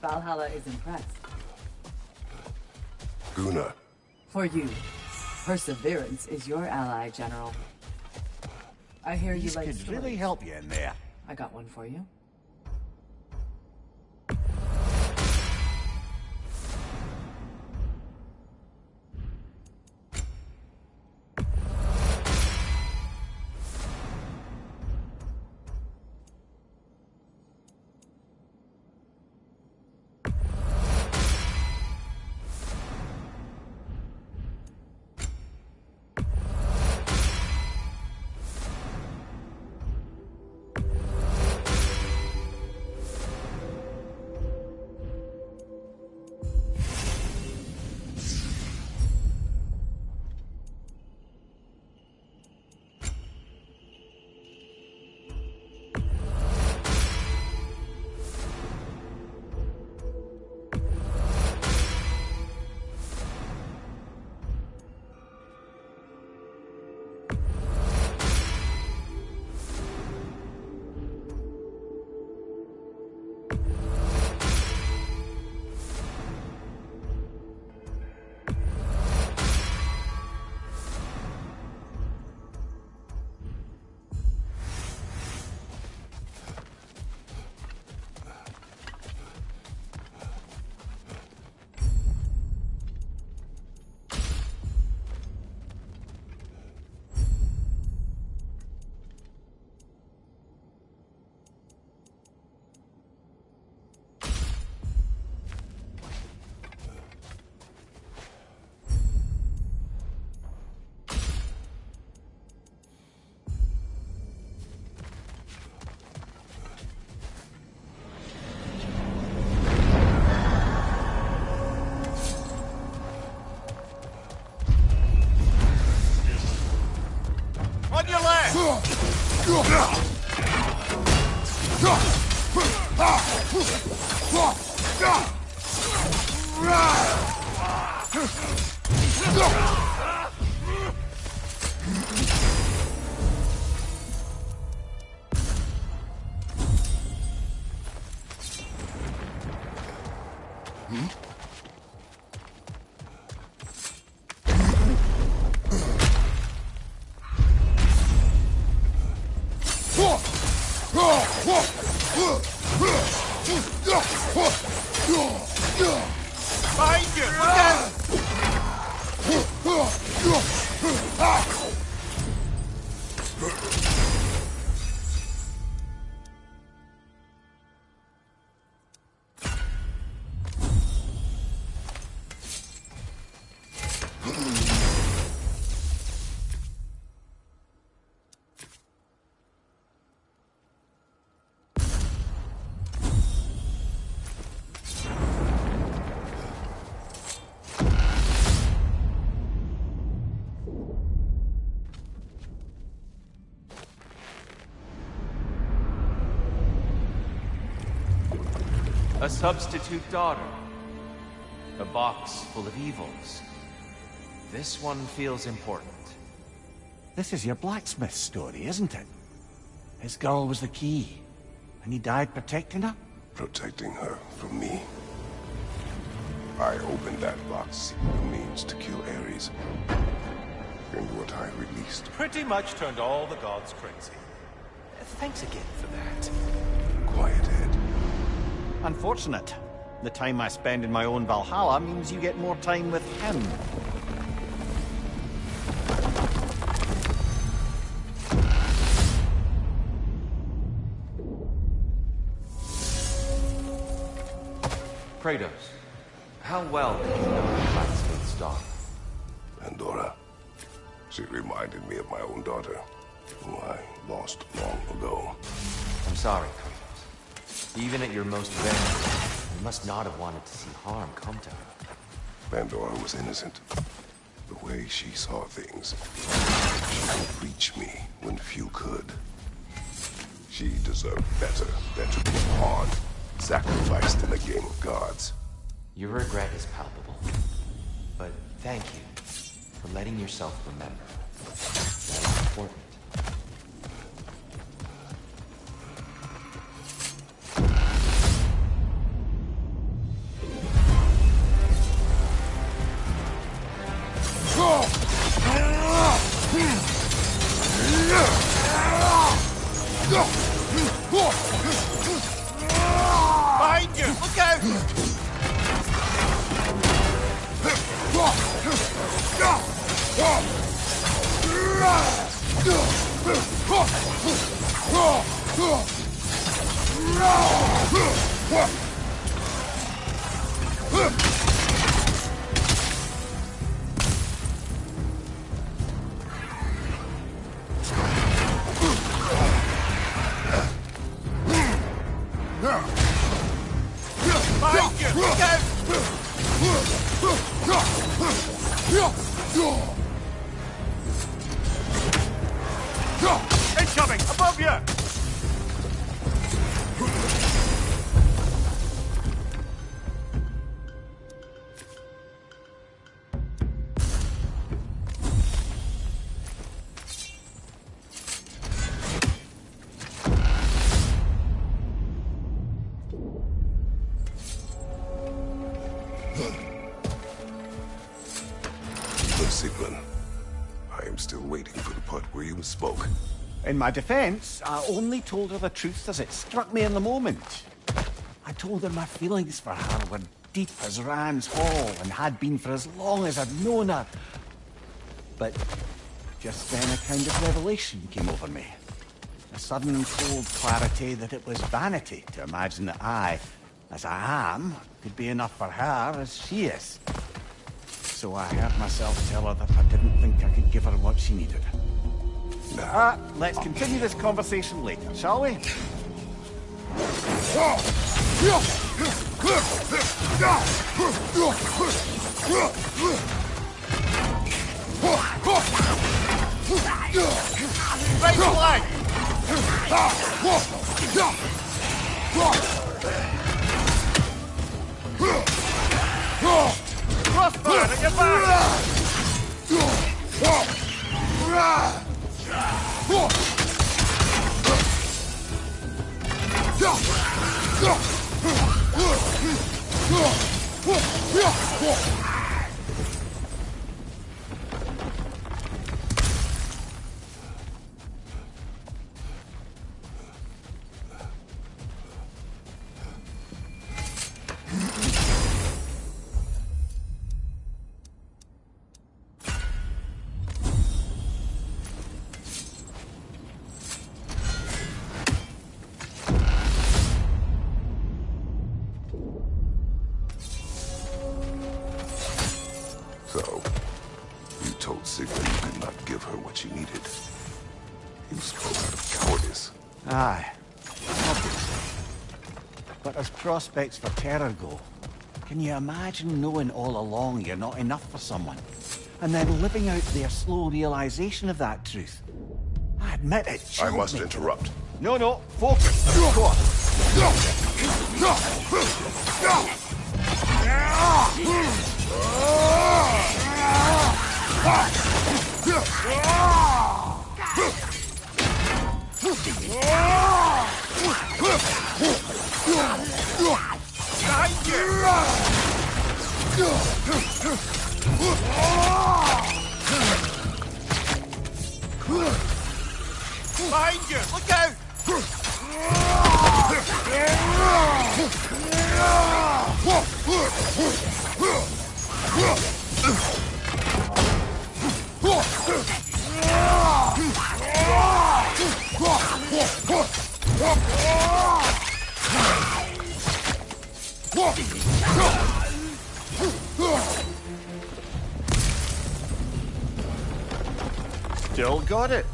Valhalla is impressed. Guna. For you, perseverance is your ally, General. I hear you These like could stories. really help you in there. I got one for you. On your left! Behind you! Look out! A substitute daughter. A box full of evils. This one feels important. This is your blacksmith story, isn't it? His girl was the key. And he died protecting her? Protecting her from me. I opened that box, seeking the means to kill Ares. And what I released. Pretty much turned all the gods crazy. Thanks again for that. Quiet, Ed. Unfortunate. The time I spend in my own Valhalla means you get more time with him. Kratos, how well did you know the Blacksmith's daughter? Pandora. She reminded me of my own daughter, who I lost long ago. I'm sorry, Kratos. Even at your most vengeful, you must not have wanted to see harm come to her. Pandora was innocent. The way she saw things, she could reach me when few could. She deserved better than to be a pawn, sacrificed in a game of gods. Your regret is palpable. But thank you for letting yourself remember. That is important. Behind you! Look out! Behind you! Look out! Incoming! Above you! Sigmund, I am still waiting for the part where you spoke. In my defense, I only told her the truth as it struck me in the moment. I told her my feelings for her were deep as Rand's Hall and had been for as long as I'd known her. But just then a kind of revelation came over me. A sudden cold clarity that it was vanity to imagine that I, as I am, could be enough for her as she is. So I heard myself tell her that I didn't think I could give her what she needed. Let's continue this conversation later, shall we? Right flank! Crossfire to get back! So, you told Sigmund you could not give her what she needed. You spoke out of cowardice. Aye, obviously. But as prospects for terror go, can you imagine knowing all along you're not enough for someone? And then living out their slow realization of that truth? I admit it I chilled must me. interrupt. No, focus, of course. Behind you! Look out! Still got it.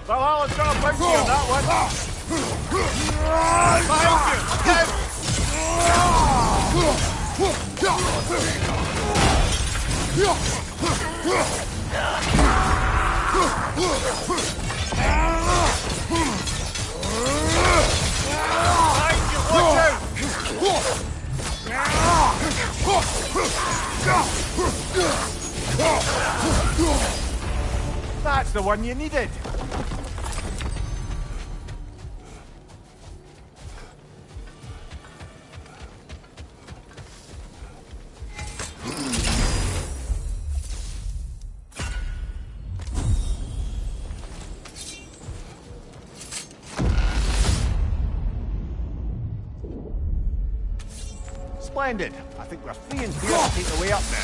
Valhalla's got a bounty on that one. Behind That's the one you needed. Splendid. I think we're free and clear to take the way up now.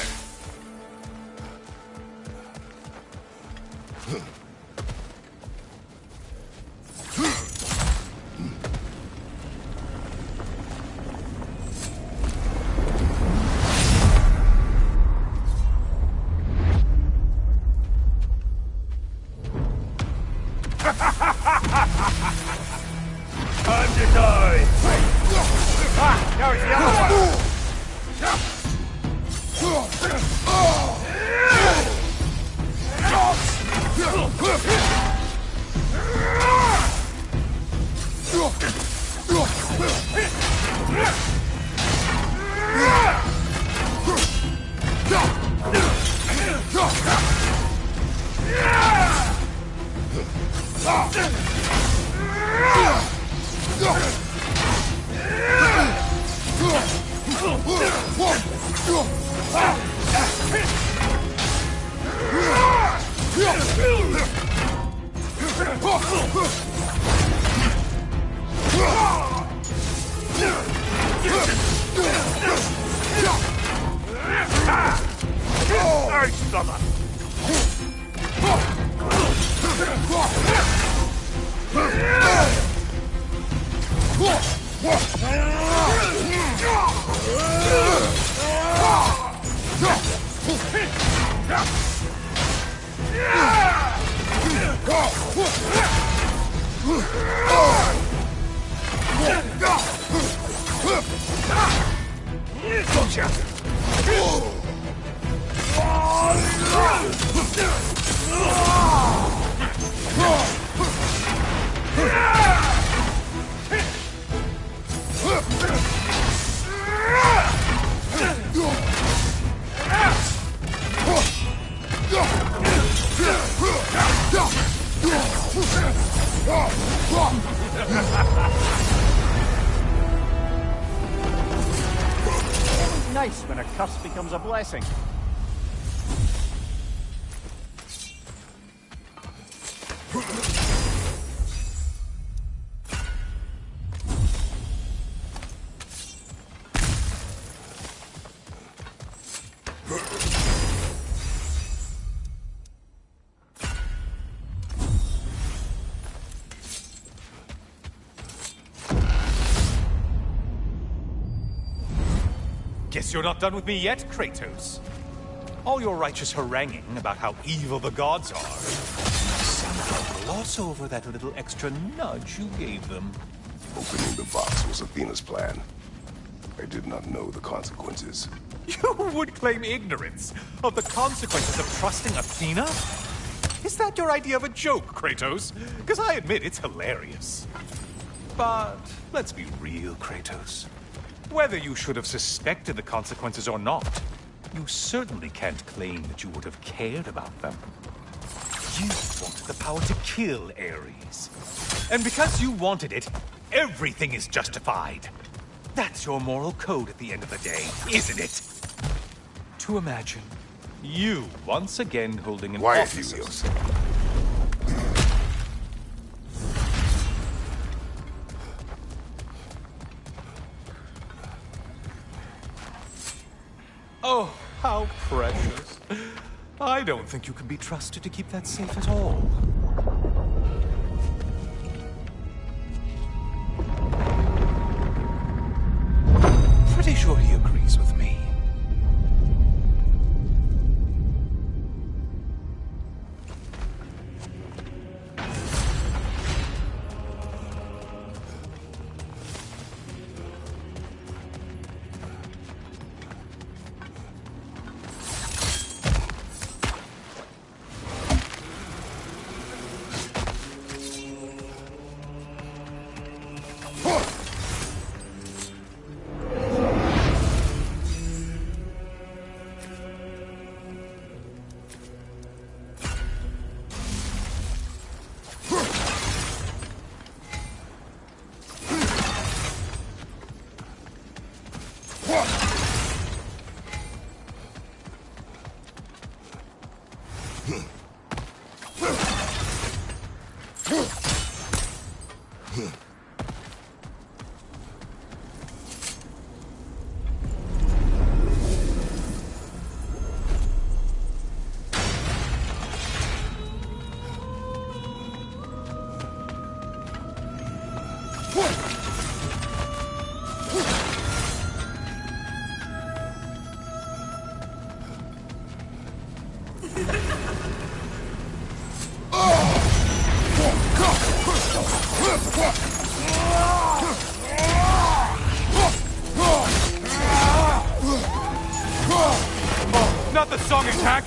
Time to die! Ah, now it's the other one. Nice when a curse becomes a blessing. Guess you're not done with me yet, Kratos. All your righteous haranguing about how evil the gods are, somehow gloss over that little extra nudge you gave them. Opening the box was Athena's plan. I did not know the consequences. You would claim ignorance of the consequences of trusting Athena? Is that your idea of a joke, Kratos? Because I admit it's hilarious. But let's be real, Kratos. Whether you should have suspected the consequences or not, you certainly can't claim that you would have cared about them. You wanted the power to kill Ares. And because you wanted it, everything is justified. That's your moral code at the end of the day, isn't it? To imagine you once again holding an Quiet, office. Helios. Oh, how precious. I don't think you can be trusted to keep that safe at all. Pretty sure he agrees with me. Not the song attack!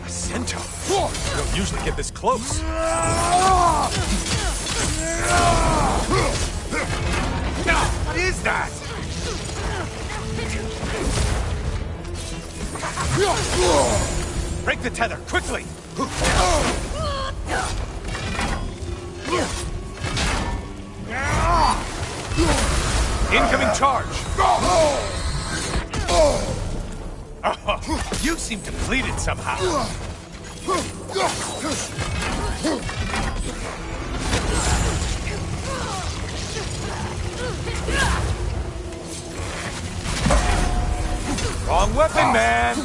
A centaur? You don't usually get this close. What is that? Break the tether, quickly! Incoming charge! Oh, you seem depleted somehow. Wrong weapon, man!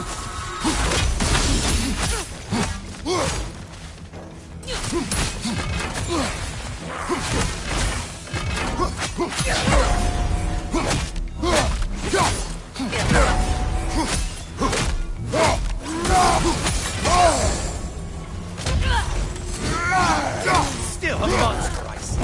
Still a monster, I see.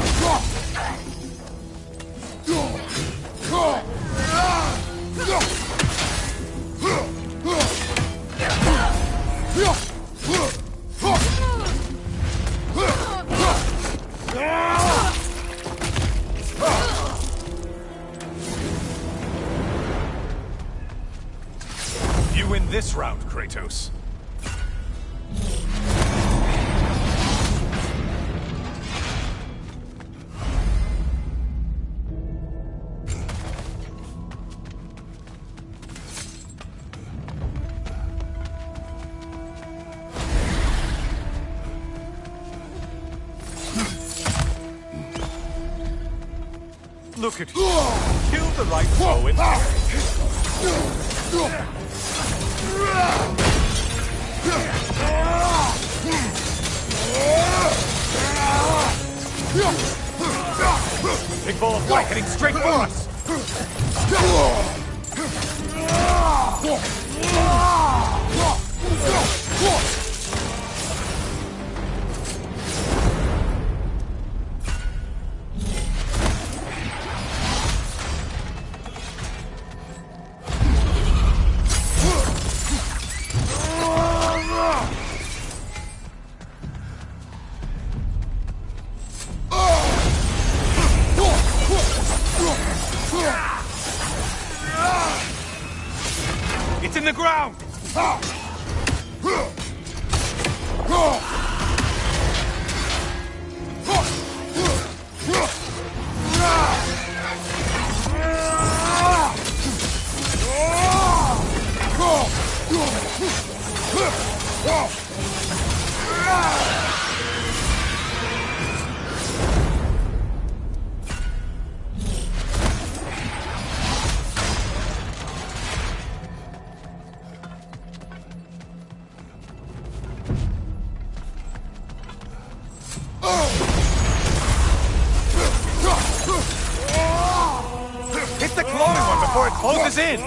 You win this round, Kratos. Look at you. Kill the right foe and... heading straight for us! It's in the ground! Hit the glowing one before it closes in!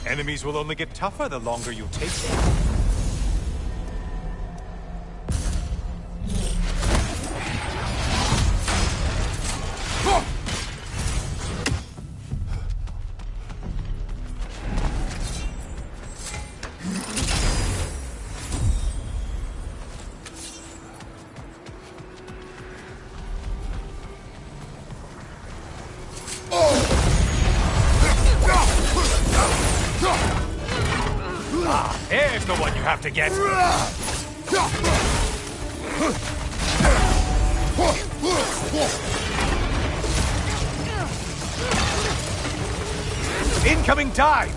Enemies will only get tougher the longer you take them. There's the one you have to get. Incoming dive.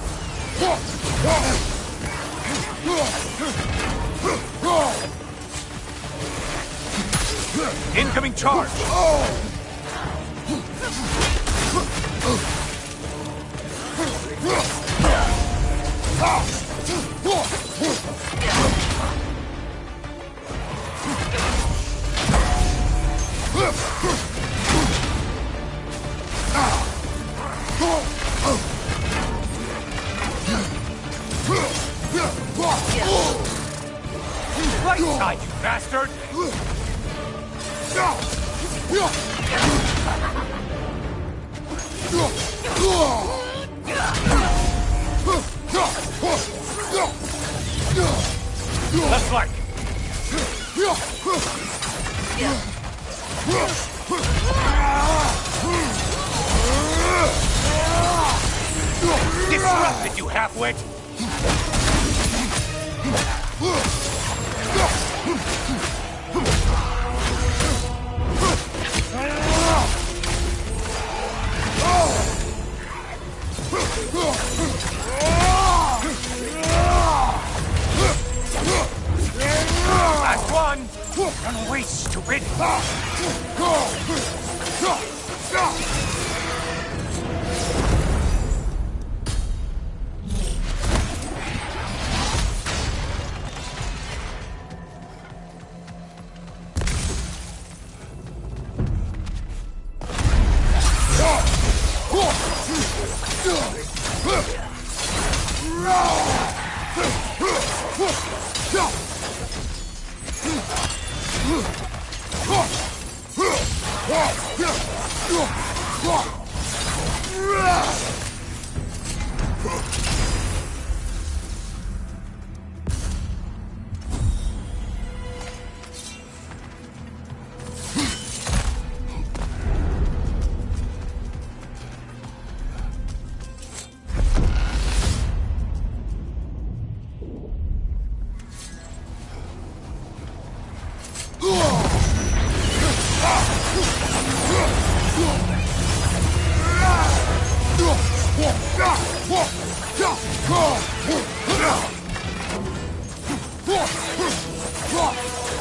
Incoming charge. Right side, you bastard! Left flank! Disrupted, you half-wit! Last one! Run away, stupid!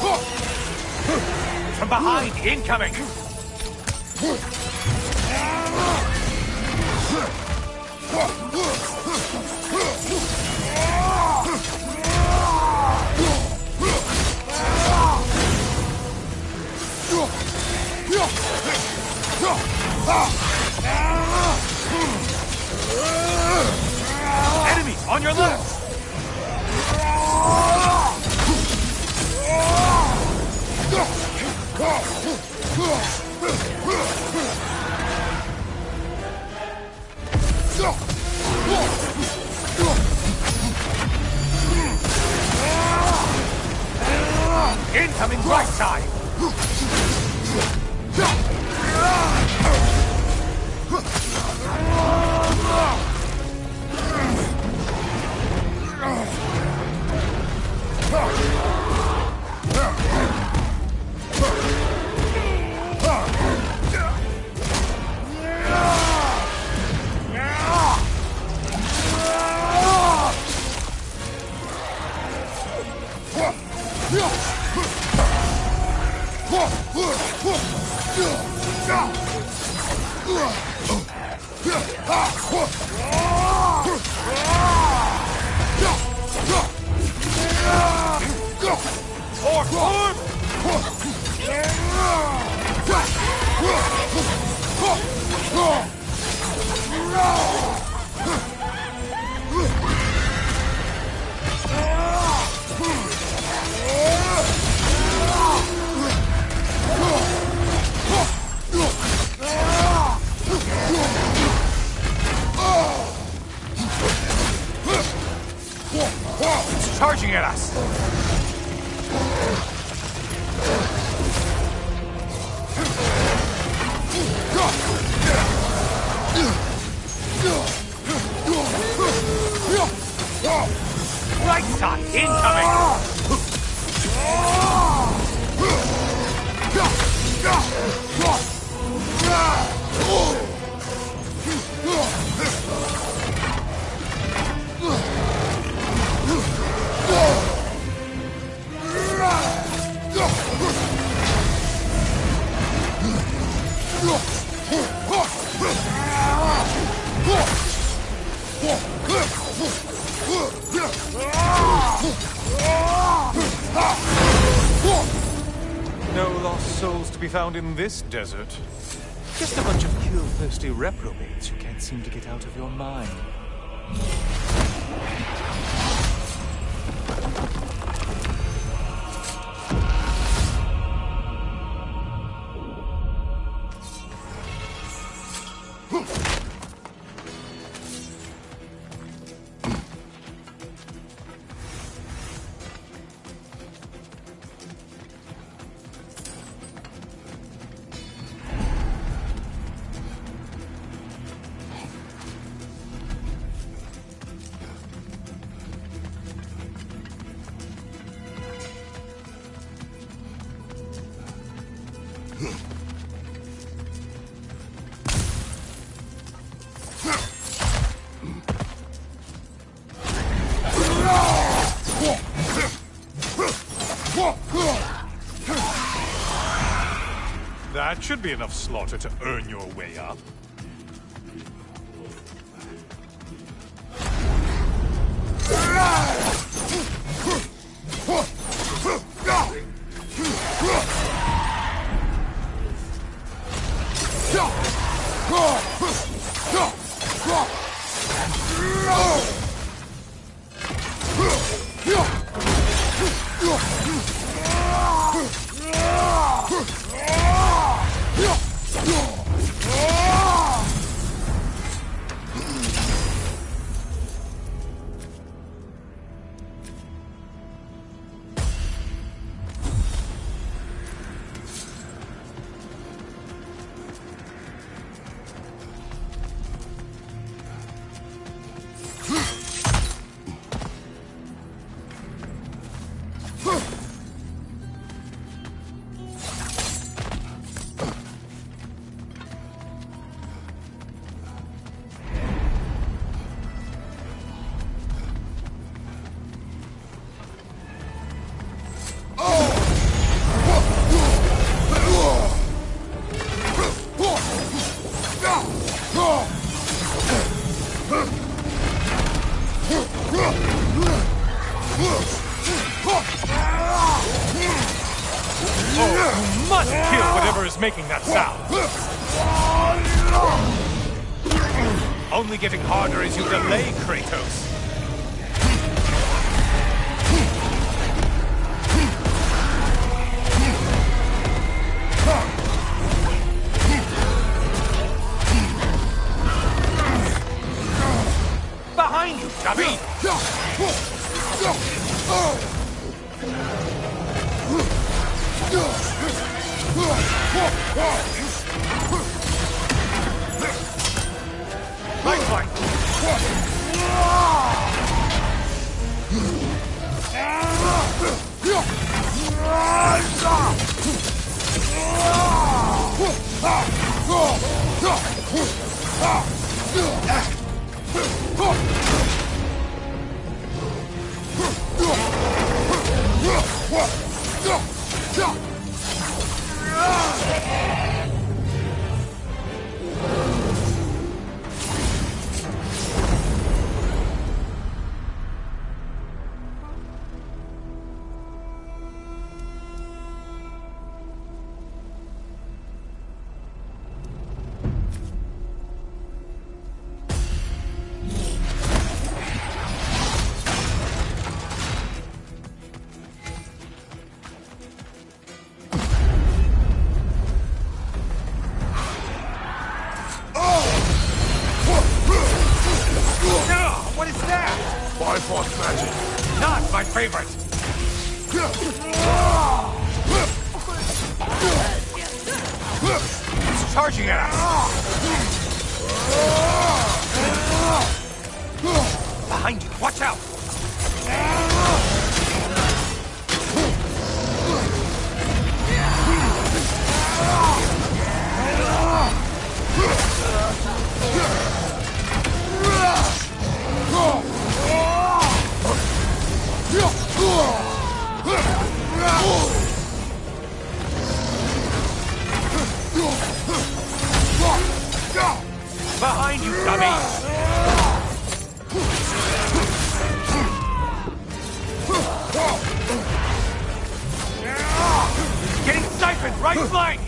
From behind, incoming! Enemy on your left! Incoming right side! It's charging at us! Right side, incoming! No lost souls to be found in this desert. Just a bunch of kill-thirsty reprobates who can't seem to get out of your mind. That should be enough slaughter to earn your way up. Oh, you must kill whatever is making that sound! Only getting harder as you delay, Kratos! Behind you, dummy! Lifeline! What is that? Bifrost magic. Not my favorite! It's charging at us! Behind you, watch out! Behind you, dummy! Getting siphoned, right flank!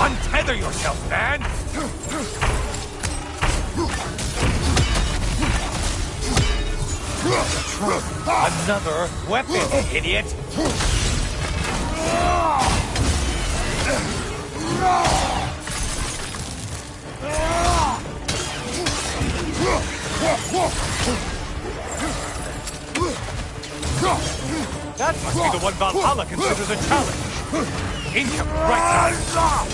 Untether yourself, man! Another weapon, idiot! That must be the one Valhalla considers a challenge. Income right now.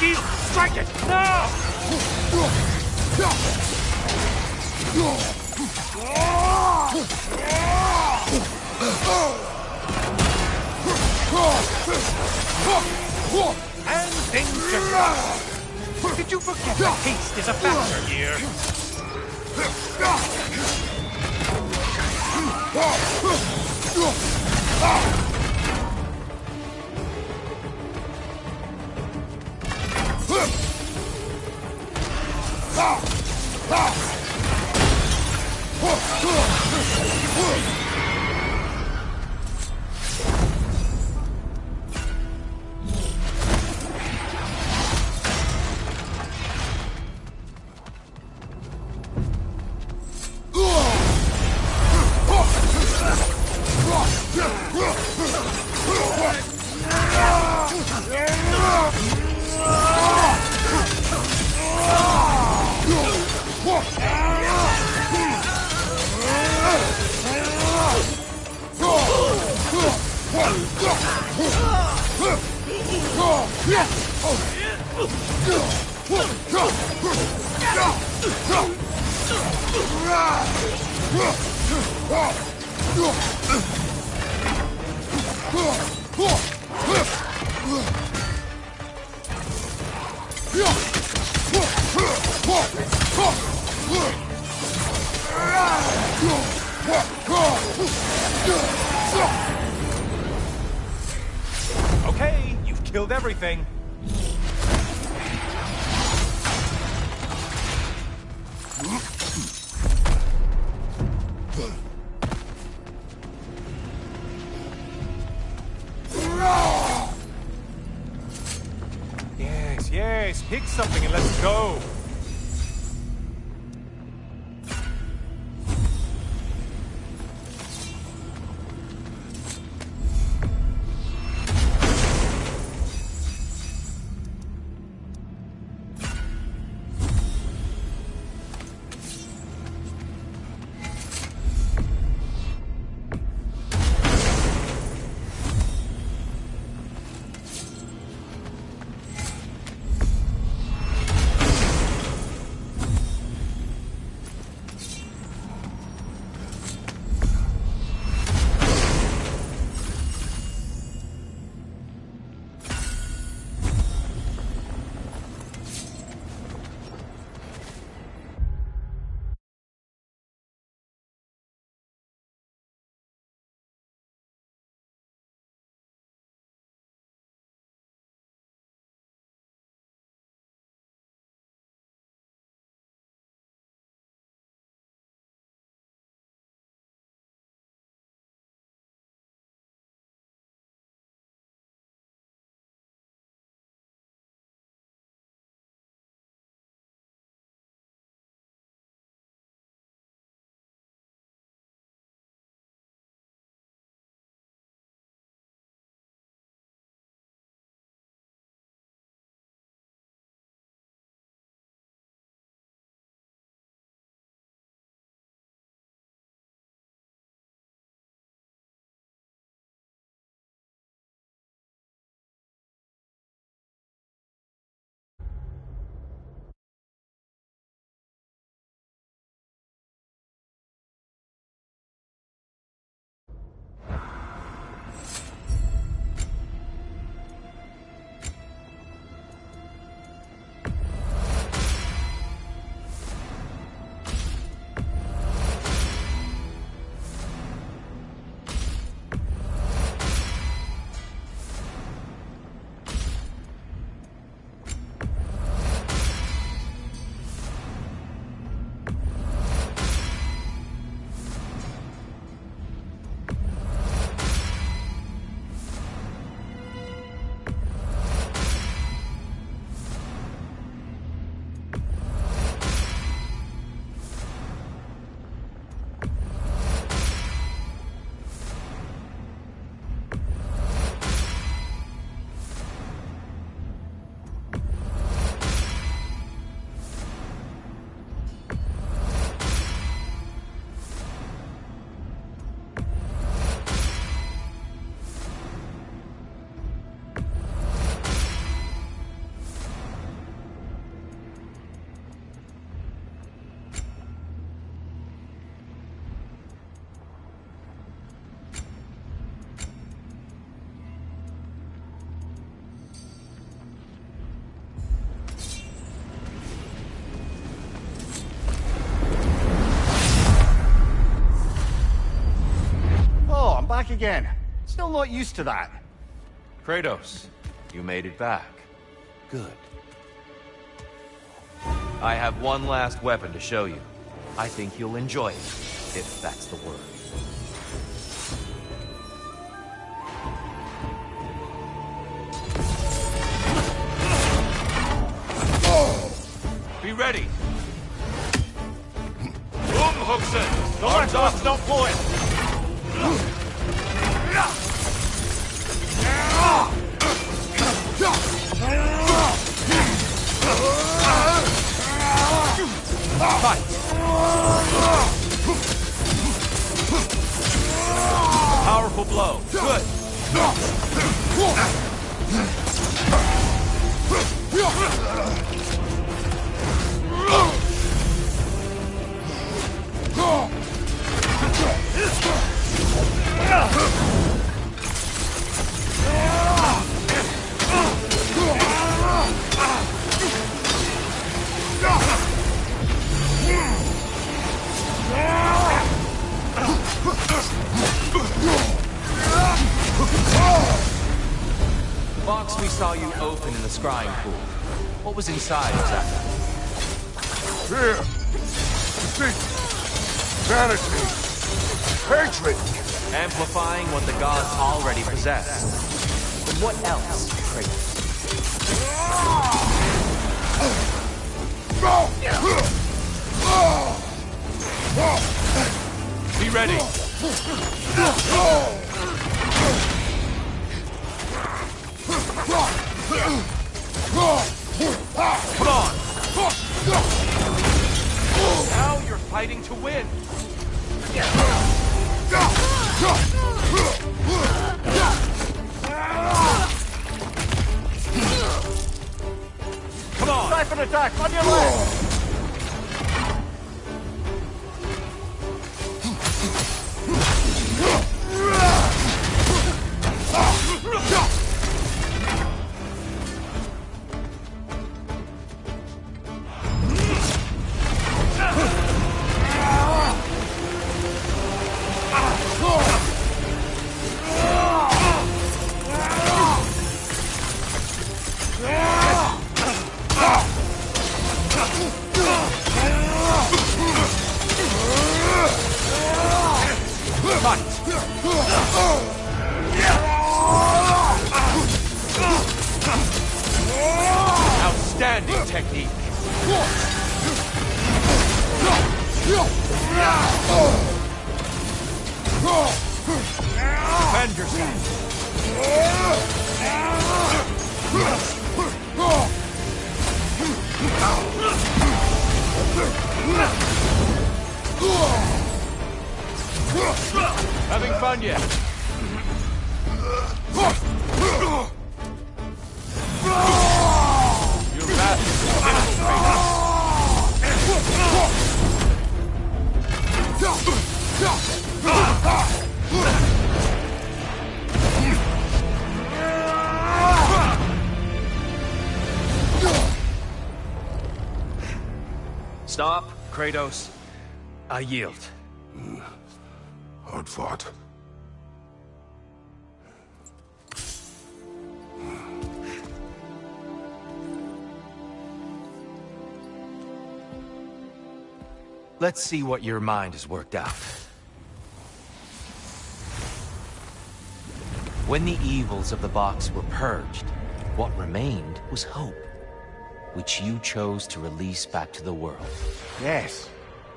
Shield, strike it now! And things just go. Did you forget that haste is a factor here? Okay, you've killed everything. Yes, pick something and let's go. back again. Still not used to that. Kratos, you made it back. Good. I have one last weapon to show you. I think you'll enjoy it, if that's the word. Be ready! Umhuxen! Arms up, stop blowing! Fight! Powerful blow. Good. The box we saw you open in the scrying pool. What was inside exactly? Fear, deceit, vanity, hatred. Amplifying what the gods already possess. But what else, Kratos? Be ready. Come on. Now you're fighting to win. Come on. Knife and attack on your left! Outstanding technique. Defend yourself. Having fun yet? Your master is Stop, Kratos. I yield. Hard fought. Let's see what your mind has worked out. When the evils of the box were purged, what remained was hope, which you chose to release back to the world. Yes.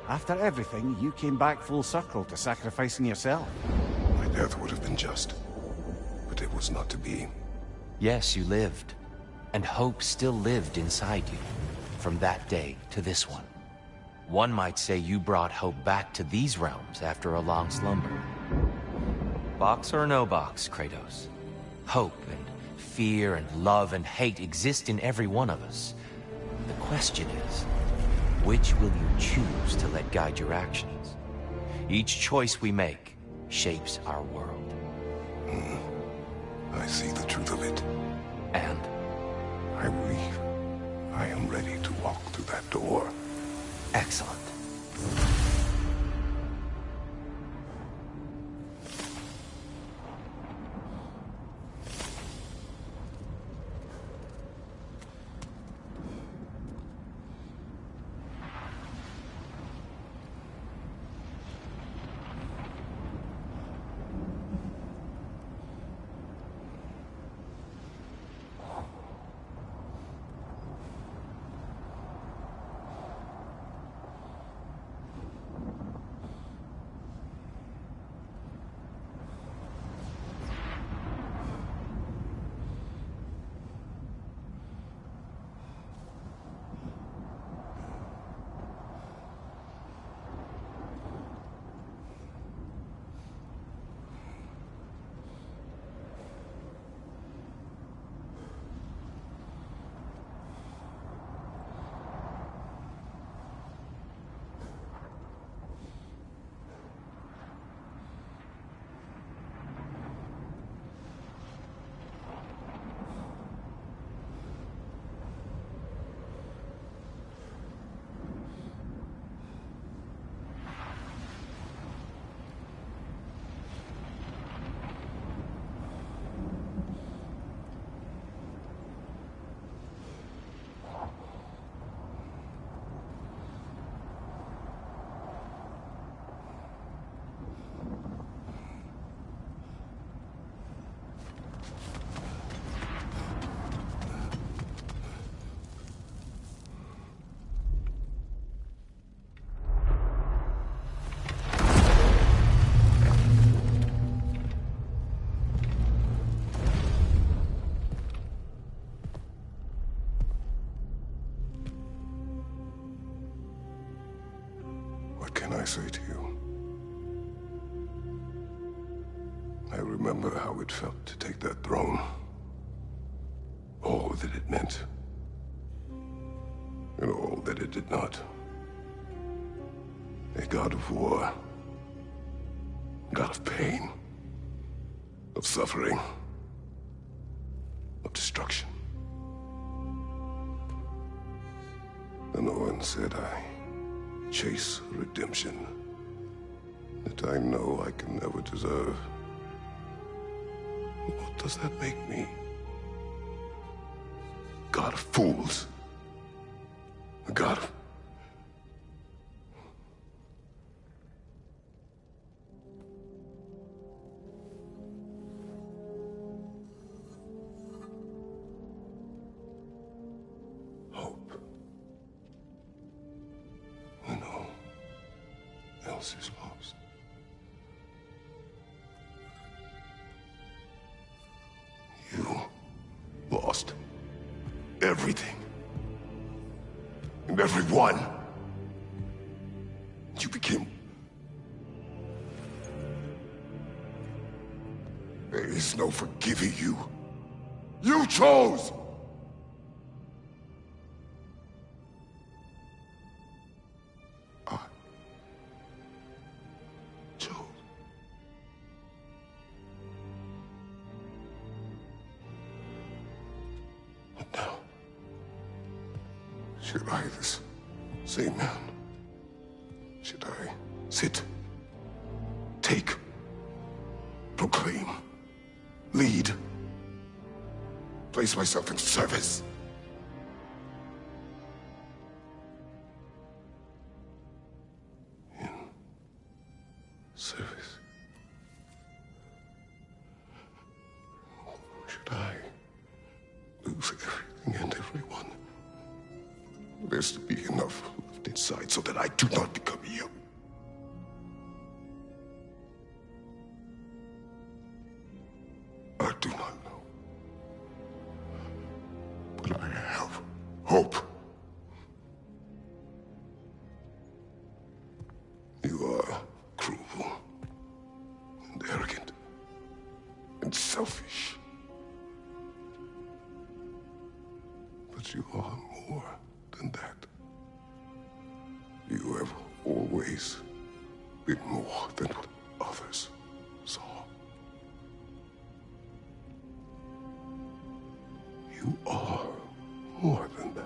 After everything, you came back full circle to sacrificing yourself. My death would have been just, but it was not to be. Yes, you lived, and hope still lived inside you, from that day to this one. One might say you brought hope back to these realms after a long slumber. Box or no box, Kratos. Hope and fear and love and hate exist in every one of us. The question is, which will you choose to let guide your actions? Each choice we make shapes our world. I see the truth of it. And? I believe I am ready to walk through that door. Excellent. I say to you? I remember how it felt to take that throne. All that it meant. And all that it did not. A god of war. God of pain. Of suffering. Of destruction. And the one said I chase redemption that I know I can never deserve. What does that make me? God of fools. A god of... hope. When all else is lost. You lost everything. And everyone. You became... There is no forgiving you. You chose! I chose. But now... should I, this same man, should I sit, take, proclaim, lead, place myself in service? In service? Should I lose everything and everyone? There's to be enough left inside so that I do not become you. I do not know. But I have hope. You are cruel and arrogant and selfish. But you are more than that. You have always been more than what others saw. You are more than that.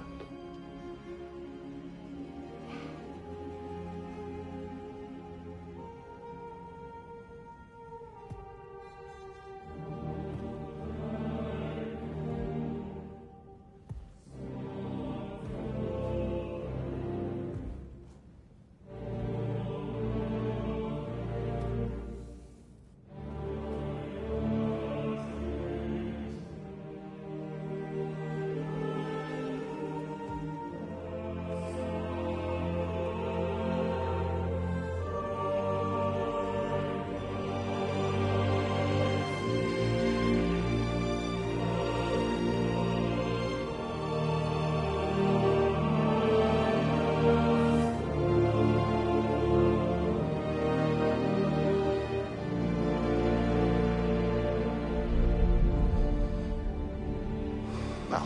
Well,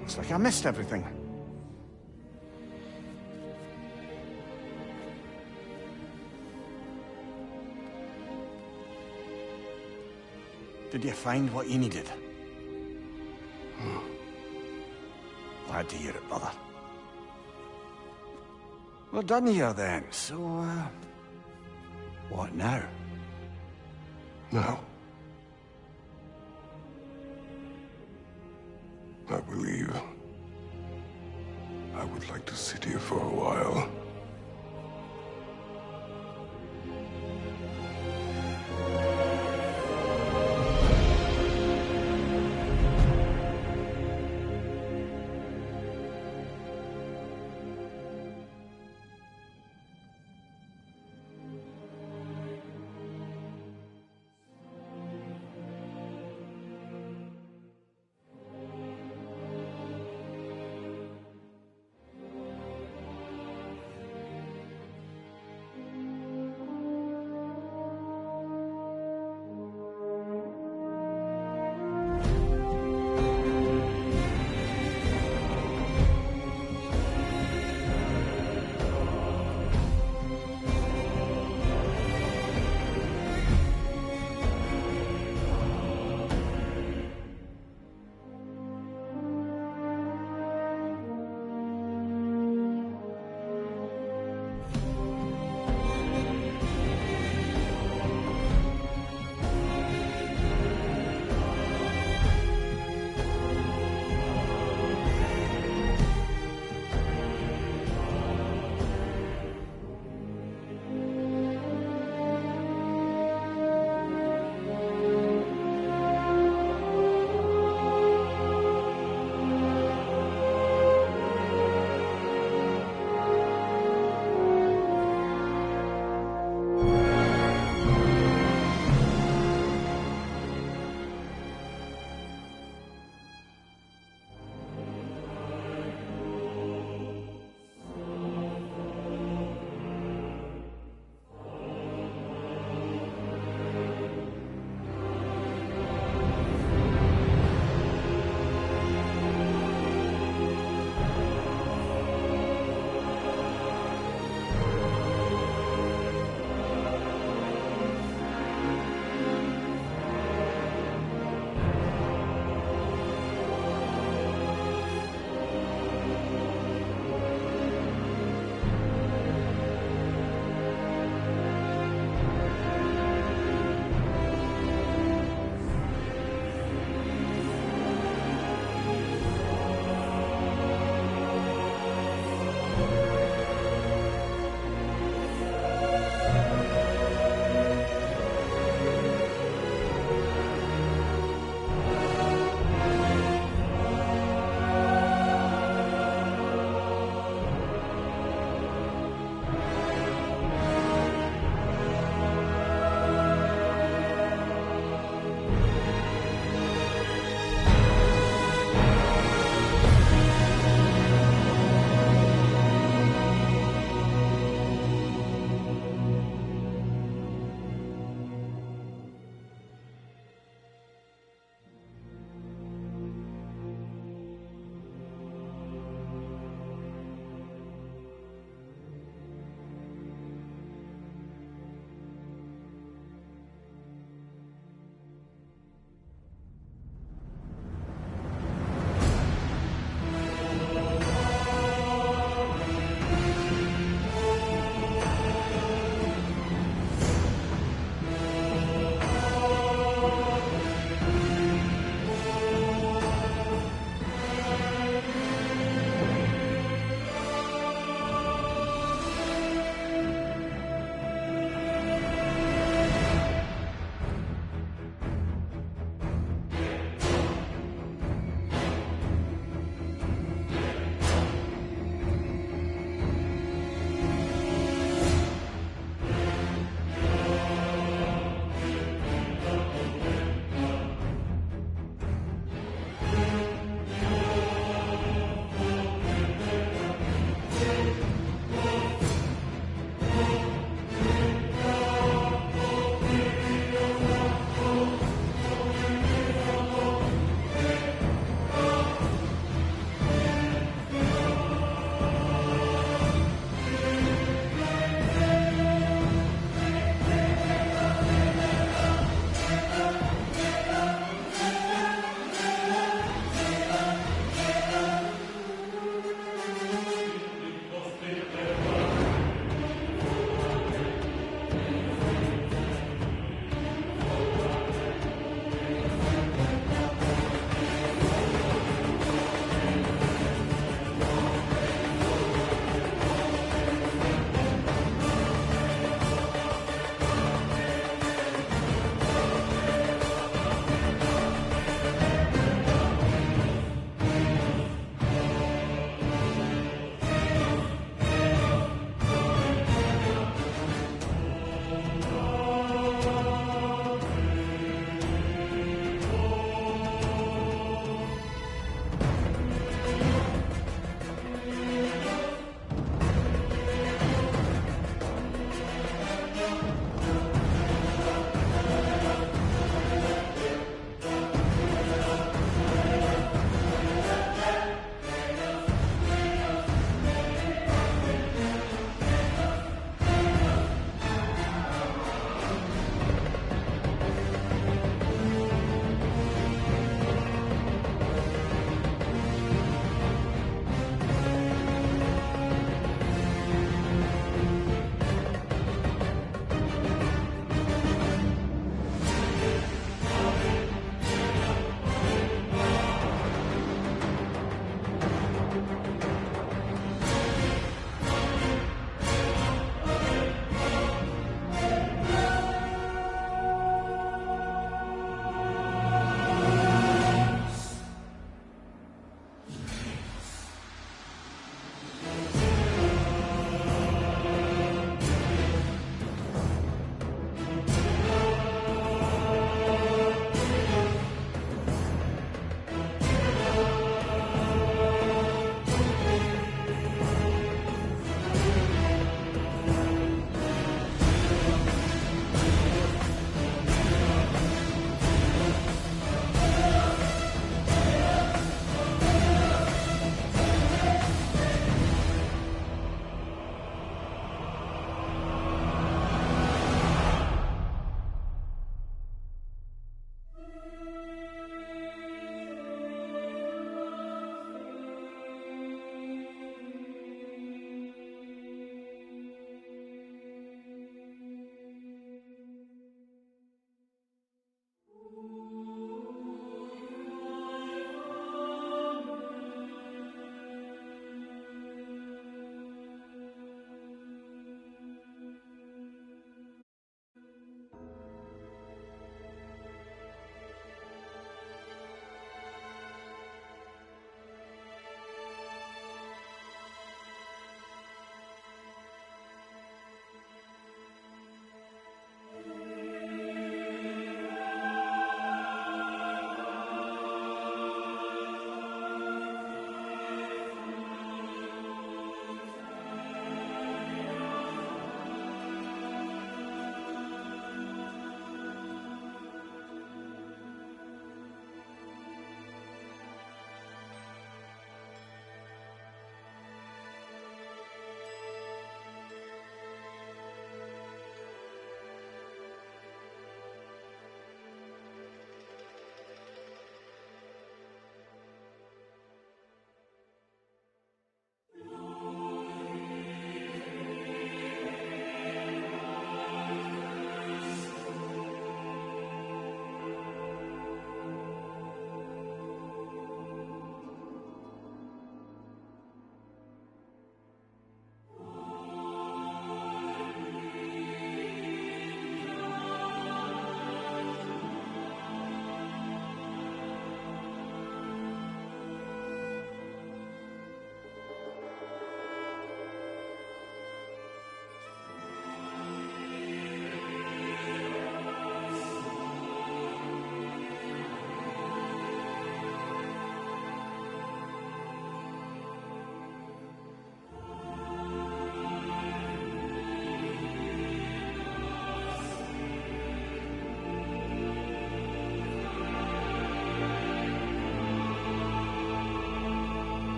looks like I missed everything. Did you find what you needed? Glad to hear it, brother. We're done here then, so, what now? Now, I believe I would like to sit here for a while.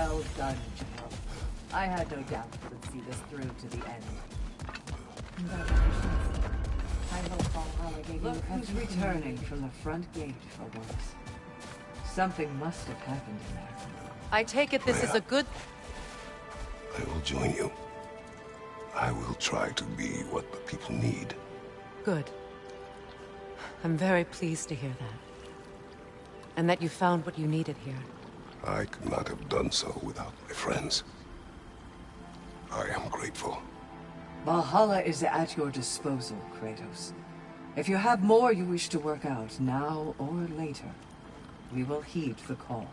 Well done, General. I had no doubt you would see this through to the end. Congratulations. I hope Valhalla gave Look you who's everything you returning needed. from the front gate for once. Something must have happened in there. I take it this is a good... I will join you. I will try to be what the people need. Good. I'm very pleased to hear that. And that you found what you needed here. I could not have done so without my friends. I am grateful. Valhalla is at your disposal, Kratos. If you have more you wish to work out, now or later, we will heed the call.